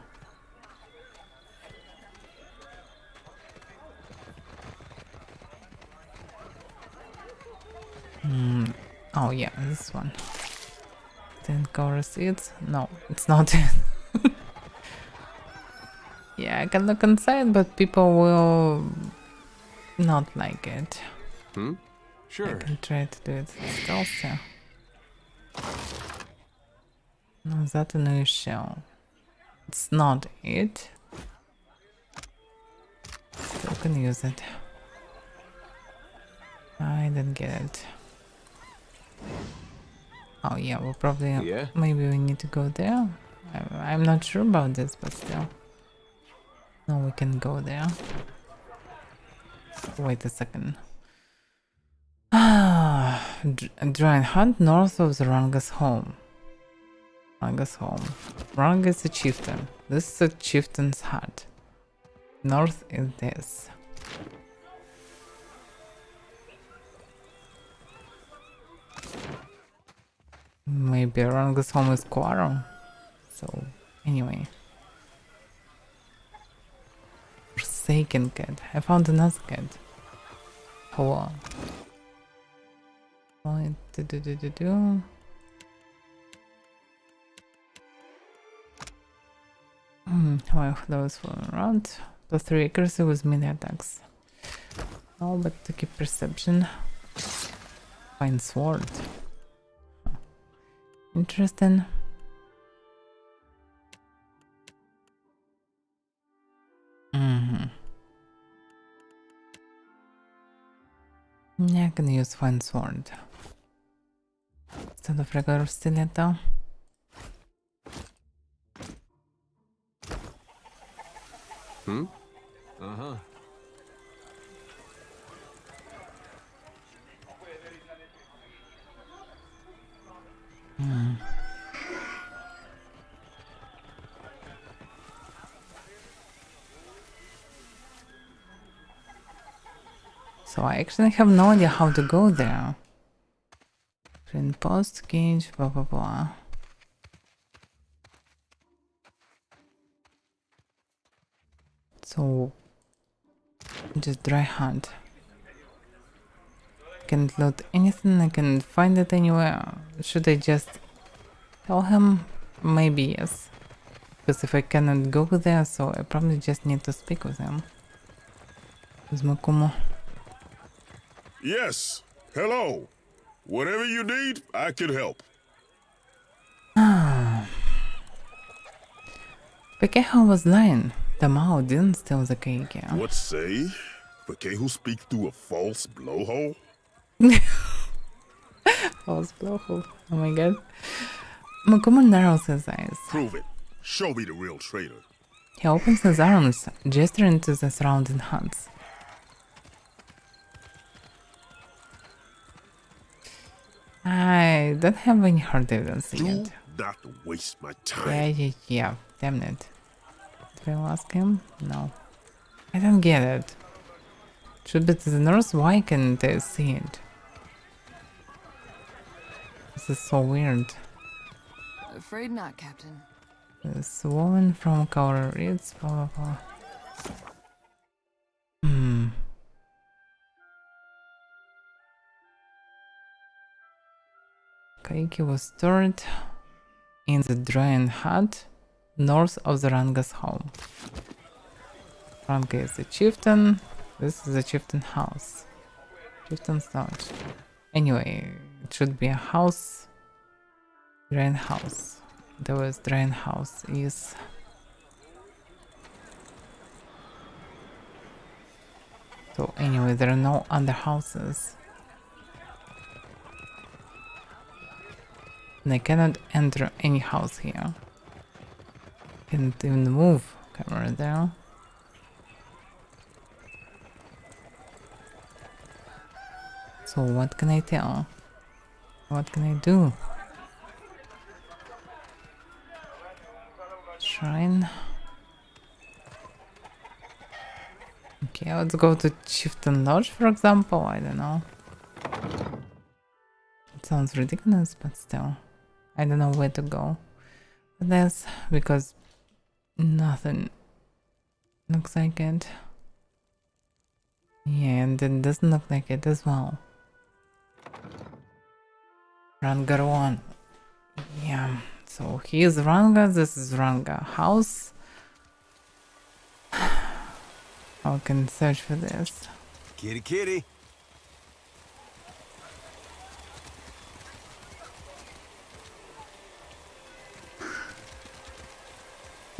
Oh yeah, this one. Then go receipts? No, it's not it. Yeah, I can look inside, but people will not like it. Sure. I can try to do it stealthy. No, that's a new shell. It's not it. Still can use it. I didn't get it. Oh yeah, we'll probably... Maybe we need to go there? I'm not sure about this, but still. No, we can go there. Wait a second. Drying hunt north of the Ranga's home. Ranga's home. Ranga is a chieftain. This is a chieftain's hut. North is this. Maybe Ranga's home is Quarro. So, anyway. Forsaken cat. I found another cat. Hello. Well, those falling around. Plus 3 accuracy with melee attacks. Oh, but to keep perception. Fine sword. Interesting. Yeah, I can use fine sword instead of regular stiletto. Uh-huh. So I actually have no idea how to go there. Print post, cage, blah blah blah. So just dry hunt. Can't loot anything, I can find it anywhere. Should I just tell him? Maybe yes. Because if I cannot go there, so I probably just need to speak with him. With Makumo. Yes. Hello. Whatever you need, I can help. Pekeho was lying. The Mao didn't steal the cake. What say? Pekehu speak through a false blowhole? False blowhole. Oh my god. Makumo narrows his eyes. Prove it. Show me the real traitor. He opens his arms, gesturing to the surrounding huts. I don't have any hard evidence yet. Do not waste my time. Yeah. Damn it. Did I ask him? No. I don't get it. Should be to the north. Why can't I see it? This is so weird. Afraid not, Captain. This woman from Cover reads blah blah blah. Kaiki was stored in the drying hut north of the Ranga's home. Ranga is the chieftain. This is the chieftain house. Chieftain's lodge. Anyway, it should be a house. Drying house. There was drying house is. So anyway, there are no other houses. And I cannot enter any house here. Can't even move camera there. So what can I tell? What can I do? Shrine. Okay, let's go to Chieftain Lodge, for example. I don't know. It sounds ridiculous, but still. I don't know where to go with this because nothing looks like it. Yeah, and it doesn't look like it as well. Ranga 1. Yeah, so he is Ranga, this is Ranga house. I can search for this. Kitty, kitty.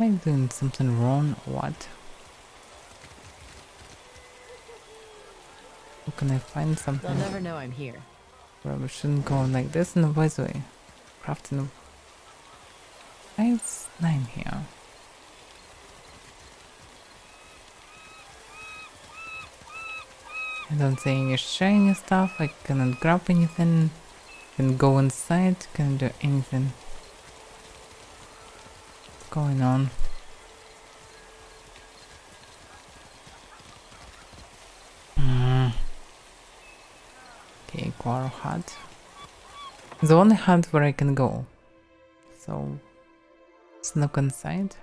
Am I doing something wrong? What? How can I find something? They'll never know I'm here. Probably shouldn't go like this in the voice way. Crafting. Why is 9 here? I don't see any shiny stuff. I cannot grab anything. Can go inside. Can't do anything. What's going on? Okay, Quarrel hut. The only hut where I can go. So, sneak inside.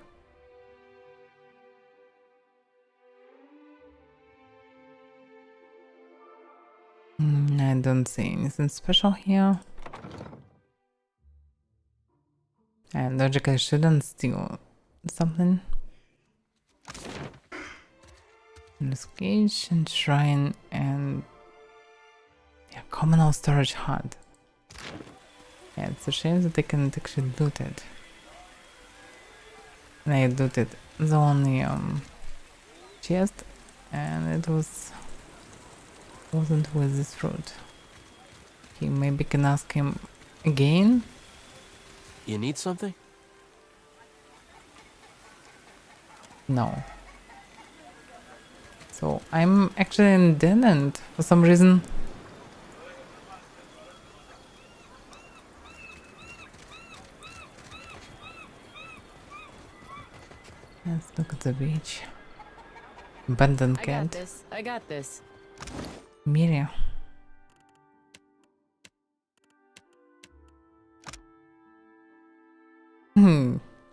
I don't see anything special here. And logically I shouldn't steal something. Cage and shrine and yeah, communal storage hut. Yeah, it's a shame that I can't actually loot it. And I looted the only chest, and it wasn't with this fruit. Okay, maybe can ask him again. You need something? No. So I'm actually in dead end for some reason. Let's look at the beach. Abandoned cat. I got this. Miriam.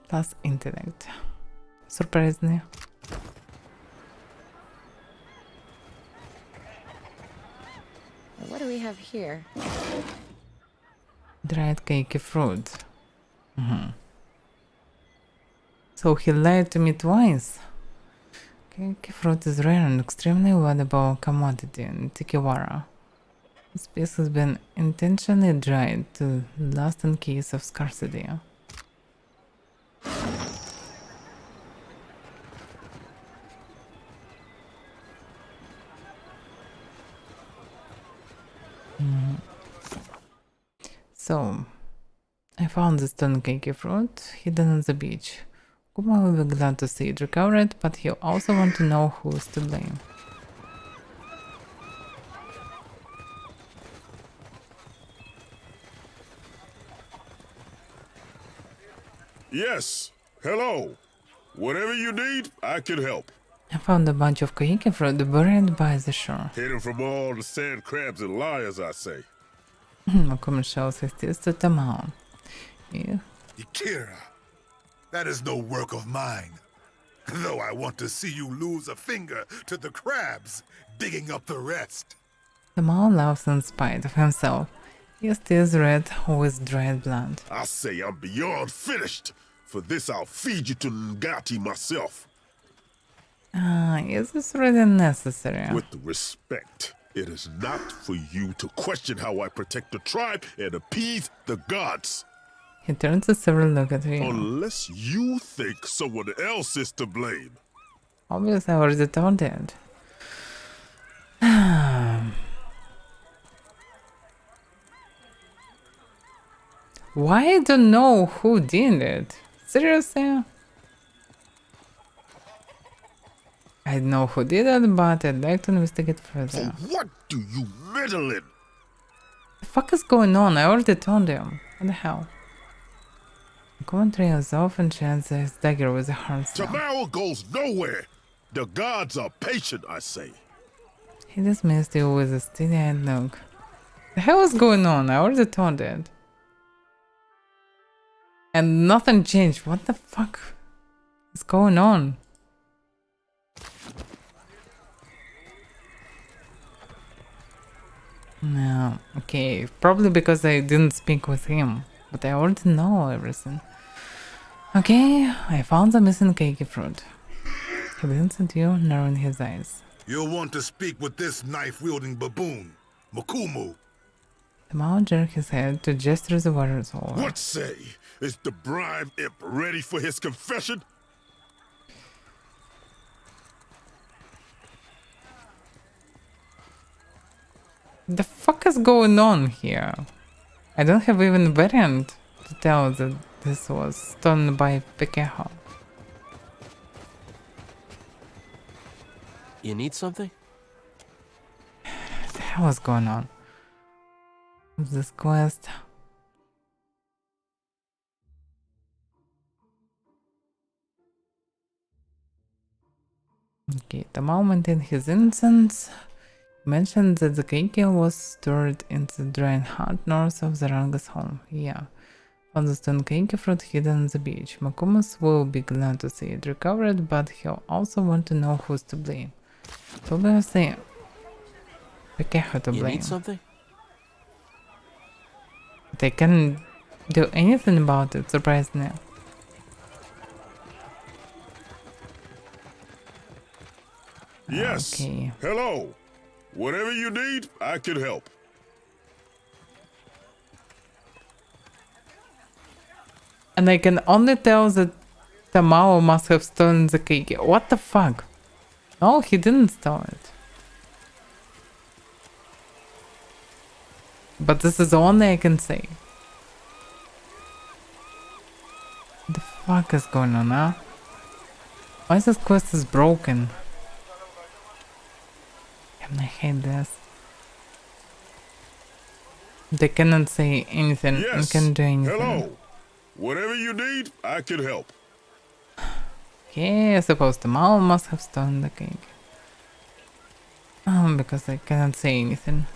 Plus intellect. Surprisingly. What do we have here? Dried cakey fruit. So he lied to me twice. Cakey fruit is rare and extremely valuable commodity in Tikiwara. This piece has been intentionally dried to last in case of scarcity. So, I found this stone cakey fruit hidden on the beach. Kuma will be glad to see it recovered, but he'll also want to know who is to blame. Yes. Hello. Whatever you need, I can help. I found a bunch of cakey fruit buried by the shore. Hidden from all the sand crabs and liars, I say. Makuma shows his teeth to Tamao. Ikira, that is no work of mine. Though I want to see you lose a finger to the crabs, digging up the rest. Tamao laughs in spite of himself. His teeth red with dried blood. I say I'm beyond finished. For this, I'll feed you to Ngati myself. Is this really necessary? With respect, it is not for you to question how I protect the tribe and appease the gods. He turns a several look at you. Unless you think someone else is to blame. Obviously, I already told it. Why I don't know who did it? Seriously? I know who did it, but I'd like to investigate further. So what do you meddle in? The fuck is going on? I already told him. What the hell? The commentary is off and sheds his dagger with a hard snap. Tomorrow goes nowhere. The gods are patient, I say. He dismissed you with a steady-eyed look. The hell is going on? I already told it. And nothing changed. What the fuck is going on? No, okay, probably because I didn't speak with him, but I already know everything. Okay, I found the missing cakey fruit. He blinks at you, narrowing his eyes. You'll want to speak with this knife-wielding baboon, Makumu. The Mao jerked his head to gesture the waters over. What say? Is the brine imp ready for his confession? The fuck is going on here? I don't have even variant to tell that this was done by Pekeho. You need something? What the hell is going on? What's this quest? Okay, the moment in his innocence mentioned that the cake was stored in the drying hut north of the Ranga's home. Yeah. Found the stone cake fruit hidden on the beach. Makumus will be glad to see it recovered, but he'll also want to know who's to blame. Obviously, Pekeho to blame. You need something? They can't do anything about it, surprisingly. Yes. Okay. Hello. Whatever you need, I can help. And I can only tell that Tamao must have stolen the cake. What the fuck? No, he didn't steal it. But this is the only I can say. What the fuck is going on, huh? Why is this quest is broken? Damn, I hate this. They cannot say anything and can do anything. Hello. Whatever you need, I can help. Okay, I suppose the Mao must have stolen the cake. Because I cannot say anything.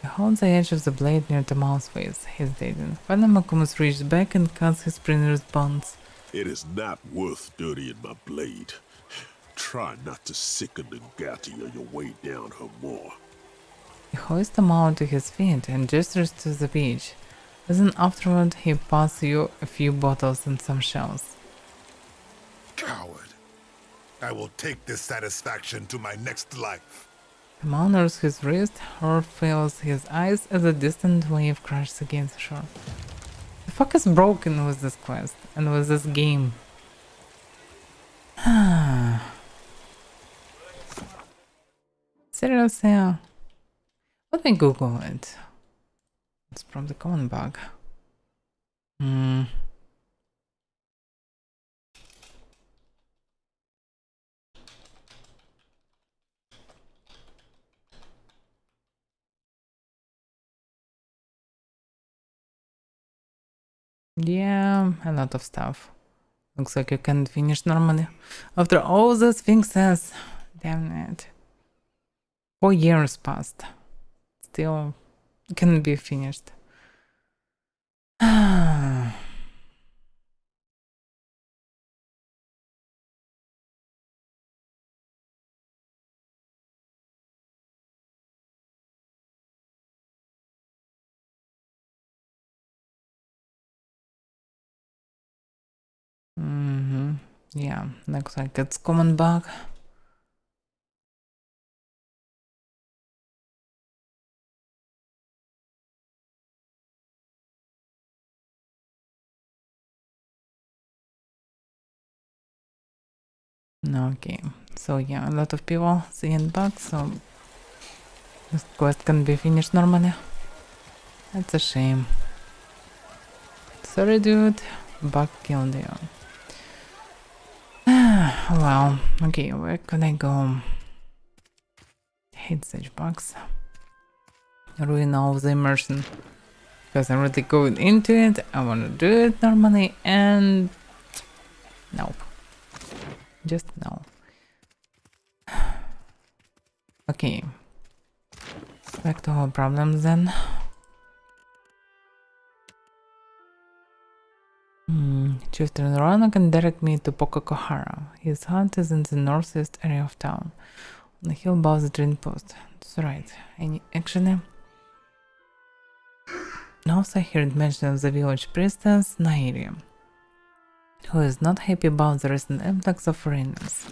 He holds the edge of the blade near the Mao's face, hesitating. Finally, Makumus reaches back and cuts his printer's bonds. It is not worth dirtying my blade. Try not to sicken the Gatti on your way down her more. He hoists the Mao to his feet and gestures to the beach. Then afterward, he passes you a few bottles and some shells. Coward. I will take this satisfaction to my next life. The Mao nurses his wrist, horror fills his eyes as a distant wave crashes against the shore. The fuck is broken with this quest and with this game? Seriously? Let me Google it. It's from the common bug. Yeah, a lot of stuff. Looks like you can't finish normally. After all those things says, damn it. 4 years passed. Still can be finished. Yeah, looks like it's common bug. Okay, so yeah, a lot of people seeing bugs, so this quest can be finished normally. That's a shame. Sorry dude, bug killed you. Well, okay, where could I go? I hate such bugs. Ruin all the immersion. Because I'm really going into it, I want to do it normally, and nope. Just no. Okay. Back to our problems then. Chieftain Rana can direct me to Pococohara. His hut is in the northeast area of town, on the hill above the train post. That's right. Actually, also I heard mention of the village priestess Nairi, who is not happy about the recent influx of foreigners.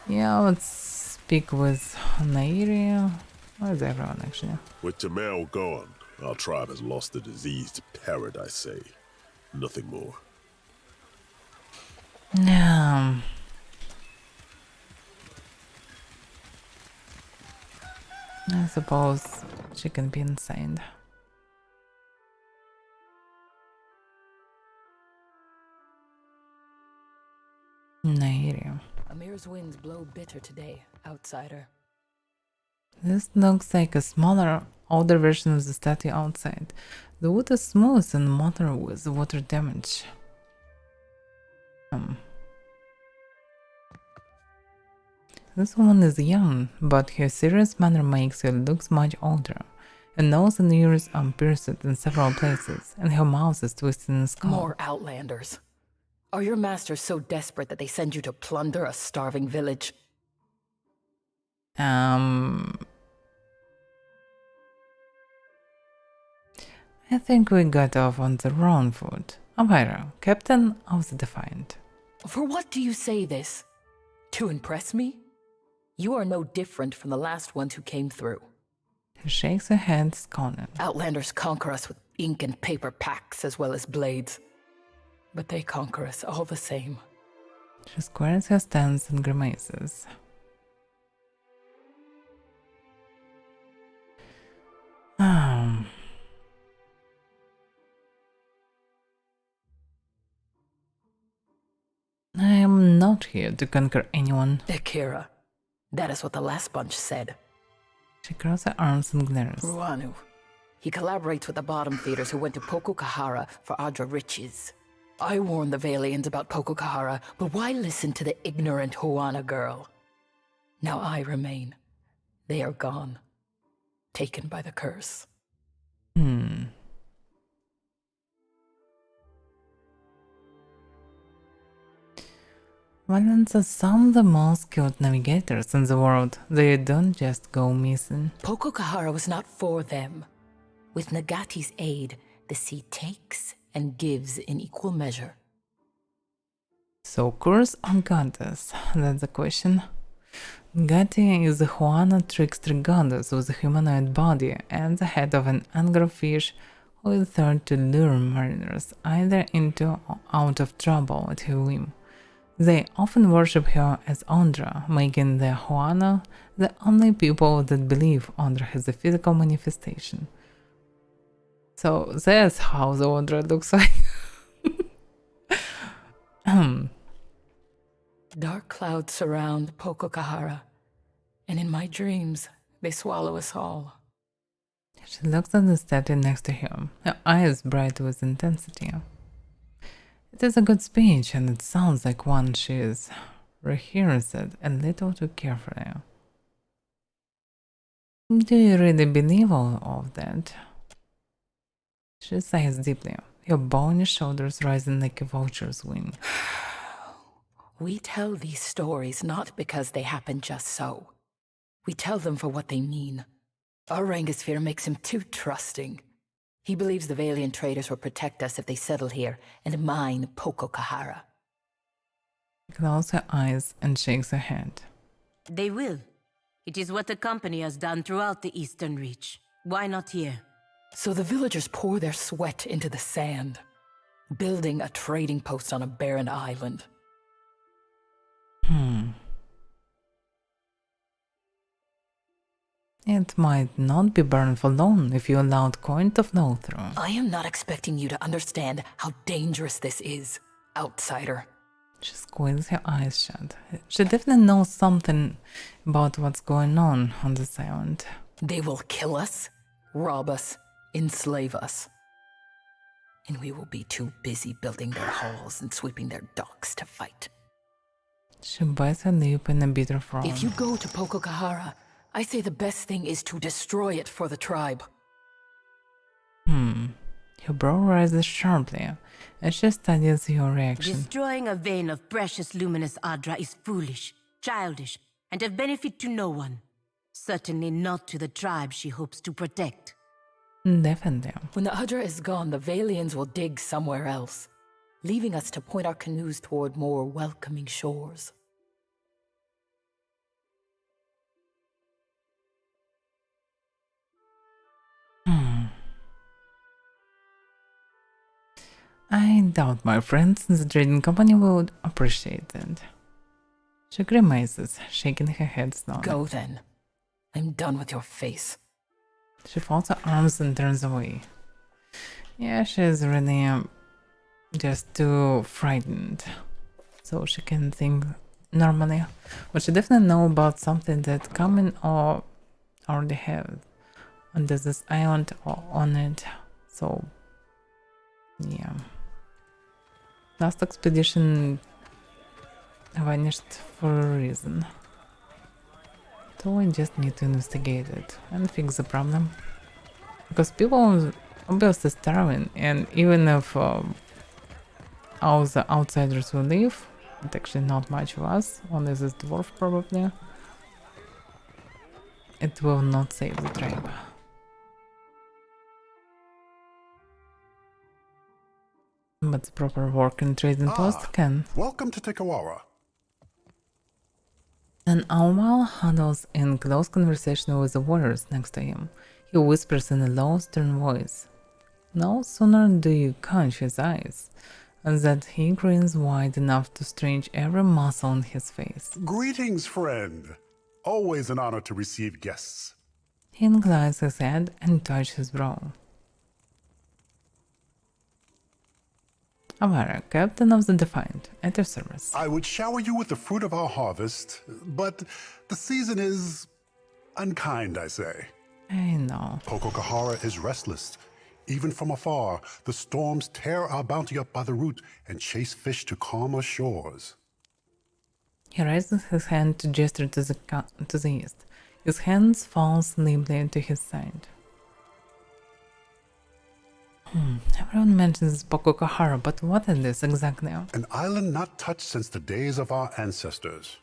Yeah, let's speak with Nairi. Where's everyone actually? With Tamao gone, our tribe has lost the diseased parrot, I say. Nothing more. Yeah. I suppose she can be insane. Nairi. Amir's winds blow bitter today, outsider. This looks like a smaller, older version of the statue outside. The wood is smooth and modern with water damage. This woman is young, but her serious manner makes her look much older. Her nose and ears are pierced in several places, and her mouth is twisted in a skull. More outlanders. Are your masters so desperate that they send you to plunder a starving village? I think we got off on the wrong foot. Avaira, captain of the Defiant. For what do you say this? To impress me? You are no different from the last ones who came through. She shakes her head, scorning. Outlanders conquer us with ink and paper packs as well as blades. but they conquer us all the same. She squares her stance and grimaces. I am not here to conquer anyone. Akira. That is what the last bunch said. She crosses her arms and glares. Ruanu. He collaborates with the bottom feeders who went to Pokokahara for Adra riches. I warned the Valians about Pokokahara, but why listen to the ignorant Huana girl? Now I remain. They are gone. Taken by the curse. Valiants are some of the most skilled navigators in the world. They don't just go missing. Pokokahara was not for them. With Nagati's aid, the sea takes and gives in equal measure. So curse or goddess? That's the question. Nagati is a Huana trickster goddess with a humanoid body and the head of an anglerfish who is thought to lure mariners either into or out of trouble at her whim. They often worship her as Ondra, making the Huana the only people that believe Ondra has a physical manifestation. So that's how the Ondra looks like. Dark clouds surround Pokokahara, and in my dreams, they swallow us all. She looks at the statue next to him, her eyes bright with intensity. It is a good speech, and it sounds like one she is rehearsed a little too carefully. Do you really believe all of that? She sighs deeply, her bony shoulders rising like a vulture's wing. We tell these stories not because they happen just so. We tell them for what they mean. Our Rangosphere makes him too trusting. He believes the Valiant traders will protect us if they settle here and mine Pokokahara. She closes her eyes and shakes her head. They will. It is what the company has done throughout the Eastern Reach. Why not here? So the villagers pour their sweat into the sand, building a trading post on a barren island. It might not be burned for long if you allowed coin to flow through. I am not expecting you to understand how dangerous this is, outsider. She squeezes her eyes shut. She definitely knows something about what's going on this island. They will kill us, rob us, enslave us. And we will be too busy building their halls and sweeping their docks to fight. She bites her lip in a bitter frown. If you go to Pokokahara, I say the best thing is to destroy it for the tribe. Her brow rises sharply as she studies your reaction. Destroying a vein of precious luminous Adra is foolish, childish, and of benefit to no one. Certainly not to the tribe she hopes to protect. Definitely. When the Adra is gone, the Valians will dig somewhere else, leaving us to point our canoes toward more welcoming shores. I doubt my friends in the trading company would appreciate it. She grimaces, shaking her head slowly. Go then. I'm done with your face. She folds her arms and turns away. Yeah, she's really just too frightened, so she can think normally. But she definitely knows about something that Kamen or already have under this island or on it. So yeah. Last expedition vanished for a reason. So we just need to investigate it and fix the problem. Because people are obviously starving, and even if all the outsiders will leave, it actually not much of us, only this dwarf probably, it will not save the tribe. But the proper work in trading post can. Welcome to Tikawara. An Aumal huddles in close conversation with the warriors next to him. He whispers in a low, stern voice. No sooner do you catch his eyes that he grins wide enough to stretch every muscle in his face. Greetings, friend. Always an honor to receive guests. He inclines his head and touches his brow. Avaira, captain of the Defiant, at your service. I would shower you with the fruit of our harvest, but the season is unkind, I say. I know. Pococahara is restless. Even from afar, the storms tear our bounty up by the root and chase fish to calmer shores. He raises his hand to gesture to the east. His hands fall limply to his side. Everyone mentions Pococahara, but what is this exactly? An island not touched since the days of our ancestors.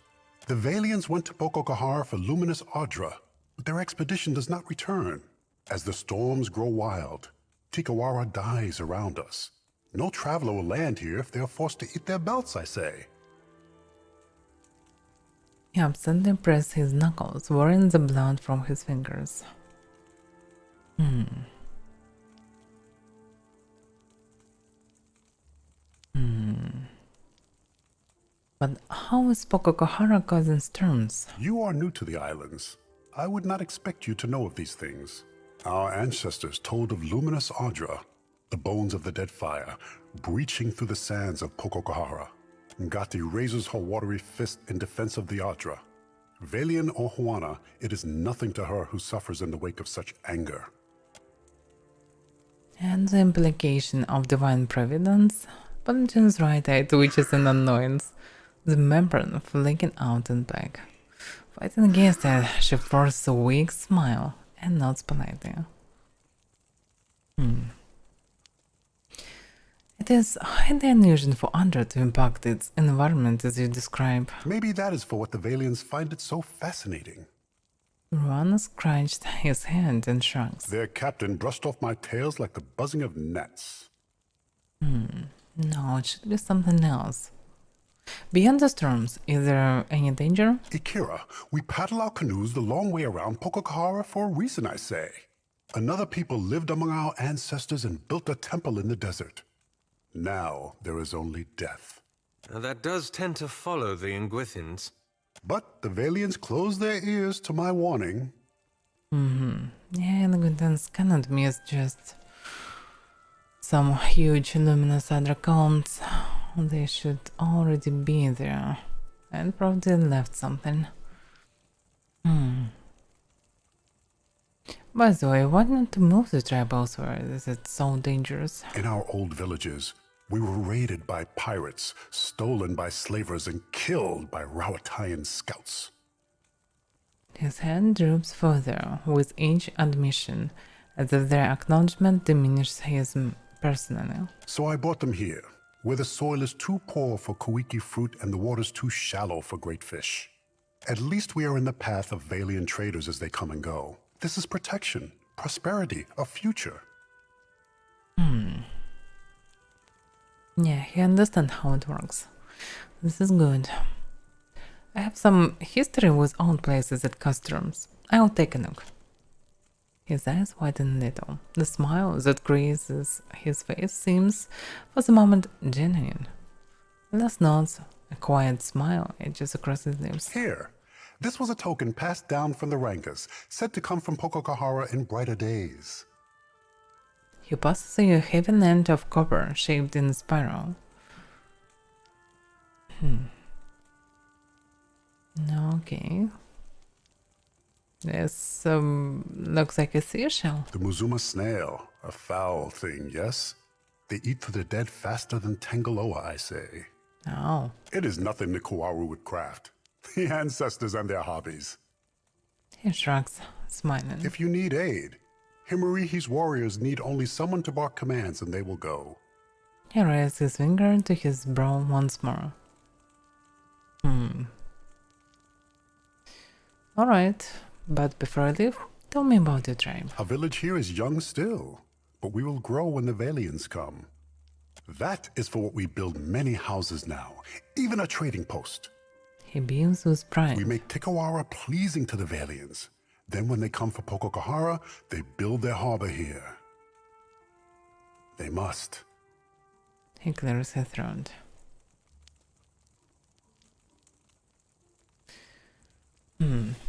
The Valians went to Pococahara for luminous Ardra, but their expedition does not return. As the storms grow wild, Tikawara dies around us. No traveler will land here if they are forced to eat their belts, I say. He absently presses his knuckles, worrying the blood from his fingers. But how is Pococahara causing storms? You are new to the islands. I would not expect you to know of these things. Our ancestors told of luminous Ardra, the bones of the Deadfire, breaching through the sands of Pococahara. Ngati raises her watery fist in defense of the Ardra. Valian or Huana, it is nothing to her who suffers in the wake of such anger. And the implication of divine providence? Paladin's right eye twitches in annoyance, the membrane flicking out in black. Fighting against it, she forces a weak smile and nods politely. It is highly unusual for Andra to impact its environment as you describe. Maybe that is for what the Valians find it so fascinating. Ruana scratched his hand and shrugs. Their captain brushed off my tails like the buzzing of gnats. No, it should be something else. Beyond the storms, is there any danger? Ikira, we paddle our canoes the long way around Pococahara for a reason, I say. Another people lived among our ancestors and built a temple in the desert. Now there is only death. Now, that does tend to follow the Ingwithins. But the Valians closed their ears to my warning. Yeah, Ingwithins cannot miss just some huge luminous Adra columns. They should already be there. And probably left something. By the way, why not to move the tribe elsewhere? Is it so dangerous? In our old villages, we were raided by pirates, stolen by slavers, and killed by Rawatayan scouts. His hand droops further with each admission, as if their acknowledgement diminishes his personally. So I brought them here, where the soil is too poor for Kuiki fruit and the waters too shallow for great fish. At least we are in the path of Valian traders as they come and go. This is protection, prosperity, a future. Yeah, he understands how it works. This is good. I have some history with old places and customs. I'll take a look. His eyes widen a little. The smile that graces his face seems, for the moment, genuine. Last nods, a quiet smile edges across his lips. Here, this was a token passed down from the Rankas, said to come from Pococahara in brighter days. He passes you a heavy length of copper shaped in a spiral. Okay. This looks like a seashell. The Muzuma snail, a foul thing, yes? They eat through the dead faster than Tangaloa, I say. Oh. It is nothing the Kawaru would craft. The ancestors and their hobbies. He shrugs, smiling. If you need aid, Himarihi's warriors need only someone to bark commands and they will go. He raises his finger to his brow once more. Alright, but before I leave, tell me about your tribe. Our village here is young still, but we will grow when the Valians come. That is for what we build many houses now, even a trading post. He beams with pride. We make Tikawara pleasing to the Valians. Then when they come for Pococahara, they build their harbor here. They must. He clears his throat.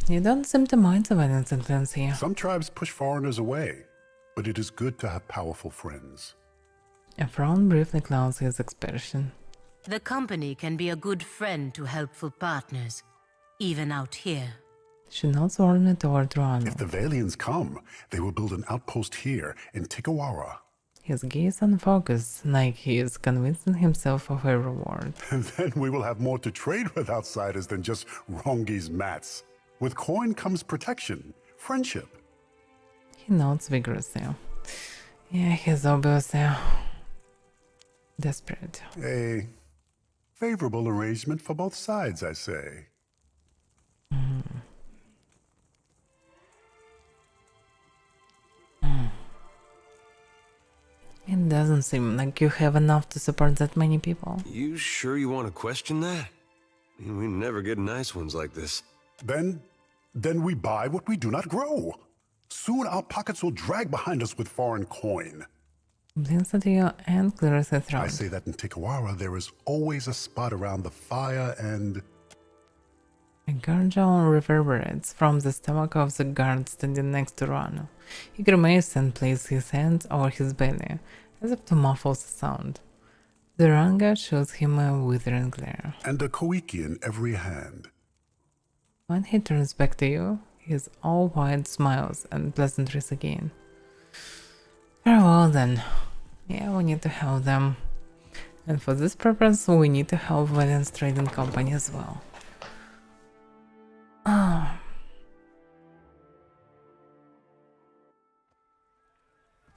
You don't seem to mind the violence influence here. Some tribes push foreigners away, but it is good to have powerful friends. A frown briefly clouds his expression. The company can be a good friend to helpful partners, even out here. She nods warmly toward Ruano. If the Valians come, they will build an outpost here in Tikawara. His gaze unfocused, like he is convincing himself of a reward. And then we will have more to trade with outsiders than just Rongi's mats. With coin comes protection, friendship. He nods vigorously. Yeah, he's obviously desperate. A favorable arrangement for both sides, I say. It doesn't seem like you have enough to support that many people. You sure you want to question that? We never get nice ones like this. Then we buy what we do not grow. Soon our pockets will drag behind us with foreign coin. Blinks at you and clears his throat. I say that in Tikawara there is always a spot around the fire and... A gurgle reverberates from the stomach of the guard standing next to Ruano. He grimaces and places his hands over his belly, as if to muffle the sound. The Ranga shows him a withering glare. And a koiki in every hand. When he turns back to you, he is all wide smiles and pleasantries again. Very well then. Yeah, we need to help them. And for this purpose, we need to help Valiant's trading company as well.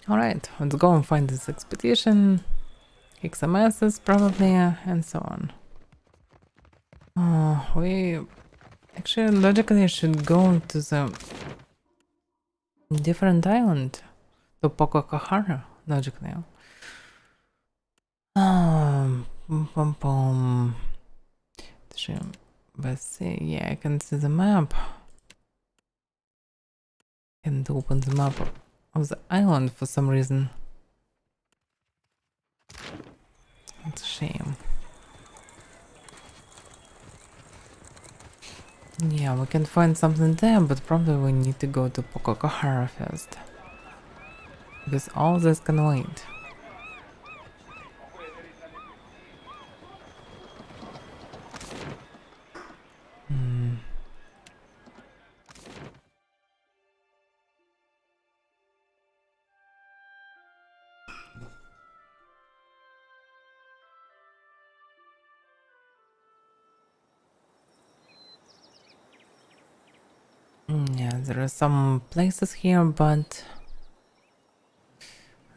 Alright, let's go and find this expedition, kick some asses probably, and so on. We actually logically should go to the different island, to Pokokahara, logically. Let's see, yeah, I can see the map. Can't open the map of the island for some reason. It's a shame. Yeah, we can find something there, but probably we need to go to Pokokahara first. Because all this can wait. Yeah, there are some places here, but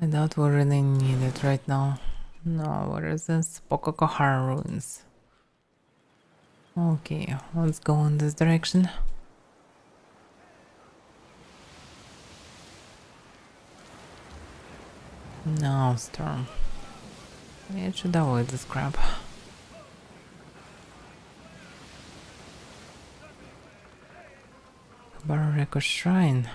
I doubt we really need it right now. No, where is this? Pokokahara ruins. Okay, let's go in this direction. No, storm. It should avoid this crap. Barreko Shrine.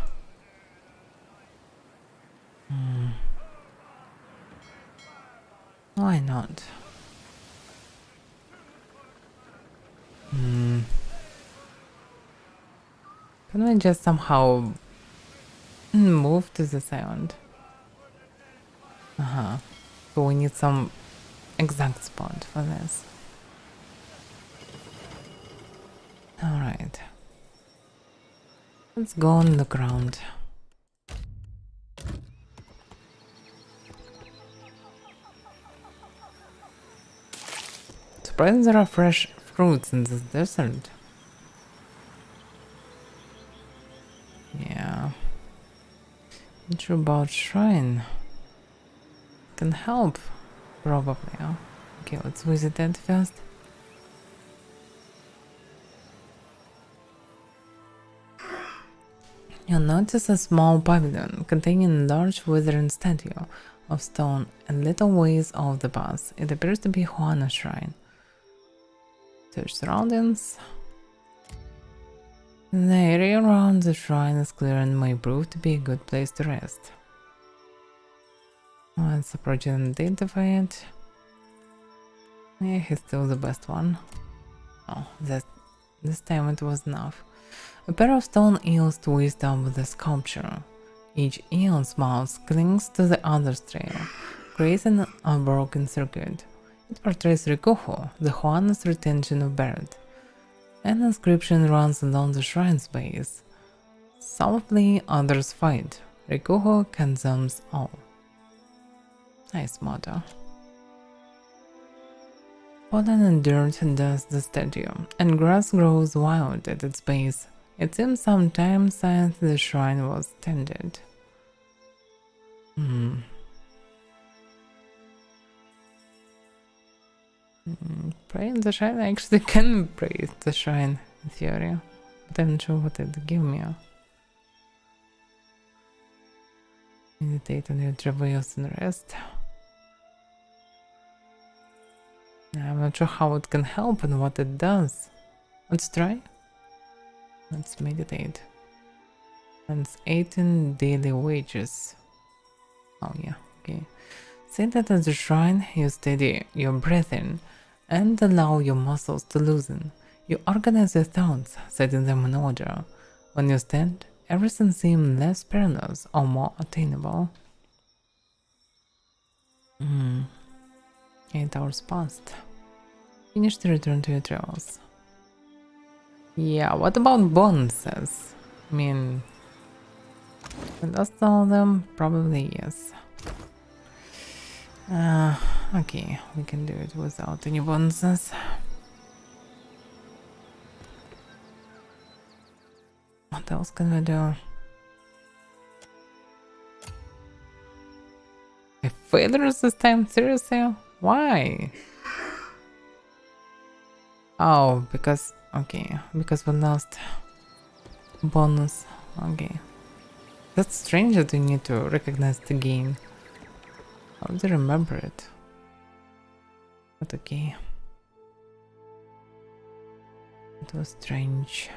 Why not? Can we just somehow move to this island? So we need some exact spot for this. Alright. Let's go on the ground. Surprised there are fresh fruits in this desert. Yeah. Not sure about shrine. Can help, probably. Huh? Okay, let's visit that first. You'll notice a small pavilion containing a large withering statue of stone and little ways off the path. It appears to be Huana's shrine. Search surroundings. The area around the shrine is clear and may prove to be a good place to rest. Let's approach and identify it. Yeah, he's still the best one. Oh, this time it was enough. A pair of stone eels twist up the sculpture. Each eel's mouth clings to the other's tail, creating an unbroken circuit. It portrays Rikuho, the Juana's retention of Barret. An inscription runs along the shrine's base. Softly, others fight. Rikuho consumes all. Nice motto. Pollen and dirt dust the statue, and grass grows wild at its base. It seems some time since the shrine was tended. Pray in the shrine? I actually can pray at the shrine in theory, but I'm not sure what it give me. Meditate on your travails and rest. I'm not sure how it can help and what it does. Let's try. Let's meditate. And it's 18 daily wages. Oh yeah, okay. Seated at the shrine, you steady your breathing and allow your muscles to loosen. You organize your thoughts, setting them in order. When you stand, everything seems less perilous or more attainable. 8 hours passed. Finish to return to your travels. Yeah, what about bonuses? I mean, I lost all of them? Probably yes. Okay, we can do it without any bonuses. What else can we do? A failure this time? Seriously? Why? Oh, because... okay, because we lost bonus. Okay. That's strange that you need to recognize the game. How do you remember it? But okay. It was strange.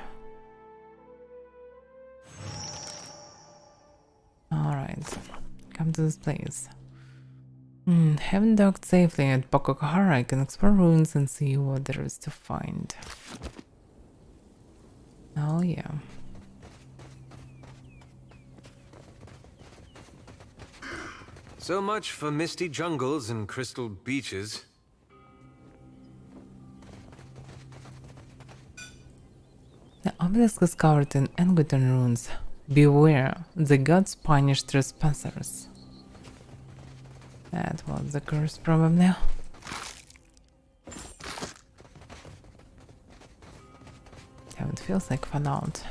Alright, come to this place. Having docked safely at Pokokahara, I can explore ruins and see what there is to find. Oh yeah. So much for misty jungles and crystal beaches. The obelisk is covered in Engutan runes. Beware, the gods punish trespassers. That was the curse, probably. Damn, it feels like Fallout.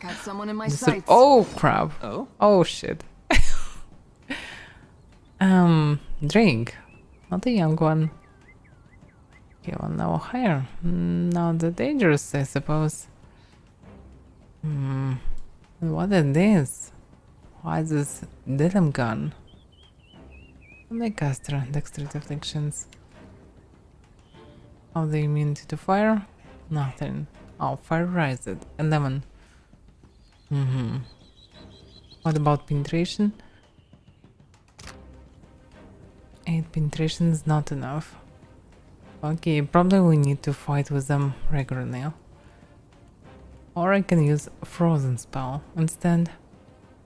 Got someone in my sights. Oh crap! Oh? Oh shit! Drake, not a young one. Okay, one level higher. Not that dangerous, I suppose. What is this? Why is this Denim gun? Like Astra, dexterity afflictions. How they immunity to fire? Nothing. Oh, fire rise it. 11. What about penetration? 8 penetration is not enough. Okay, probably we need to fight with them regularly. Or I can use a frozen spell instead.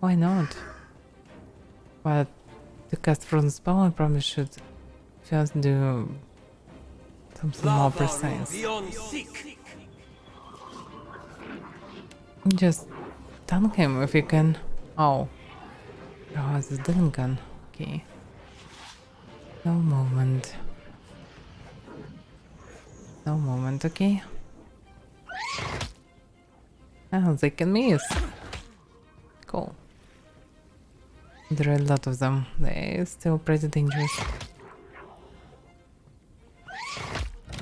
Why not? But to cast frozen spell, I probably should first do something more precise. Just stun him if you can. Oh. Oh, this didn't gun. Okay. No movement. No movement, okay. Oh, they can miss. Cool. There are a lot of them. They're still pretty dangerous.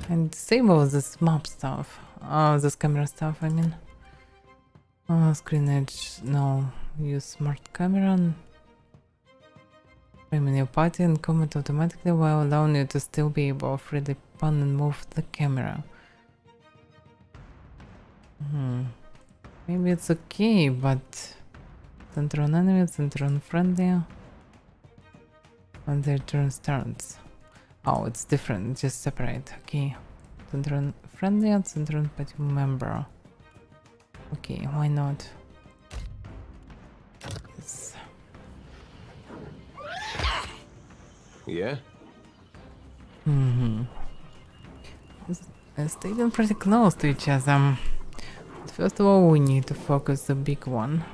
And disable this map stuff. Oh, this camera stuff, I mean. Oh, screen edge. No. Use smart camera. Frame in your party and comment automatically while allowing you to still be able to freely pan and move the camera. Maybe it's okay, but center on enemy, center on friendly when their turn starts. Oh, it's different, just separate. Okay. Centron friendly and Centron party member. Okay, why not? Yes. Yeah? It's staying pretty close to each other. But first of all, we need to focus the big one.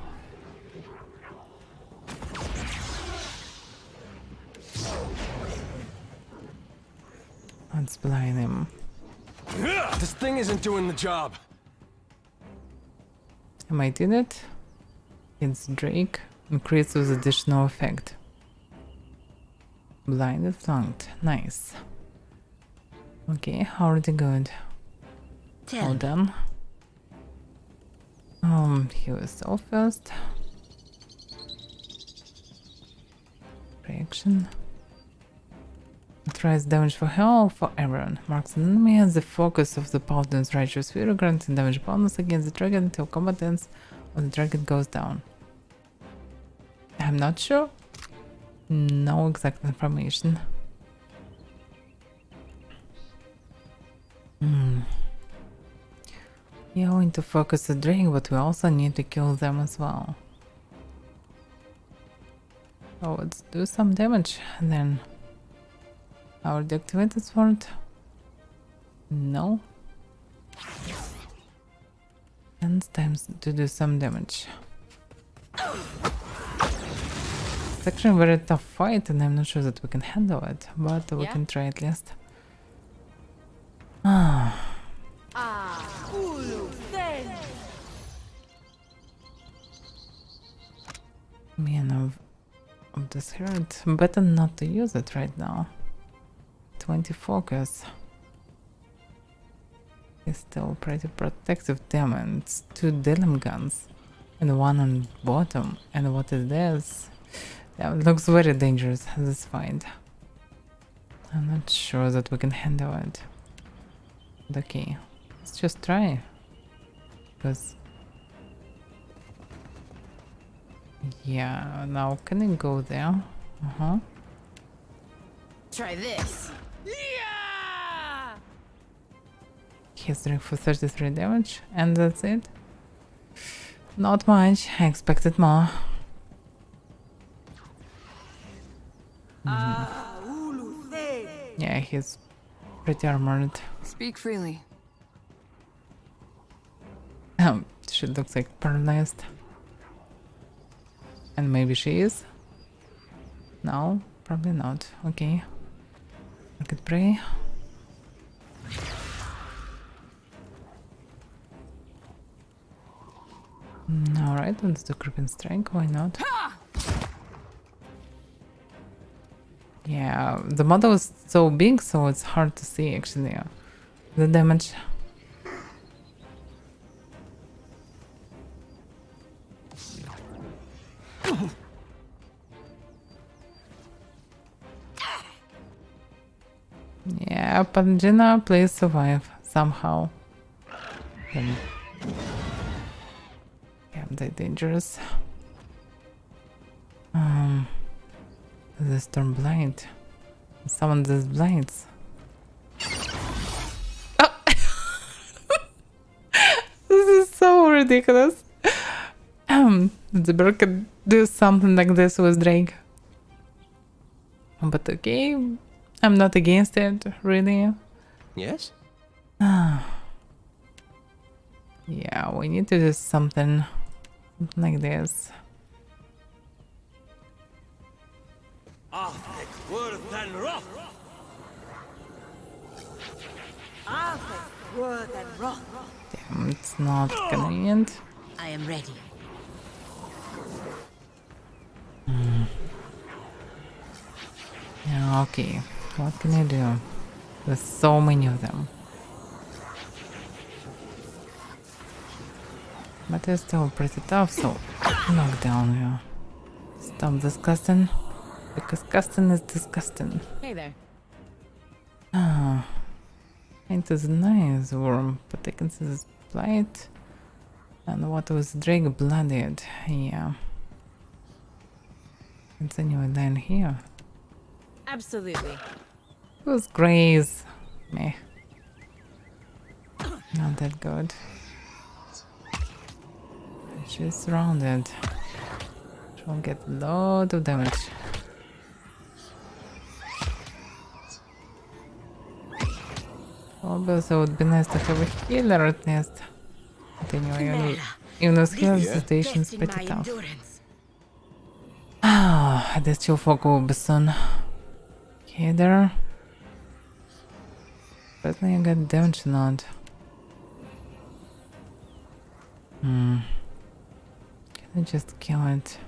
Let's blind him. This thing isn't doing the job. Am I did it? It's Drake. Increases additional effect. Blinded flanked. Nice. Okay, already good. All done. He was self first. Reaction. Tries damage for hell for everyone. Marks an enemy as the focus of the paladin's righteous sphere, granting damage bonus against the dragon until combat ends or the dragon goes down. I'm not sure. No exact information. Yeah, we need to focus the drake, but we also need to kill them as well. So let's do some damage and then our deactivated sword. No. And it's time to do some damage. It's actually a very tough fight and I'm not sure that we can handle it, but we can try at least. Man of this hurt. Better not to use it right now. 20 focus. It's still pretty protective. Damn it, it's 2 Dylan guns and 1 on bottom. And what is this? Yeah, it looks very dangerous, this fight. I'm not sure that we can handle it. But okay, let's just try. Because yeah, now can it go there? Try this. He's doing for 33 damage, and that's it. Not much, I expected more. Yeah, he's pretty armored. Speak freely. She looks like paralyzed. And maybe she is? No, probably not. Okay. I could pray. Alright, let's do Creeping Strike, why not? Yeah, the model is so big, so it's hard to see actually the damage. Yeah, Pangina, please survive somehow. Yeah, they're dangerous. The storm blind. Someone does blinds. Oh. This is so ridiculous. The bird could do something like this with Drake. But okay, I'm not against it, really. Yes? Yeah, we need to do something like this. Damn, it's not convenient. I am ready. Yeah, okay. What can I do? There's so many of them. But they're still pretty tough, so knock down here. Stop disgusting. Because disgusting is disgusting. Hey there. It is nice worm, but I can see this blight. And what was Drake blooded? Yeah. It's anyway down here. Absolutely. was Grace. Meh. Not that good. She's surrounded. She'll get a lot of damage. Also, it would be nice to have a healer at least. But anyway, even those healer situation is pretty tough. Ah, this chill folk will be soon. Okay, there. Apparently I got damage not. Can I just kill it?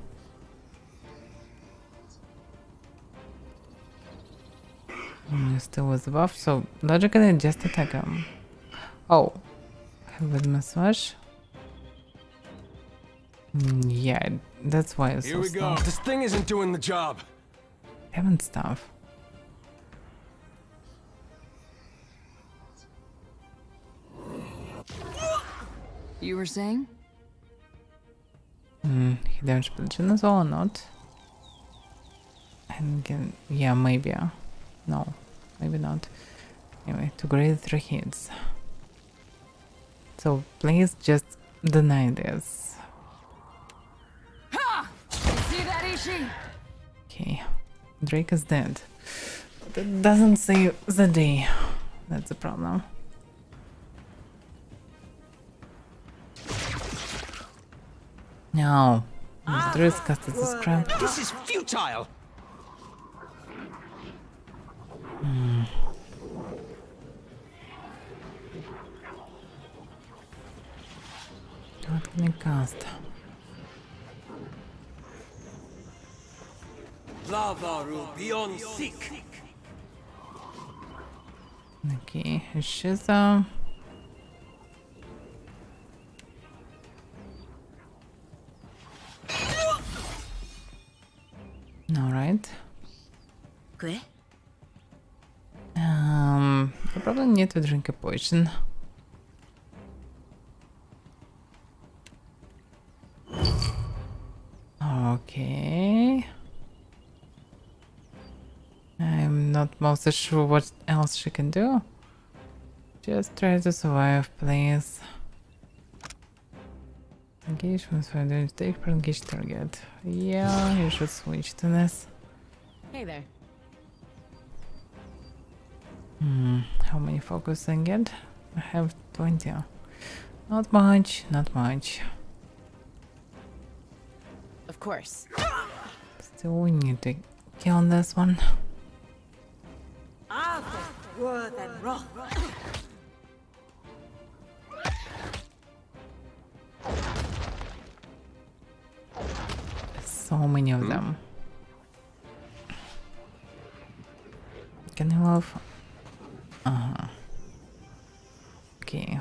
Still with buff, so logically just attack him. Oh, have with massage. Yeah, that's why it's Here so we go. slow. This thing isn't doing the job. Haven't stuff. You were saying? He damaged Paladin as well or not? And again, yeah, maybe. No, maybe not. Anyway, 2 grade 3 hits. So please just deny this. Ha! See that, Ishi? Okay, Drake is dead. But it doesn't save the day. That's the problem. No. Driss casted the scrap. This is futile! What can I cast? Lavaru beyond seek. Okay, she's Alright. Okay. I probably need to drink a potion. Okay. I'm not mostly sure what else she can do. Just try to survive, please. Engagement for the take per engaged target. Yeah, you should switch to this. Hey there. How many focus I get? I have 20. Not much, not much. Of course. Still, we need to kill this one. So many of them. Can I move? Okay.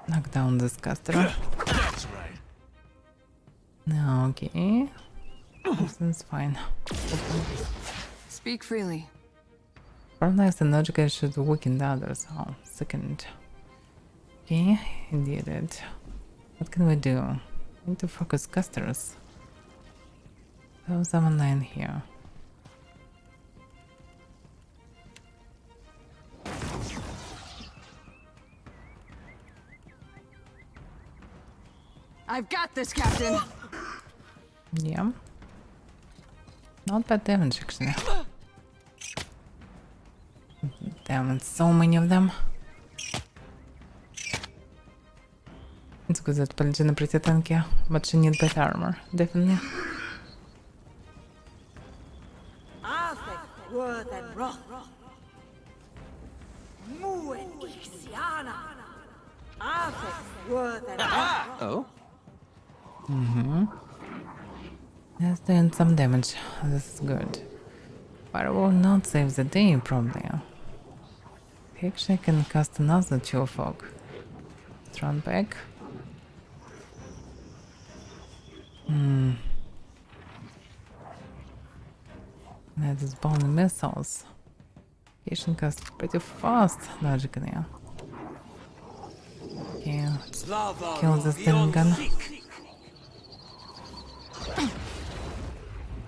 Knock down this caster. That's right. No, okay. Everything's fine. Speak freely. Paralyzed and logical should weaken the others. Oh, second. Okay, indeed it. What can we do? We need to focus casters. There's someone lying here. I've got this, Captain. Yeah. Not bad damage, actually. Damn, so many of them. It's good that Paladin is pretty tanky, but she needs better armor, definitely. Oh? That's doing some damage. This is good. But it will not save the day, probably. He actually can cast another chill fog. Run back. That is bound missiles. He can cast pretty fast, logically. Okay, let's kill this damn gun.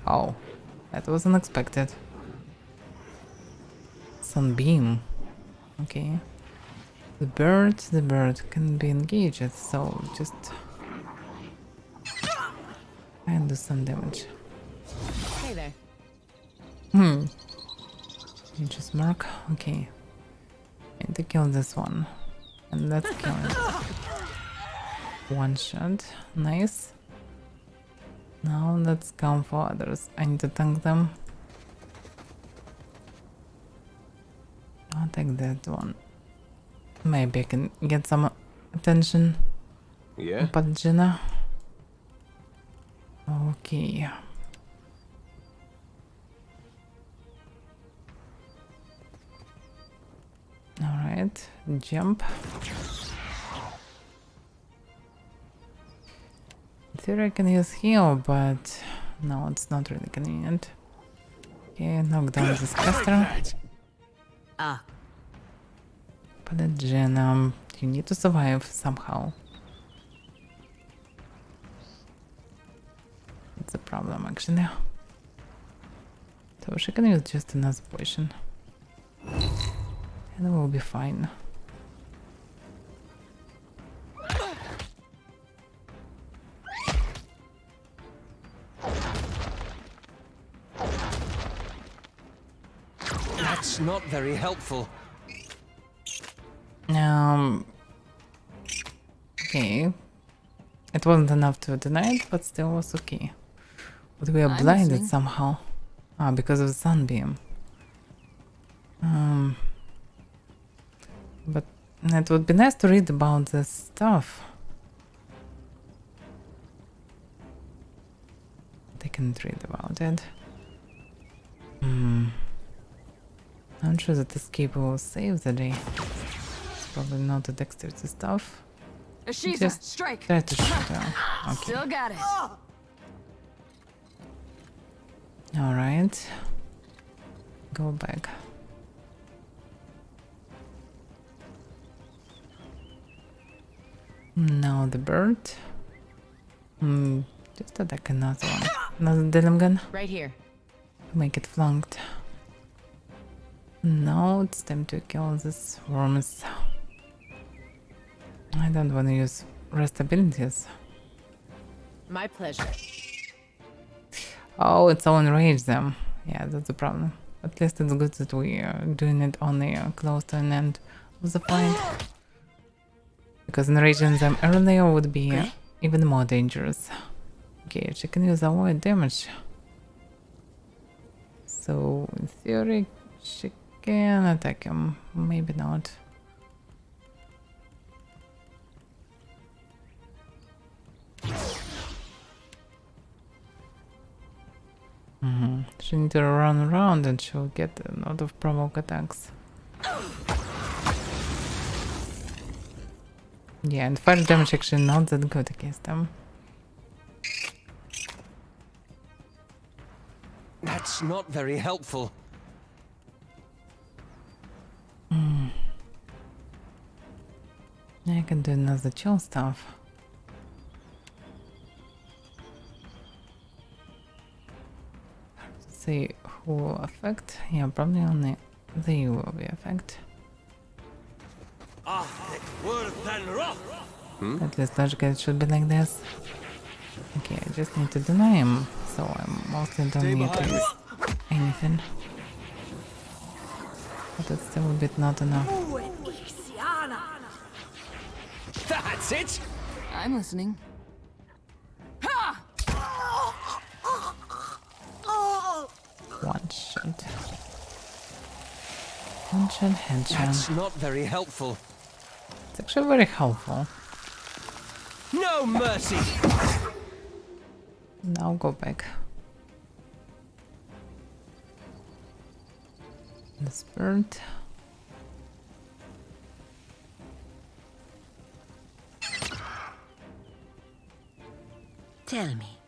Oh, that was unexpected. sunbeam. Okay. The bird can be engaged, so just and do some damage. Hey there. You just mark. Okay. Need to kill this one. And let's kill it. One shot. Nice. Now let's come for others. I need to tank them. I'll take that one. Maybe I can get some attention. Yeah? Paladina. Okay. Alright, jump. In theory I can use heal, but no, it's not really convenient. Okay, knock down this caster. Ah. Paladina, you need to survive somehow. It's a problem actually. So she can use just another potion. And we'll be fine. That's not very helpful. Okay. It wasn't enough to deny it, but still was okay. But we are I'm blinded listening. somehow. Ah, because of the sunbeam. But it would be nice to read about this stuff. They can't read about it. I'm sure that escape will save the day. It's probably not the dexterity stuff. Ashiza, Just strike. try to shoot her. Okay. Still got it. Alright. Go back. Now the bird. Just attack another one. Another denim gun. Right here. Make it flanked. Now it's time to kill these worms. I don't want to use rest abilities. My pleasure. Oh, it's all enrage them. Yeah, that's the problem. At least it's good that we are doing it only close to an end of the fight. Because enraging them earlier would be even more dangerous. Okay, she can use avoid damage. So, in theory, she can attack him. Maybe not. She needs to run around and she'll get a lot of provoke attacks. Yeah, and fire damage actually not that good against them. That's not very helpful. I can do another chill stuff. See who will affect. Yeah, probably only they will be affected. At least logically it should be like this. Okay, I just need to deny him, so I mostly don't need to use anything. But it's still a bit not enough. That's it! I'm listening. One shot. One shot headshot. That's not very helpful. It's actually very helpful. No mercy! Now go back. This bird. Tell me.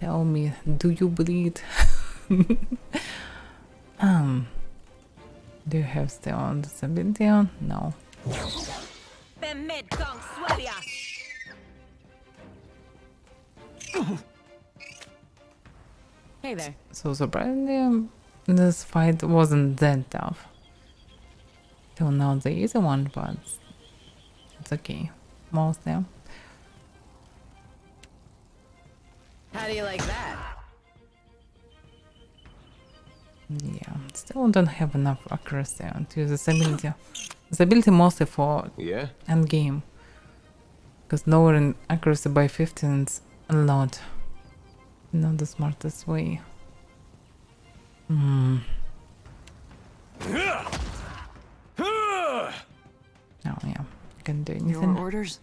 Tell me, do you bleed? Do you have still on disability on? No. Hey there. So surprisingly, this fight wasn't that tough. Still not the easy one, but it's okay. Mostly. How do you like that? Yeah, still don't have enough accuracy to use this ability. This ability mostly for end game. Because lowering accuracy by 15 is a lot. Not the smartest way. Oh yeah, can do anything. Your orders?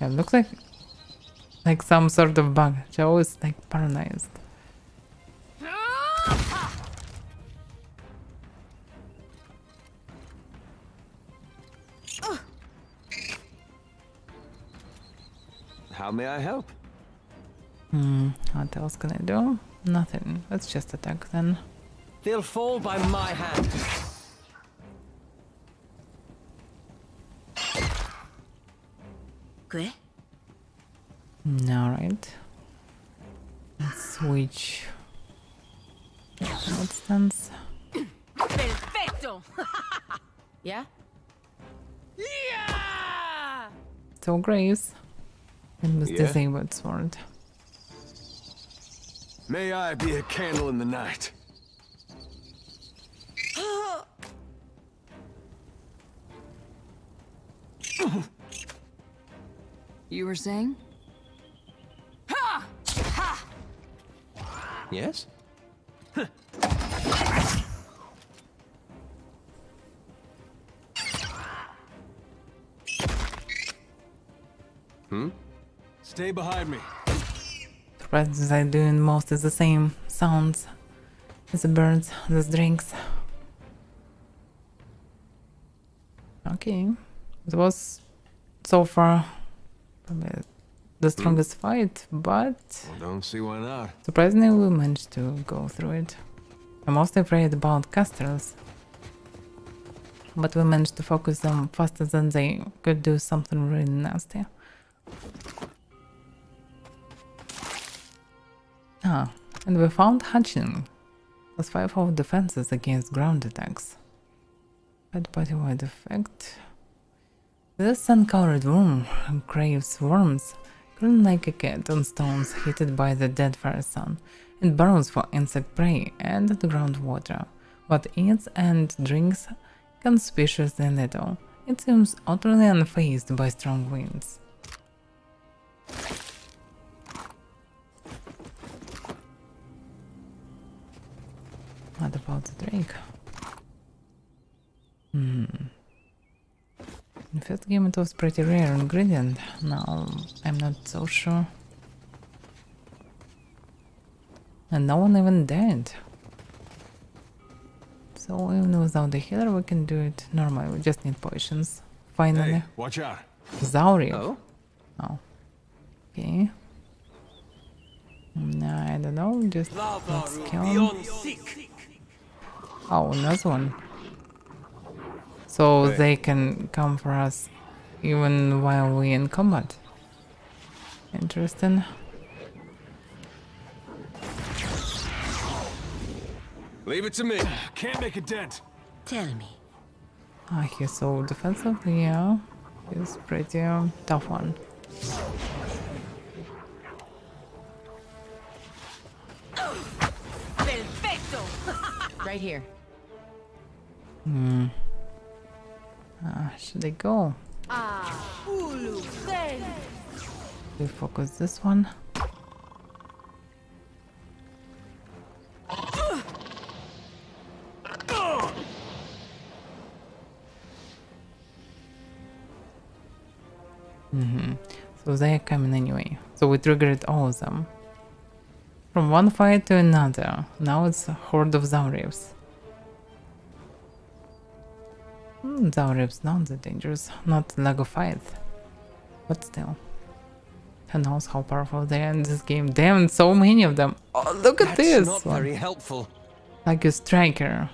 Yeah, it looks like some sort of bug. Joe is like paralyzed. How may I help? What else can I do? Nothing. Let's just attack then. They'll fall by my hand. Okay. Alright. Let's switch. Instance. Perfecto! Yeah? So Grace. And with disabled sword. May I be a candle in the night. You were saying? Yes? Stay behind me. Surprises I doing most is the same sounds as the birds, the drinks. Okay. It was so far probably the strongest fight, but Well, don't see why not. surprisingly we managed to go through it. I'm mostly afraid about casters, but we managed to focus them faster than they could do something really nasty. Ah, and we found hatching. Plus 5 of defenses against ground attacks. Bad body-wide effect. This sun-colored worm craves worms, crawling like a cat on stones heated by the Deadfire sun, and burrows for insect prey and underground water, but eats and drinks conspicuously little. It seems utterly unfazed by strong winds. What about the drink? In first game it was pretty rare ingredient, now I'm not so sure. And no one even died. So even without the healer we can do it normally, we just need potions. Finally. Hey, watch out. Zauriel. Oh. Okay. I don't know, just let's kill him. Oh, another one. So they can come for us even while we in combat. Interesting. Leave it to me. Can't make a dent. Tell me. Ah, he's so defensive, yeah. He's pretty tough one. Perfecto! Right here. Should I go? We focus this one. So they are coming anyway. So we triggered all of them. From one fight to another. Now it's a horde of Zaurievs. Zaurievs not that dangerous. Not Lagophyte. But still. Who knows how powerful they are in this game. Damn, so many of them. Oh, look at this! That's not very helpful. Like a striker.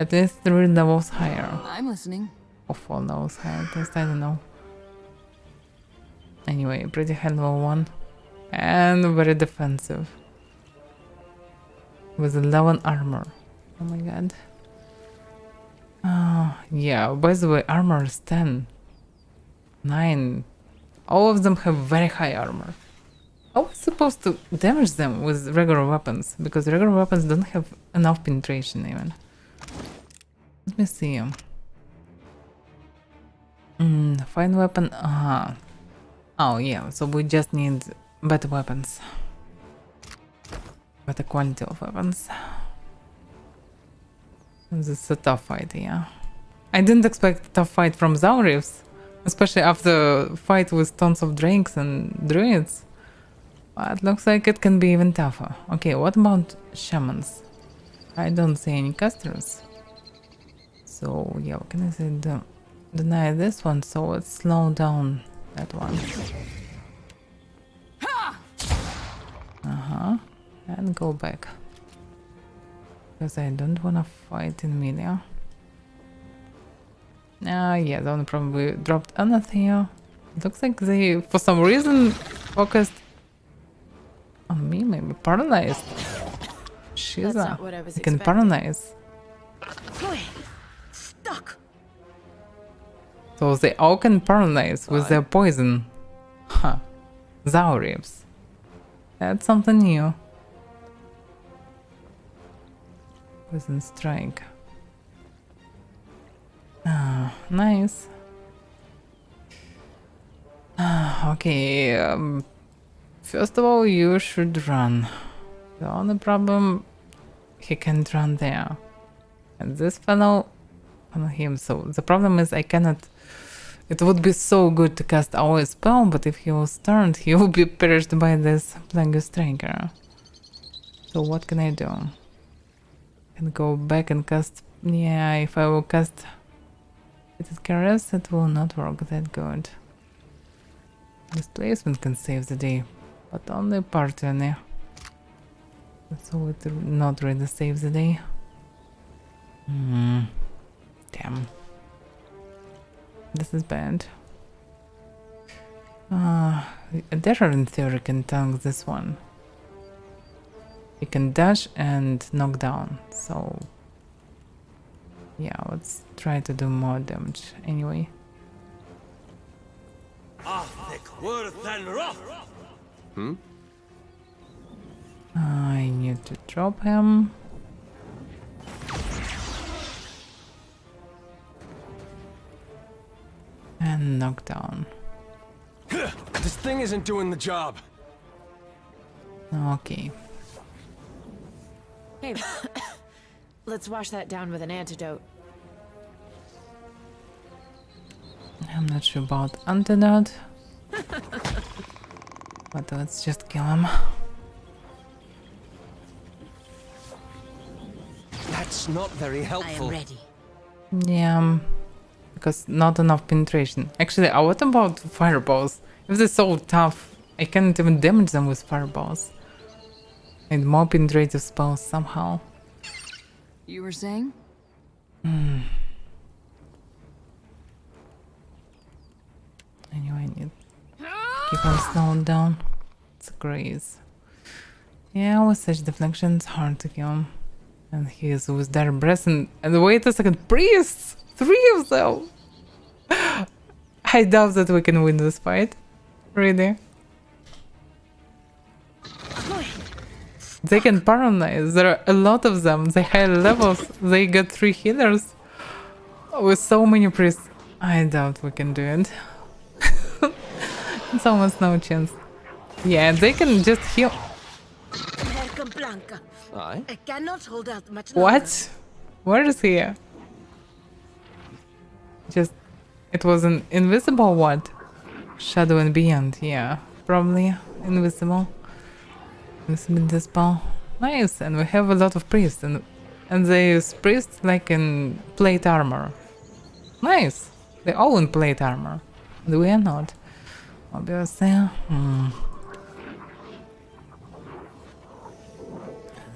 At least 3 levels higher. I'm listening. Or 4 levels higher, at least I don't know. Anyway, pretty high level one. And very defensive. with 11 armor. Oh my god. Yeah, by the way, armor is 10. 9. All of them have very high armor. How was supposed to damage them with regular weapons? Because regular weapons don't have enough penetration even. Let me see. Fine weapon. Oh yeah, so we just need better weapons. Better quality of weapons. This is a tough fight, yeah. I didn't expect a tough fight from Zaurievs, especially after the fight with tons of drakes and druids. But looks like it can be even tougher. Okay, what about shamans? I don't see any casters. So yeah, what can I say? Deny this one, so let's slow down that one. And go back. Because I don't wanna fight in melee. Yeah, the only problem we dropped Anathea. It looks like they, for some reason, focused on me, maybe paralyzed. She's That's not what I was can expecting. paralyze. Stuck. So they all can paralyze with their poison. Huh. Zaurievs. That's something new. Poison strike. Nice. Okay, first of all, you should run. The only problem, he can't run there. And this fellow, on him, so the problem is I cannot... It would be so good to cast our spell, but if he was turned, he will be perished by this Plague Striker. So what can I do? I can go back and cast... Yeah, if I will cast... Caress, it will not work that good. Displacement can save the day, but only partly. So it not really saves the day. Damn. This is bad. Darer in theory can tank this one. He can dash and knock down, so... Yeah, let's try to do more damage anyway. I need to drop him. And knock down. This thing isn't doing the job. Okay. Hey, let's wash that down with an antidote. I'm not sure about antidote. But let's just kill him. That's not very helpful. I am ready. Yeah, because not enough penetration. Actually, what about fireballs? If they're so tough, I can't even damage them with fireballs. And more penetrative spells somehow. You were saying? Anyway, I need to keep him slowed down. It's a graze. Yeah, with such deflections, hard to kill him. And he is with their breath and wait a second, priests! 3 of them! I doubt that we can win this fight. Really. They can paralyze. There are a lot of them. They high levels. They got 3 healers. With so many priests. I doubt we can do it. It's almost no chance. Yeah, they can just heal. I cannot hold out much longer. What? Where is he? Just... It was an invisible what? Shadow and Beyond, yeah. Probably invisible. Invisible dispel. Nice, and we have a lot of priests. And they use priests like in plate armor. Nice! They all in plate armor. And we are not. Obviously. I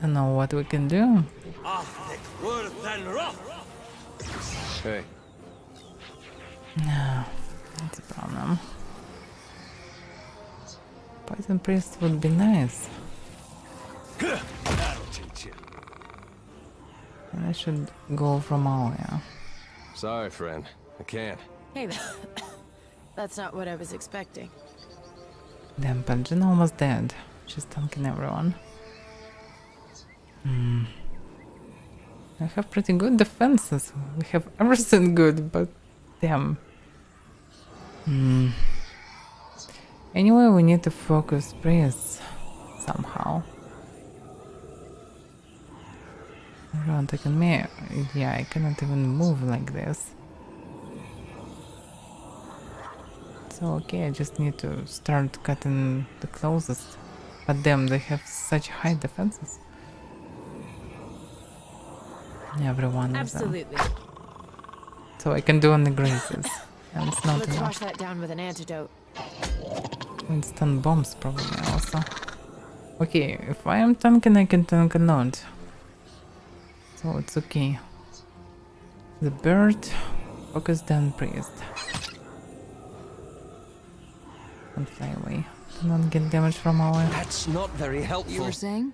don't know what we can do. Hey. No, that's a problem. Poison priest would be nice. That'll teach you. I should go from Avaira. Sorry, friend. I can't. Hey there. That's not what I was expecting. Damn, Pallegina almost dead. She's tanking everyone. I have pretty good defenses. We have everything good, but damn. Anyway, we need to focus priests somehow. Everyone taking me. Yeah, I cannot even move like this. So okay, I just need to start cutting the closest. But damn, they have such high defenses. Everyone is Absolutely. so I can do only graces. And it's not Let's enough. wash that down with an antidote. Instant bombs probably also. Okay, if I am tanking, I can tank a lot. So it's okay. The bird, focus down priest. And fly away. Do not get damage from our... That's not very helpful. You were saying?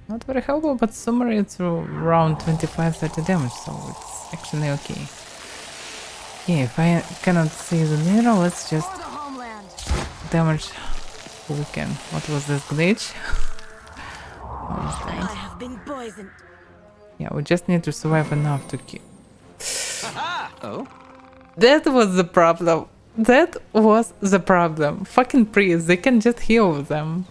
Not very helpful, but summary it's around 25-30 damage, so it's actually okay. Okay, if I cannot see the leader, let's just damage who we can. What was this glitch? I have been poisoned. Yeah, we just need to survive enough to kill. Oh? That was the problem. That was the problem. Fucking priests, they can just heal them.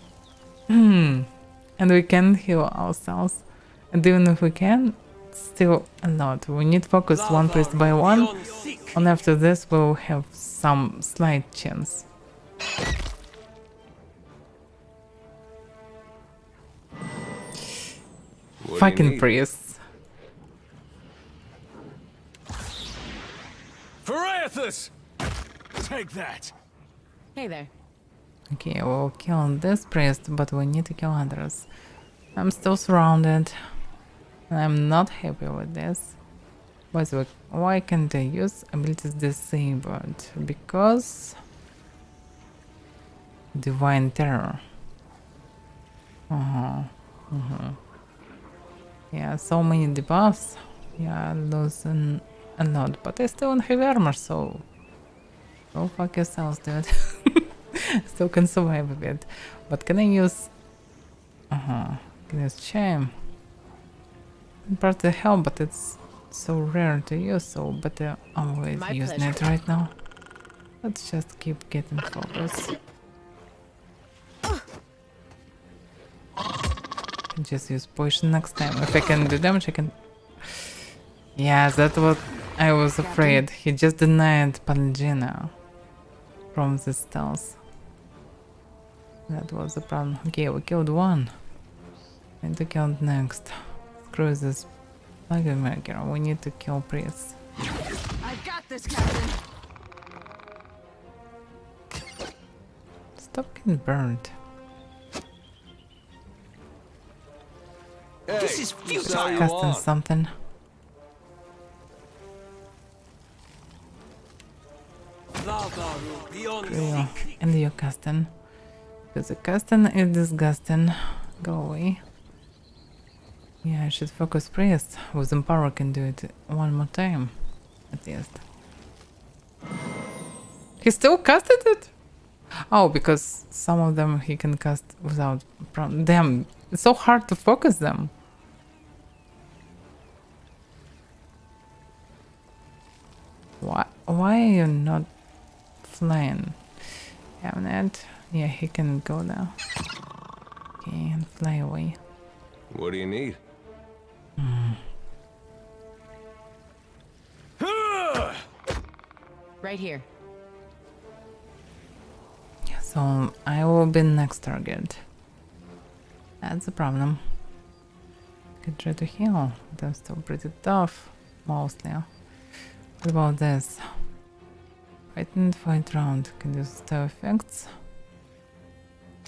And we can heal ourselves. And even if we can, still a lot. We need focus one priest by one. And after this, we'll have some slight chance. Fucking priests. Phraathus! Take that! Hey there. Okay, we'll kill this priest, but we need to kill others. I'm still surrounded. I'm not happy with this. By the way, why can't I use abilities disabled? Because... Divine Terror. Yeah, so many debuffs. Yeah, losing a lot, but I still don't have armor, so... Go fuck yourselves, dude. Still can survive a bit. But can I use... Can I use Chime? Partly help, but it's so rare to use, so better always using it right now. Let's just keep getting focus. Just use poison next time. If I can do damage, I can... Yeah, that's what I was afraid. He just denied Pallegina from the stealth. That was the problem. Okay, we killed one. Need to kill next. Screw this plugin maker. We need to kill priests. I've got this, Captain. Stop getting burned. Hey, this is futile. Casting something. Cool. And you're casting. Because the casting is disgusting. Go away. Yeah, I should focus priest. With Empower can do it one more time. At least. He still casted it? Oh, because some of them he can cast without problem. Damn, it's so hard to focus them. Why are you not flying? Hamnet? Yeah, he can go now. Okay, and fly away. What do you need? Right here. So I will be next target. That's the problem. Can try to heal. They're still pretty tough, mostly. What about this? Fight round. Can use style effects.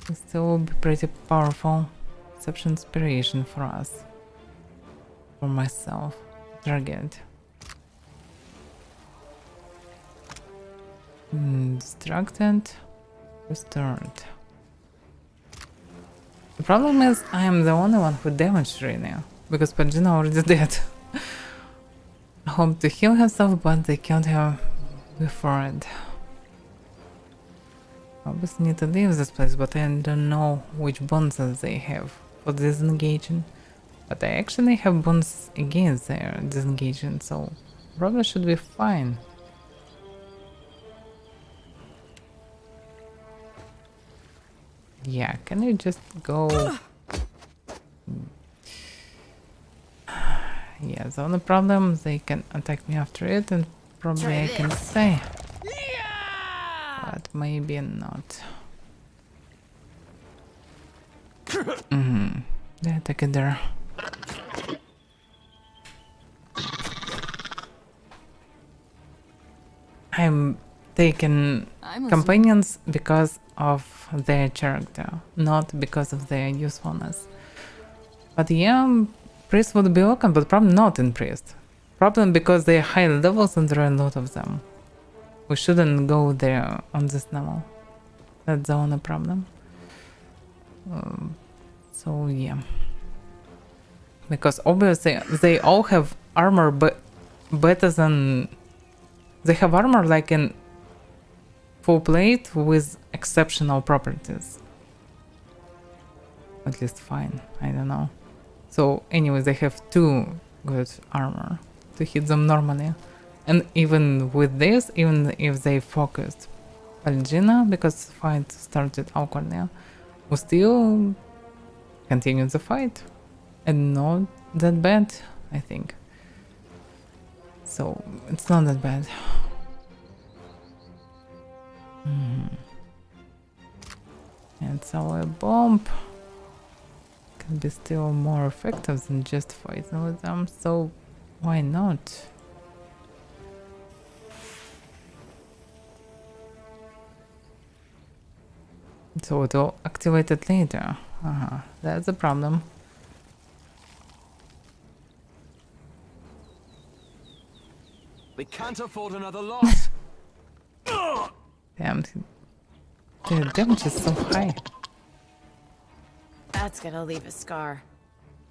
It still will be pretty powerful. Exception inspiration for us. For myself. Target. Distracted. Restored. The problem is I am the only one who damaged right now. Because Pallegina already dead. home to heal herself, but they killed her before it. Obviously need to leave this place, but I don't know which bonuses they have for disengaging. But I actually have bonuses against their disengaging, so probably should be fine. Yeah, can you just go? Yeah, the only problem, they can attack me after it, and probably I can stay. But maybe not. They attack it there. I'm taking companions because of their character, not because of their usefulness. But yeah, priest would be welcome, but probably not in priest. Problem because they're high levels and there are a lot of them. We shouldn't go there on this level. That's the only problem. So yeah. Because obviously they all have armor but better than... They have armor like in full plate with exceptional properties. At least fine, I don't know. So anyways, they have 2 good armor to hit them normally. And even with this, even if they focused Palgina, because the fight started awkwardly, we still continue the fight. And not that bad, I think. So it's not that bad. And so a bomb can be still more effective than just fighting with them, so why not? So it will activate it later. That's a problem. We can't afford another loss. Damn, the damage is so high. That's gonna leave a scar.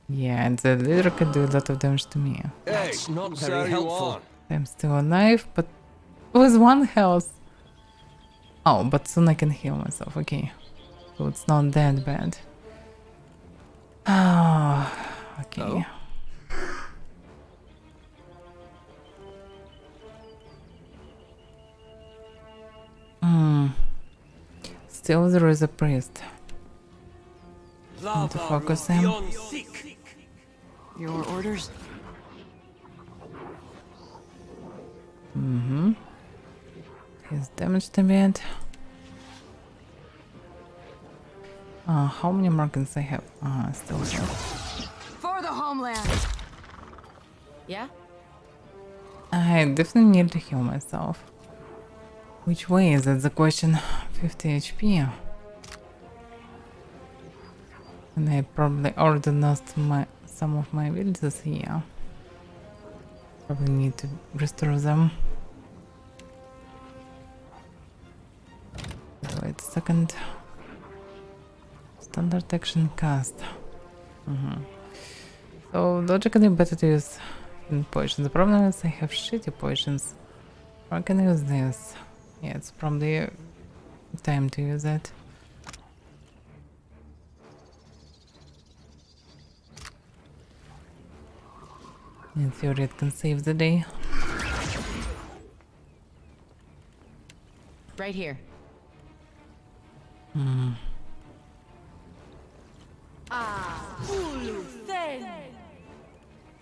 Yeah, and the leader can do a lot of damage to me. That's not very helpful. I'm still alive, but with 1 health. Oh, but soon I can heal myself, okay. So it's not that bad. Oh, okay. Still there is a priest. Need to focus him. Your orders? He's damaged a bit. How many more can I have? Still have. For the homeland! Yeah? I definitely need to heal myself. Which way is it? The question. 50 HP. And I probably already lost some of my abilities here. Probably need to restore them. Wait a second. Standard action cast. So logically better to use in potions. The problem is I have shitty potions. Or I can use this. Yeah, it's probably time to use it. In theory it can save the day. Right here.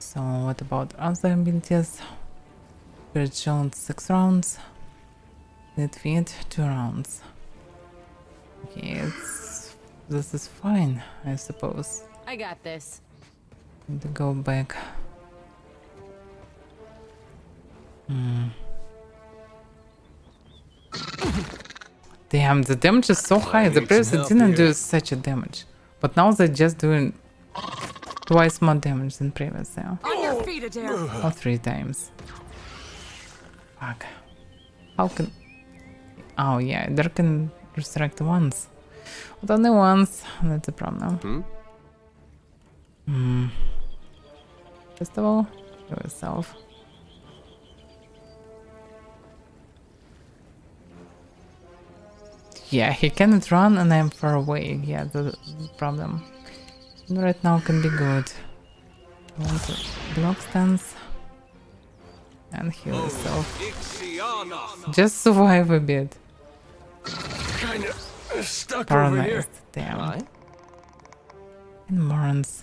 So what about other abilities? Spirit Shield 6 rounds. Net feet 2 rounds. Okay, this is fine, I suppose. I got this. Need to go back. Damn, the damage is so high. The previous didn't do such a damage, but now they're just doing twice more damage than previous. Yeah. On your feet, Adair! Or 3 times. Fuck. How can... Oh yeah, there can resurrect once. But only once, that's a problem. First of all, heal yourself. Yeah, he cannot run and I'm far away. Yeah, the problem. Right now can be good. I want to block stance and heal yourself. Just survive a bit. Kinda stuck over here. Paralyzed, damn. And Morans.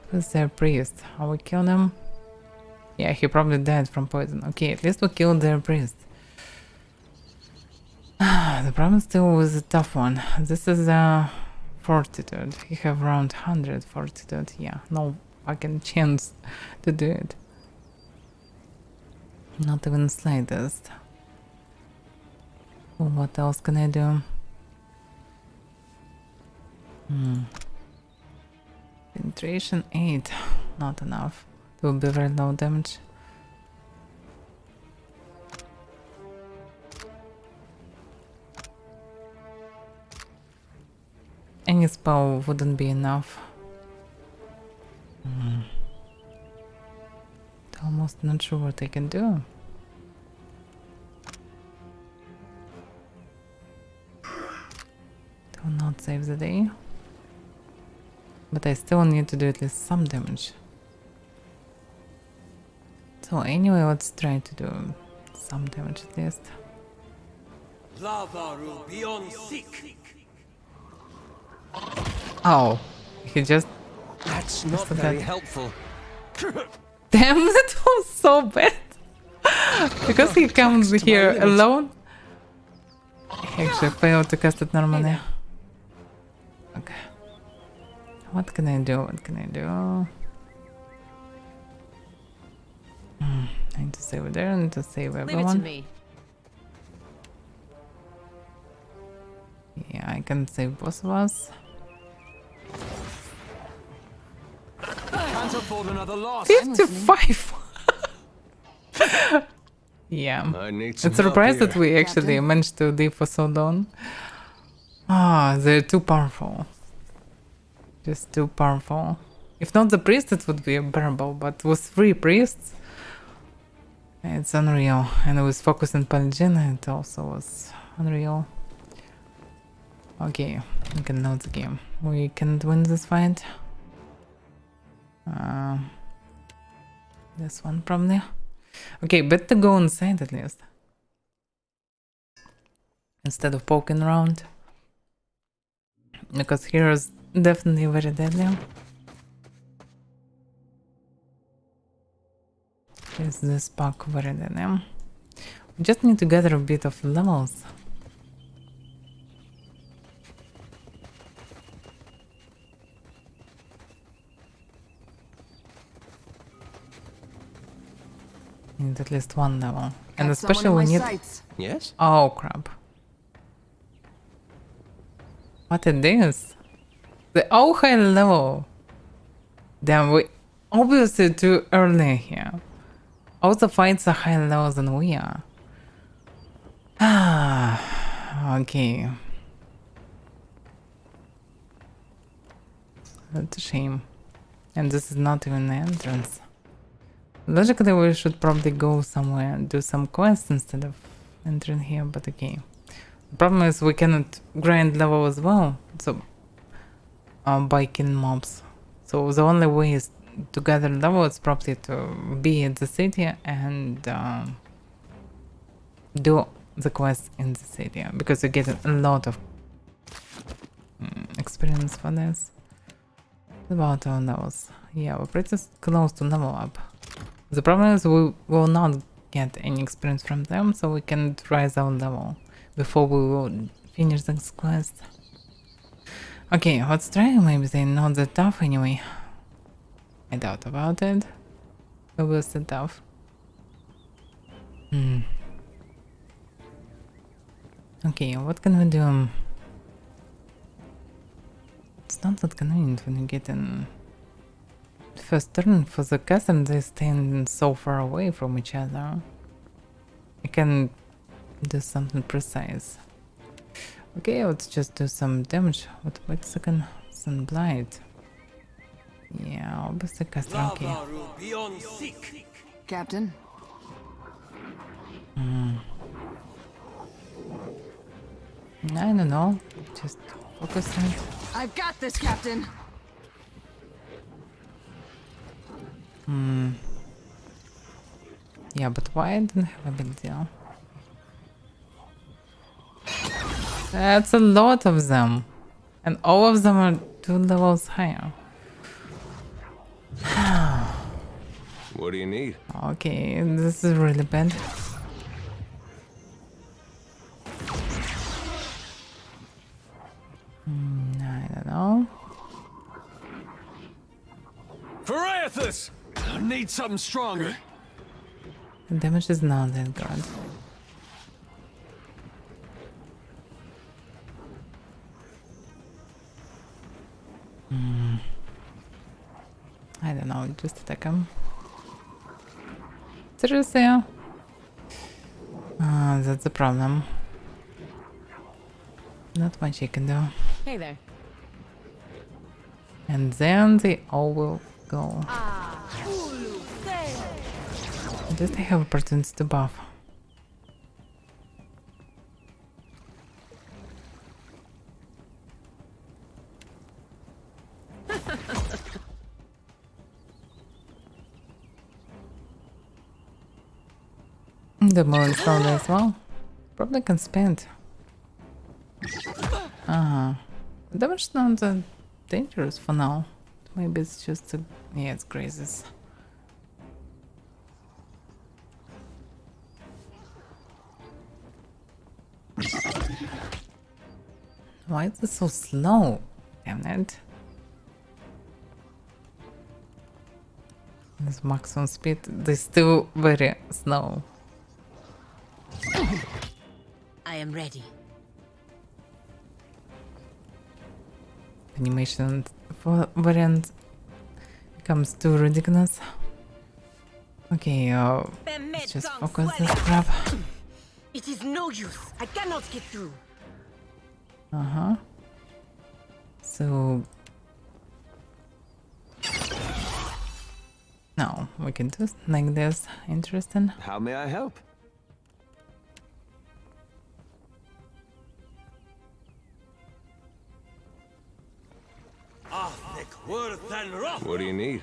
Who's their priest? How we killed him? Yeah, he probably died from poison. Okay, at least we killed their priest. The problem still was a tough one. This is a fortitude. You have around 100 fortitude. Yeah, no fucking chance to do it. Not even slightest. Well, what else can I do? Penetration 8. Not enough. It will be very low damage. Any spell wouldn't be enough. Almost not sure what I can do. Do not save the day. But I still need to do at least some damage. So anyway, let's try to do some damage at least. Oh, he just... That's not very helpful. Damn, that was so bad. Because he comes here alone. He actually failed to cast it normally. Okay. What can I do? What can I do? I need to save it there. I need to save everyone. Leave it to me. Yeah, I can save both of us. Can't afford another loss. 55! Yeah. It's surprised that we actually managed to live for so long. Ah, they're too powerful. Just too powerful. If not the priest, it would be bearable, but with 3 priests, it's unreal. And with focus on Palangina, it also was unreal. Okay, we can note the game. We can't win this fight. This one probably. Okay, better go inside at least. Instead of poking around. Because here is definitely very deadly. Is this pack very deadly? We just need to gather a bit of levels. Need at least 1 level. And especially we need... Yes? Oh crap. What it is? They all high level. Damn, we obviously too early here. All the fights are higher level than we are. Ah, okay. That's a shame. And this is not even the entrance. Logically, we should probably go somewhere and do some quests instead of entering here, but okay. The problem is we cannot grind level as well, so by killing mobs. So the only way is to gather level is probably to be in the city and do the quest in the city, because you get a lot of experience for this. About our levels. Yeah, we're pretty close to level up. The problem is we will not get any experience from them, so we can rise our level before we will finish this quest. Okay, let's try. Maybe they're not that tough anyway. I doubt about it. It was so tough. Okay, what can we do? It's not that convenient when you get in first turn for the castle. They stand so far away from each other. I can do something precise. Okay, let's just do some damage. Wait a second. Sunblight. Yeah, obviously cast Rocky. Captain? I don't know. Just focus on it. I've got this, Captain. Yeah, but why I don't have a big deal? That's a lot of them. And all of them are 2 levels higher. What do you need? Okay, this is really bad. I don't know. Pariathus! I need something stronger. The damage is not that good. I don't know, just attack him. Seriously? That's the problem. Not much you can do. Hey there. And then they all will go. Just I have opportunities to buff. The moon sound as well. Probably can spend. Damage not that dangerous for now. Maybe it's just yeah, it's grazes. Why is it so slow? Damn it. This maximum speed, they're still very slow. I am ready. Animation for variant becomes too ridiculous. Okay, let's just focus this crap. It is no use. I cannot get through. So no, we can do like this. Interesting. How may I help? What do you need?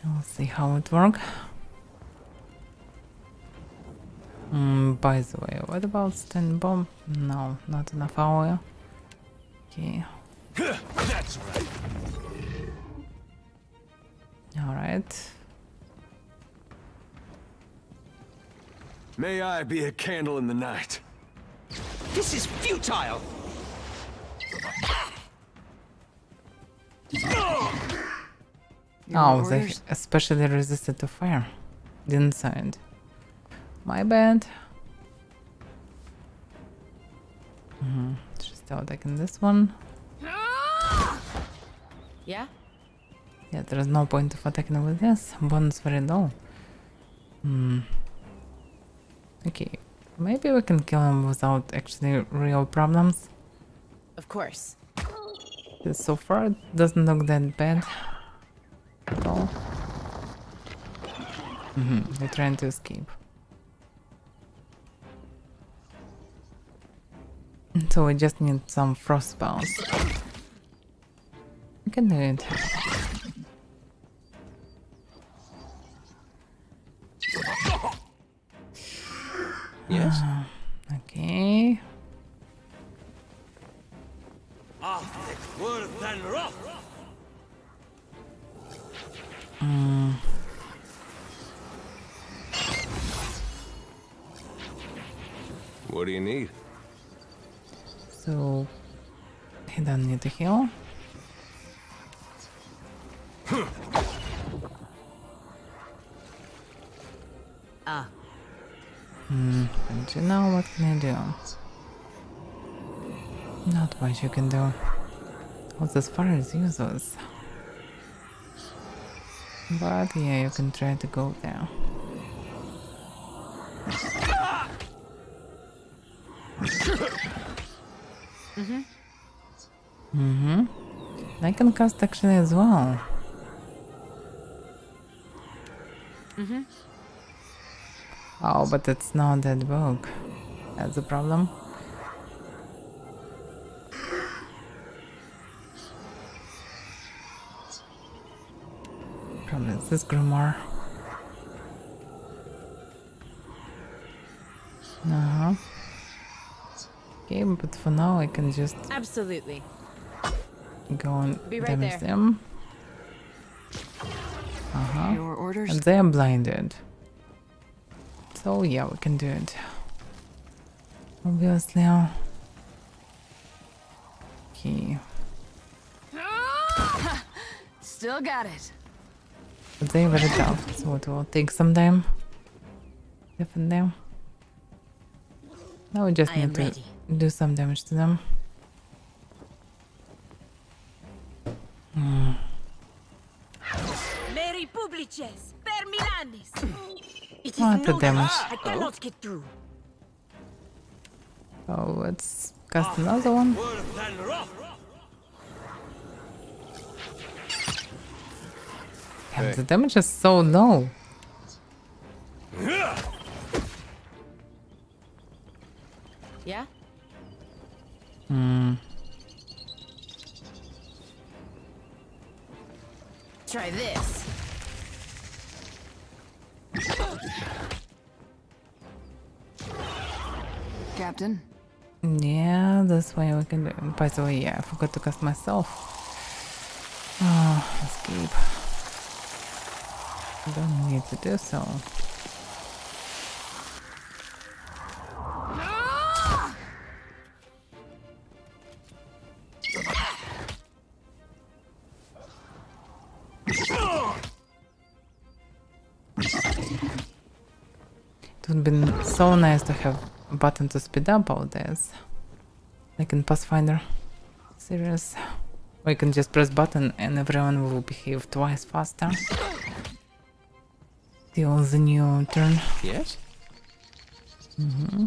We'll see how it works. By the way, what about stand bomb? No, not enough oil. Okay. That's right. Alright. May I be a candle in the night. This is futile! Oh, they especially resisted to fire. Didn't sound. My bad. Just attacking this one. Yeah? Yeah, there's no point of attacking with this. Bonus very low. Okay, maybe we can kill him without actually real problems. Of course. So far, it doesn't look that bad at all. They're trying to escape. So we just need some frost spells. We can do it. Yes. Okay. What do you need? So he doesn't need to heal. And you know what can I do? Not much you can do. All this fire is useless. But yeah, you can try to go there. I can cast actually as well. Oh, but it's not that book. That's the problem. is this grimoire? Uh-huh. Okay, but for now I can just Absolutely. go and Be right damage there. them. Uh-huh. Your orders? And they are blinded. So yeah, we can do it. Obviously. Okay. Still got it. But they very tough, so it will take some time. Definitely. Now we just need to do some damage to them. Mary Publices, per Milanis. It is What the damage? I cannot get through. So let's cast another one. Damn, the damage is so low. Yeah? Try this. Captain? Yeah, this way we can do it. By the way, yeah, I forgot to cast myself. Oh, escape. Don't need to do so. It would have been so nice to have a button to speed up all this. Like in Pathfinder. Serious. Or you can just press button and everyone will behave twice faster. Till the new turn. Yes? Mm-hmm.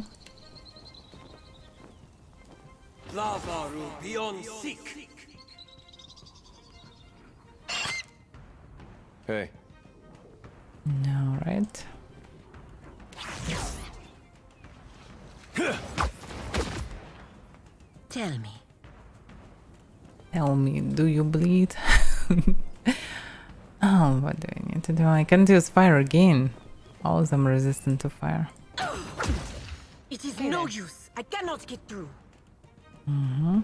Lavaru beyond seek. Hey. Alright. Tell me. Tell me, do you bleed? Oh, what do I need to do? I can't use fire again. All of them resistant to fire. It is no use. I cannot get through. Mm-hmm.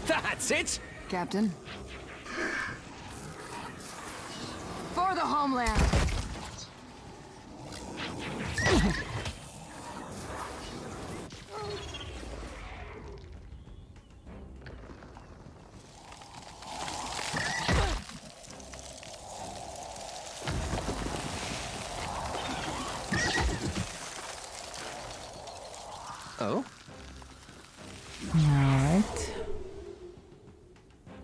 That's it! Captain? For the homeland! Oh? Alright.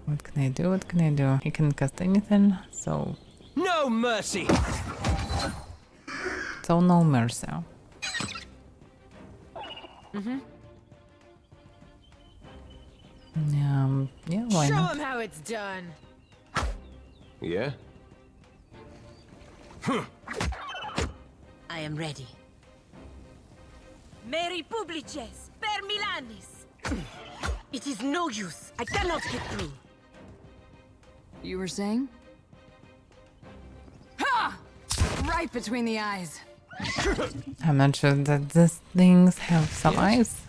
What can I do? What can I do? He can cast anything, so... No mercy! So no mercy. Mm-hmm. Yeah, why Show not? him how it's done. Yeah? I am ready. Mary Publices, per Milanis. It is no use. I cannot get through. You were saying? Ha! Right between the eyes. I'm not sure that these things have some eyes.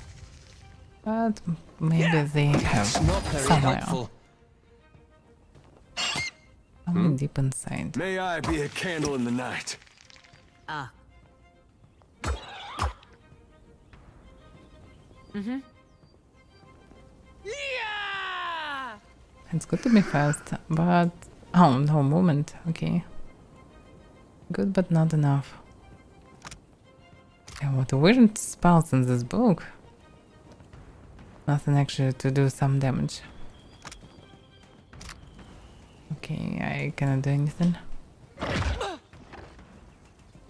But maybe they have somewhere. Somewhere deep inside. May I be a candle in the night. Ah. Mm-hmm. It's good to be fast, but... Oh, no movement. Okay. Good, but not enough. Yeah, what weird spells in this book. Nothing actually to do some damage. Okay, I cannot do anything.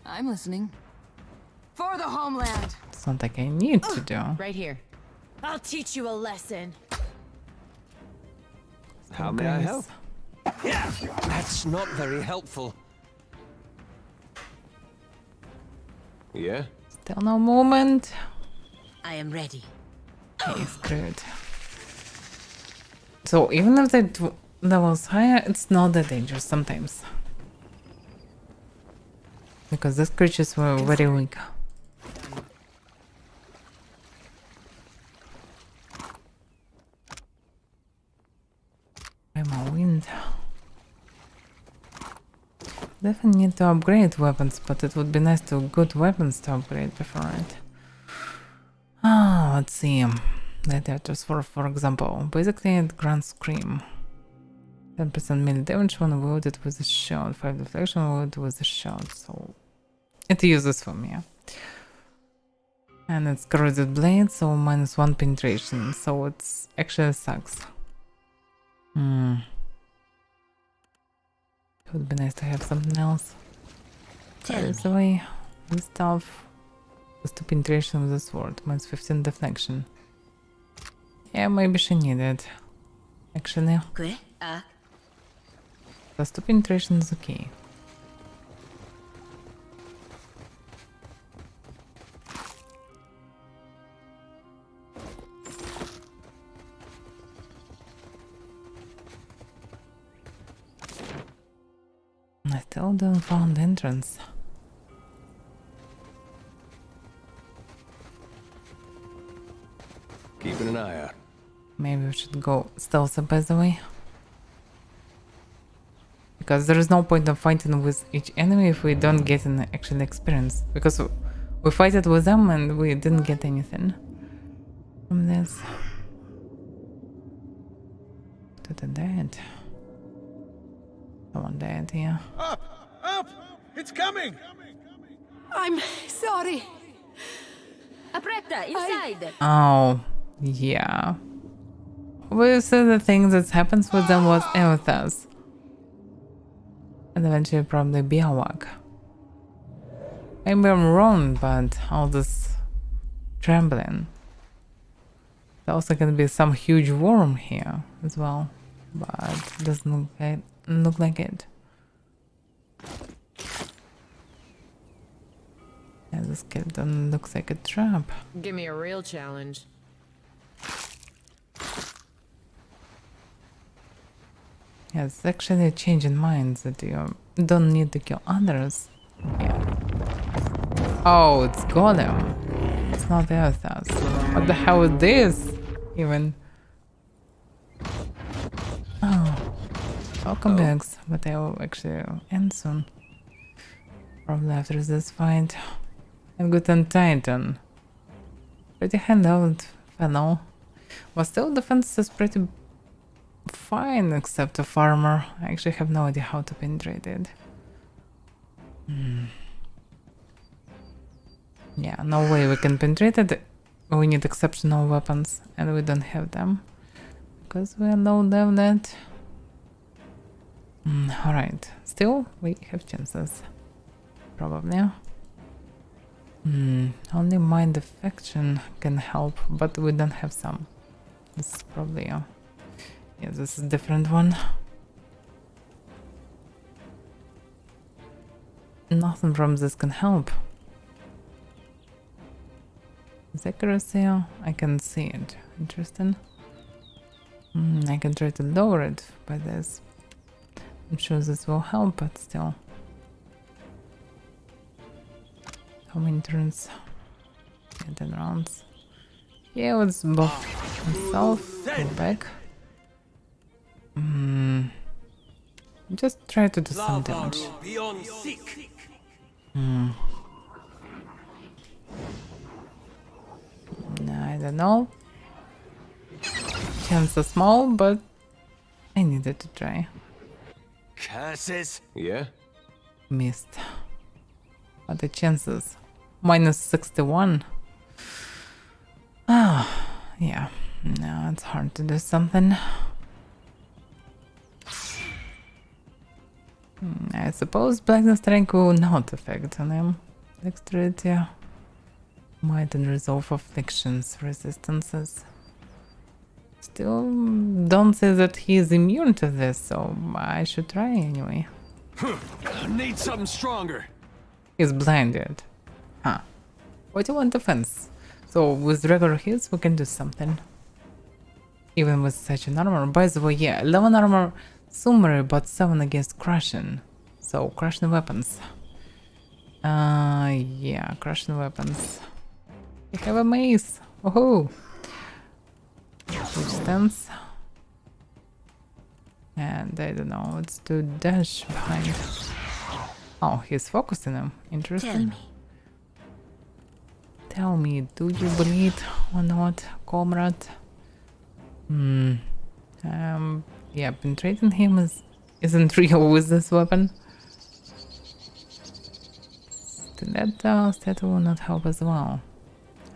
I'm listening. For the homeland! It's not like I need to do. Right here. I'll teach you a lesson. How may I help? Yeah, that's not very helpful. Yeah? Still no movement. I am ready. Okay, screwed. So even if the level's higher, it's not that dangerous sometimes. Because these creatures were very weak. Primal wind. Definitely need to upgrade weapons, but it would be nice to good weapons to upgrade before it. Ah, let's see. Gladiators for example. Basically it grants scream. 10% melee damage when wielded with a shot, 5 deflection when wielded with a shot, so it uses for me. And it's corroded blade, so -1 penetration, so it's actually sucks. It would be nice to have something else. By way, this stuff was 2 penetration with the sword, -15 deflection. Yeah, maybe she needed. Actually. Plus 2 penetration is okay. I still don't found entrance. Keeping an eye out. Maybe we should go stealthy, by the way. Because there is no point of fighting with each enemy if we don't get an actual experience. Because we fight it with them and we didn't get anything from this. To the dead. Someone died here. Up! Up! It's coming! I'm sorry. Apretta, inside. Oh, yeah. We said the thing that happens with them was Eothas. And eventually probably Biawak. Maybe I'm wrong, but all this trembling. There also can be some huge worm here as well, but it doesn't look like it. Yeah, this skeleton looks like a trap. Give me a real challenge. Yeah, it's actually a change in mind that you don't need to kill others. Yeah. Oh, it's Golem. It's not Eothas. What the hell is this? Even. Oh. Welcome bags, but they will actually end soon. Probably after this fight. And good on Titan. Pretty handled fellow. But still defense is pretty fine except of armor. I actually have no idea how to penetrate it. Yeah, no way we can penetrate it. We need exceptional weapons and we don't have them. Because we are low leveled. Alright, still we have chances. Probably. Only mind affection can help, but we don't have some. This is probably yeah, this is a different one. Nothing from this can help. Accuracy, I can see it. Interesting. I can try to lower it by this. I'm sure this will help, but still. How many turns? Yeah, 10 rounds. Yeah, let's buff myself. Go back. Just try to do some damage. I don't know. Chances are small, but I needed to try. Curses? Yeah? Missed. But the chances. -61. Ah, yeah. No, it's hard to do something. I suppose Blackness Strength will not affect on him. Dexterity. Might and resolve afflictions, resistances. Still don't say that he is immune to this, so I should try anyway. Need something stronger. He's blinded. Huh. 41 defense. So with regular hits we can do something. Even with such an armor. By the way, yeah, 11 armor summary, but 7 against crushing. So, crushing weapons. Yeah, crushing weapons. We have a mace. Woohoo! Which stands. And I don't know, let's do dash behind. Oh, he's focusing him. Interesting. Tell me, do you bleed or not, comrade? Yeah, penetrating him isn't real with this weapon. That will not help as well.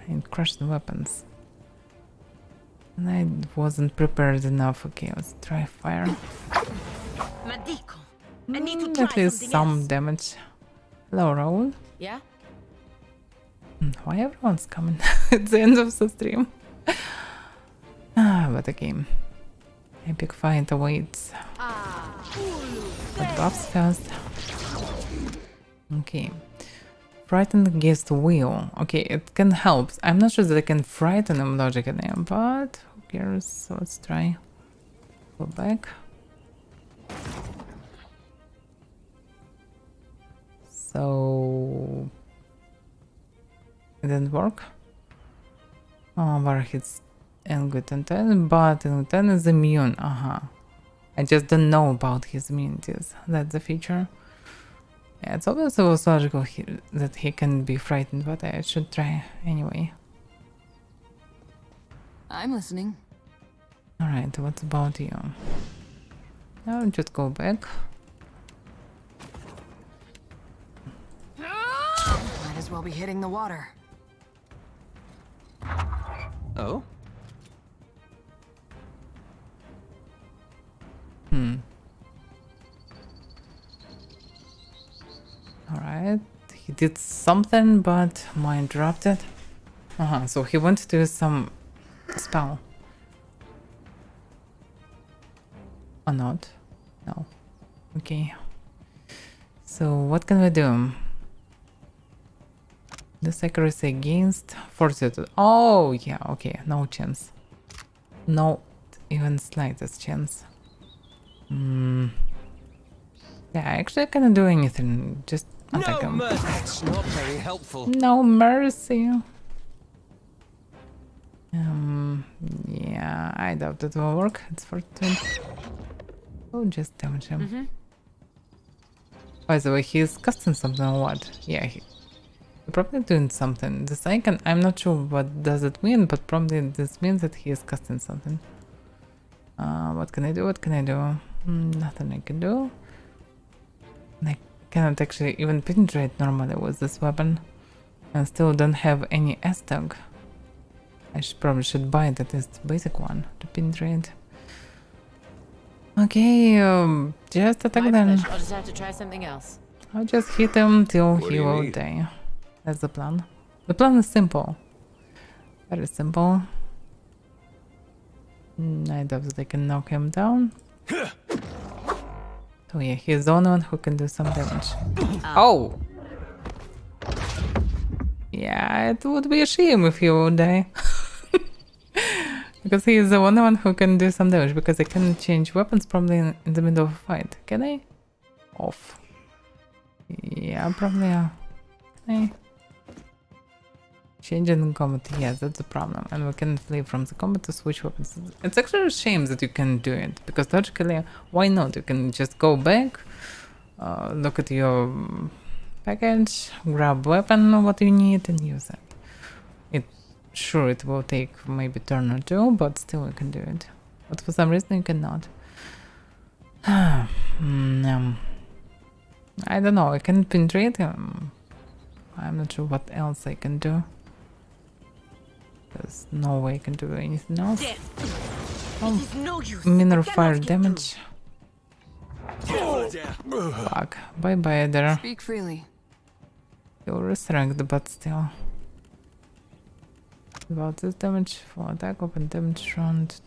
And crush the weapons. And I wasn't prepared enough. Okay, let's try fire. Madiko, I need to try At least something some else. damage. Hello, Raoul. Yeah? Why everyone's coming at the end of the stream? But okay. Epic fight awaits. But buffs first. Okay. Frighten against will. Okay, it can help. I'm not sure that I can frighten him logically, but who cares? So let's try. Go back. So it didn't work. Oh, Var hits Elgut and 10, but Elgut 10 is immune. I just don't know about his immunities. That's the feature. Yeah, it's obviously was logical that he can be frightened, but I should try anyway. I'm listening. Alright, what about you? Now just go back. Might as well be hitting the water. Oh? Alright, he did something, but my interrupted. So he wanted to use some spell. Or not? No. Okay. So what can we do? This accuracy against fortitude. Oh, yeah, okay, no chance. No even slightest chance. Yeah, actually I cannot do anything, just attack him. That's not very helpful. No mercy. Yeah, I doubt it will work. It's fortitude. Oh, just damage him. By the way, he's casting something or what? Yeah, he's probably doing something. This icon, I'm not sure what does it mean, but probably this means that he is casting something. What can I do? What can I do? Nothing I can do. I cannot actually even penetrate normally with this weapon. And still don't have any S-tag. I probably should buy that is the basic one to penetrate. Okay, just attack them. I'll just have to try something else. I'll just hit him till What do he you will need? die. That's the plan. The plan is simple. Very simple. I doubt that I can knock him down. So yeah, he's the only one who can do some damage. Oh! Yeah, it would be a shame if he would die. Because he is the only one who can do some damage, because I can change weapons probably in the middle of a fight. Can I? Off. Yeah, probably. Can I? Change in combat, yes, that's the problem. And we can flee from the combat to switch weapons. It's actually a shame that you can do it, because logically, why not? You can just go back, look at your package, grab weapon, what you need, and use it. Sure, it will take maybe a turn or two, but still you can do it. But for some reason you cannot. I don't know, I can penetrate him. I'm not sure what else I can do. There's no way I can do anything else. Minor fire damage. Fuck. Bye bye there. Speak freely. You're restrained, but still. About this damage for attack, open damage front.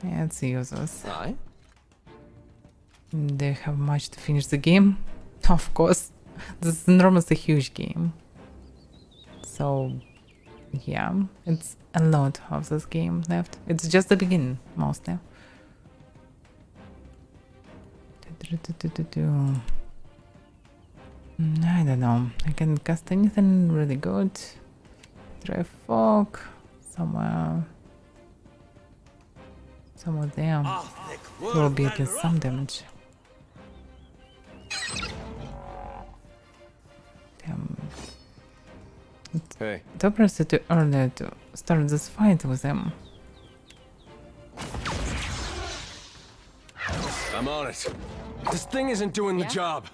Yeah, it's useless. They have much to finish the game. Of course. This is enormously huge game. So, yeah, it's a lot of this game left. It's just the beginning, mostly. I don't know. I can cast anything really good. Try fog somewhere. Somewhere there. There will be at least some damage. Damn. Hey. It's obviously too early to start this fight with him. I'm on it. This thing isn't doing the job.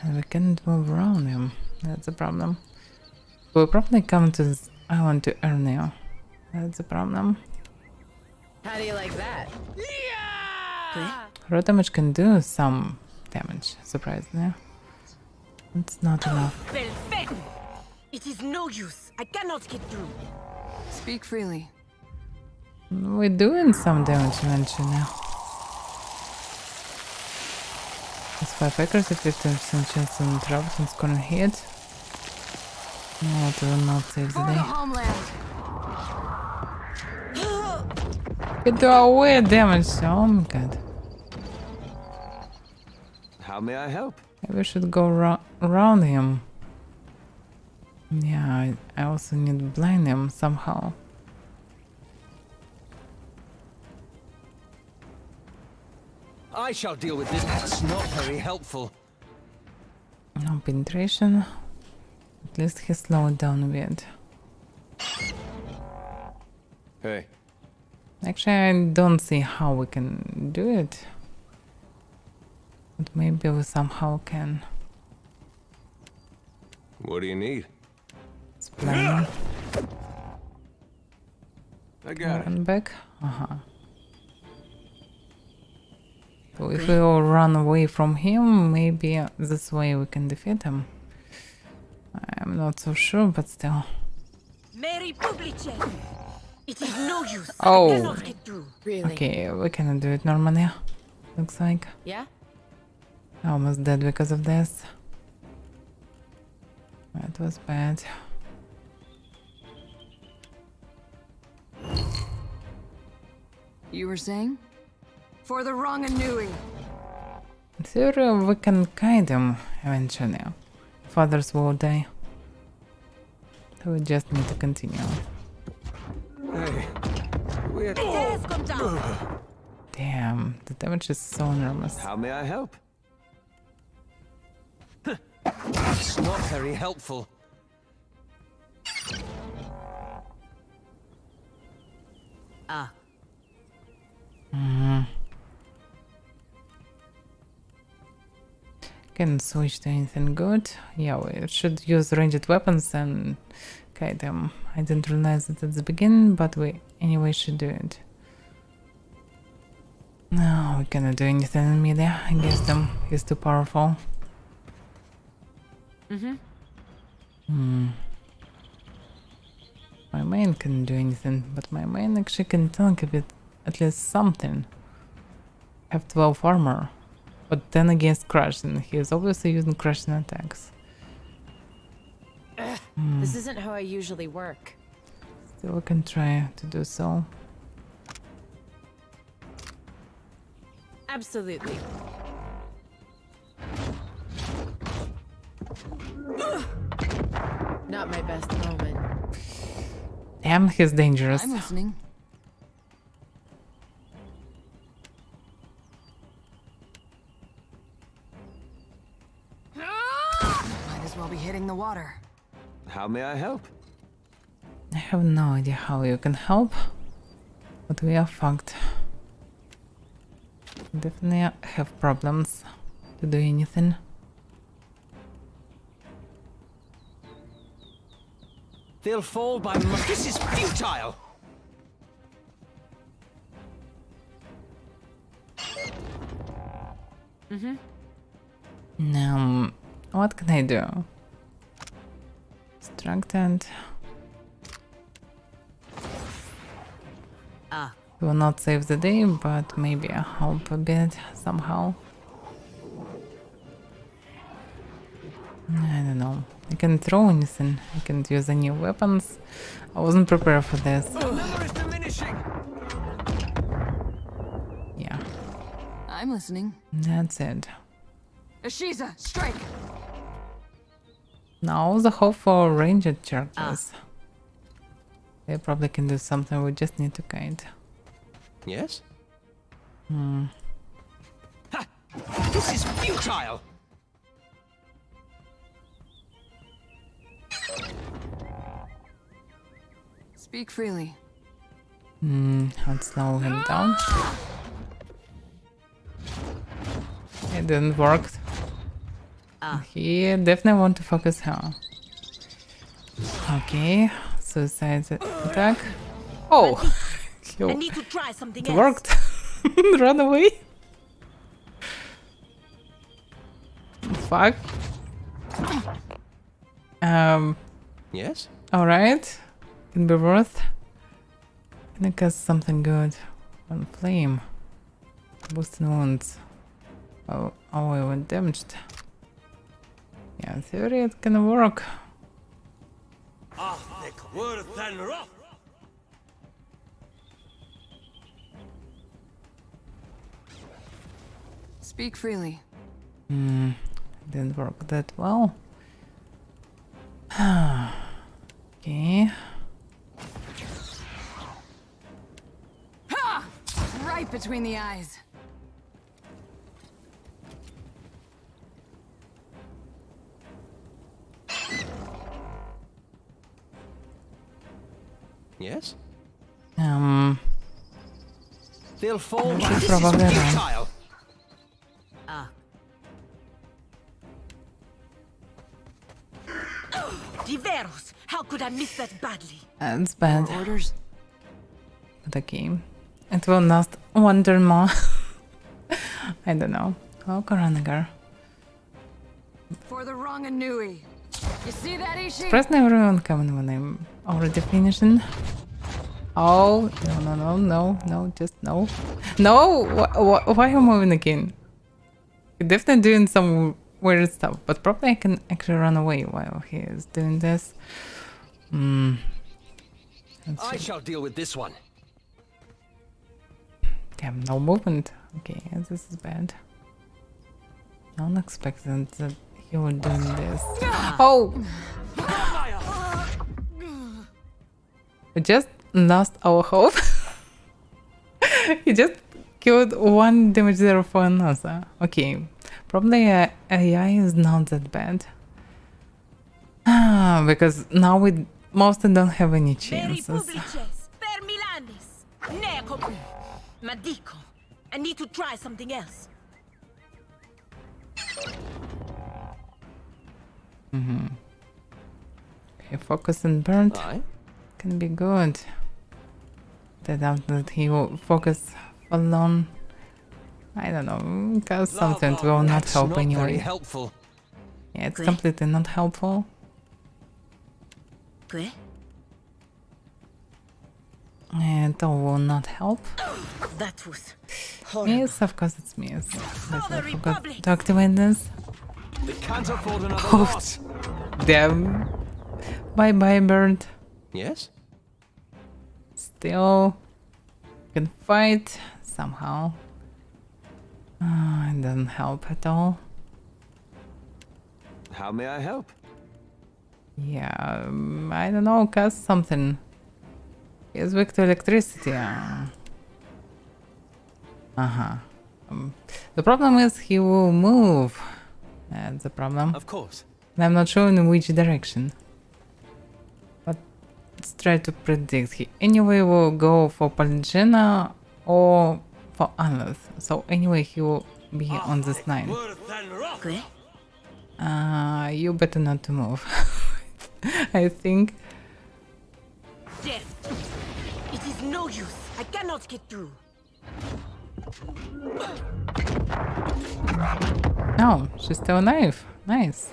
And we can't move around him. That's a problem. We'll probably come to this island too early. That's a problem. How do you like that? Raw damage can do some damage, surprisingly. It's not enough. Perfect. It is no use. I cannot get through. Speak freely. We're doing some damage eventually. It's 5 accuracy, 15% chance to interrupt and score and hit. No, it will not save the day. It do away damage. Oh my god. How may I help? Maybe we should go around him. Yeah, I also need to blind him somehow. I shall deal with this. That's not very helpful. No penetration. At least he slowed down a bit. Hey. Actually, I don't see how we can do it. But maybe we somehow can. What do you need? It's blind. I got Run back. So if we all run away from him, maybe this way we can defeat him. I'm not so sure, but still. Mary Publice. It is no use. Oh. I cannot get through. Really? Okay, we cannot do it normally. Looks like. Yeah? Almost dead because of this. That was bad. You were saying? For the wrong Anui. In theory, we can guide him eventually. If others will die. So we just need to continue. Hey. Damn, the damage is so enormous. How may I help? That's not very helpful. Can switch to anything good. Yeah, we should use ranged weapons and guide him. I didn't realize it at the beginning, but we anyway should do it. No, we cannot do anything in media against him. He's too powerful. My main can't do anything, but my main actually can tank a bit, at least something. Have 12 armor, but 10 against crushing. He is obviously using crushing attacks. This isn't how I usually work. Still, we can try to do so. Absolutely. Not my best moment. Damn, he's dangerous. I'm listening. Might as well be hitting the water. How may I help? I have no idea how you can help, but we are fucked. Definitely have problems to do anything. They'll fall by This is futile! Now, what can I do? Distracted. Will not save the day, but maybe I help a bit somehow. know. I can't throw anything. I can't use any weapons. I wasn't prepared for this. Yeah. I'm listening. That's it. Ashiza, strike! Now the hope for ranged characters. They probably can do something, we just need to guide. Yes? Hmm. Ha! This is futile! Speak freely. Let's slow him down. It didn't work. He definitely want to focus her. Okay, suicide attack. Oh, I need to try something it else. worked. Run away. Fuck. Yes? Alright. Can be worth. Can I cast something good? On flame. Boosting wounds. Oh, I went damaged. Yeah, in theory it can work. Worth and rough. Speak freely. Didn't work that well. Okay. Ha! Right between the eyes. Yes? They'll fall. This is probably futile. Diveros! How could I miss that badly? That's bad. Orders? But okay. It will last one turn more. I don't know. Oh, Koranagar. For the wrong Anui. You see that, Ishi? Press everyone coming when I'm already finishing. Oh, no, just no. No! Why are you moving again? You're definitely doing some weird stuff, but probably I can actually run away while he is doing this. I shall deal with this one. Damn, no movement. Okay, this is bad. Unexpected that he would do this. Oh! We just lost our hope. He just killed one damage zero for another. Okay, probably AI is not that bad. Because now we mostly don't have any chances. Madico, I need to try something else. Okay, focus and burnt can be good. I doubt that he will focus for long. I don't know, because something will not help anyway. Very helpful. Yeah, it's completely not helpful. It will not help. That was horrible. Yes, of course it's me. But I forgot to activate this. They can't afford another loss. Damn. Bye bye, bird. Yes? Still can fight somehow. It doesn't help at all. How may I help? Yeah, I don't know, cast something. He's weak to electricity. The problem is he will move. That's the problem. Of course. And I'm not sure in which direction. But let's try to predict. He anyway will go for Palgena or for Anleth. So anyway he will be on this line. You better not to move. I think. Death. It is no use. I cannot get through. Oh, she's still alive. Nice.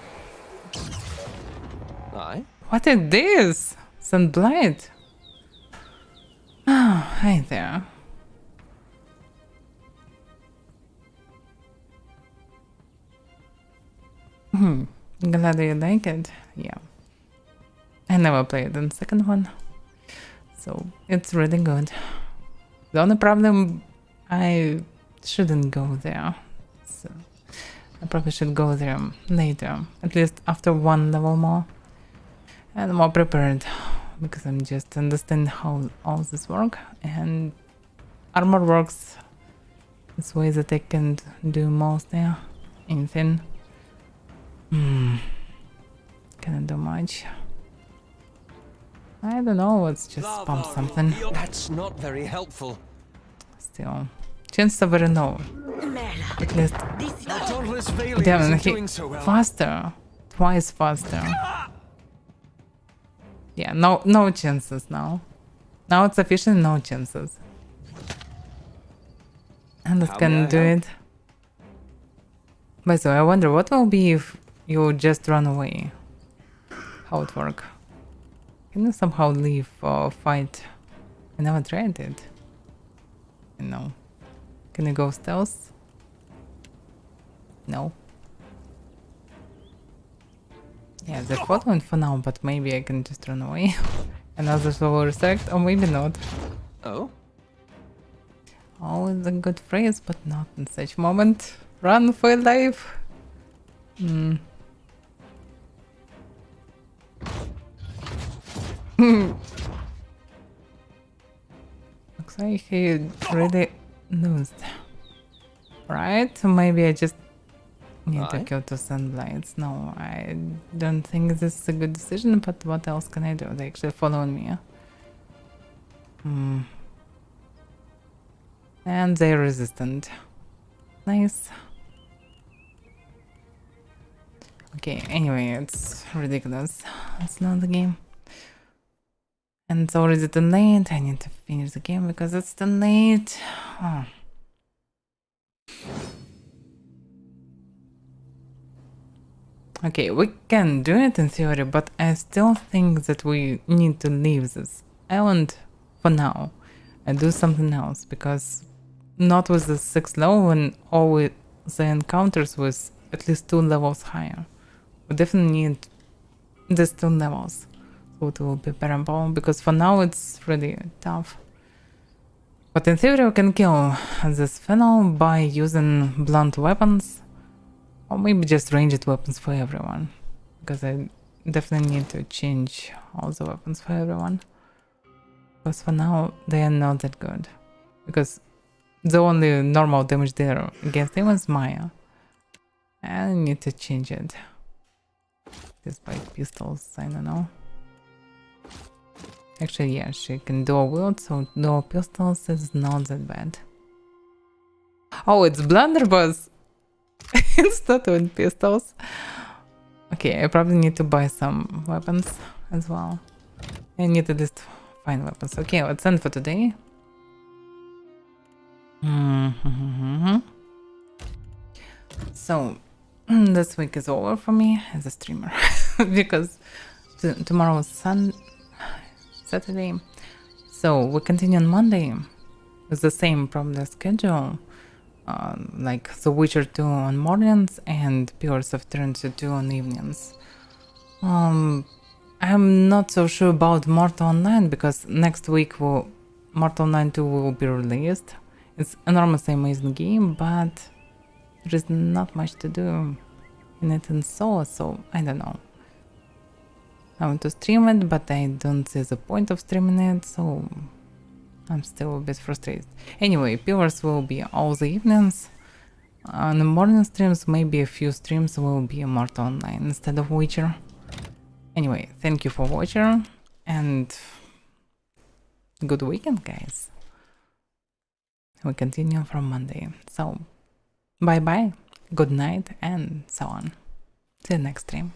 Aye. What is this? Sunblight. Oh, hi there. Glad you like it. Yeah. I never played the second one, so it's really good. The only problem, I shouldn't go there. So I probably should go there later, at least after one level more, and more prepared, because I'm just understanding how all this work, and armor works this way that I can do most there. Anything. Cannot do much. I don't know, let's just pump something. That's not very helpful. Still. Chances are very low. At least. Damn, he faster. Twice faster. Yeah, no chances now. Now it's officially no chances. And that can do it. By the way, I wonder what will be if you just run away. How it work? Can you somehow leave or fight? I never tried it. No. Can you go stealth? No. Yeah, they're following for now, but maybe I can just run away. And others will resurrect, or maybe not. Oh? Always a good phrase, but not in such moment. Run for your life. Looks like he really knows. Right? So maybe I just need to kill two Sandblights. No, I don't think this is a good decision, but what else can I do? They actually following me. And they're resistant. Nice. Okay, anyway, it's ridiculous. It's not the game. And it's already too late. I need to finish the game because it's too late. Oh. Okay, we can do it in theory, but I still think that we need to leave this island for now and do something else, because not with the 6th level when all the encounters was at least 2 levels higher. We definitely need these 2 levels, so it will be bearable, because for now it's really tough. But in theory we can kill this fennel by using blunt weapons, or maybe just ranged weapons for everyone, because I definitely need to change all the weapons for everyone. Because for now they are not that good, because the only normal damage there against him is Maya. I need to change it. Just by pistols, I don't know. Actually, yeah, she can dual wield, so dual pistols is not that bad. Oh, it's blunderbuss! It's not even pistols. Okay, I probably need to buy some weapons as well. I need at least find weapons. Okay, let's end for today. So, this week is over for me as a streamer. Because tomorrow is Saturday. So, we continue on Monday with the same probably schedule. Like The Witcher 2 on mornings and Pillars of Eternity 2 on evenings. I'm not so sure about Mortal Online, because next week Mortal Online 2 will be released. It's enormously amazing game, but there is not much to do in it in solo, so I don't know. I want to stream it, but I don't see the point of streaming it, so I'm still a bit frustrated. Anyway, Pillars will be all the evenings. On the morning streams, maybe a few streams will be Mortal Online instead of Witcher. Anyway, thank you for watching, and good weekend, guys. We continue from Monday. So, bye bye, good night, and so on. See you next stream.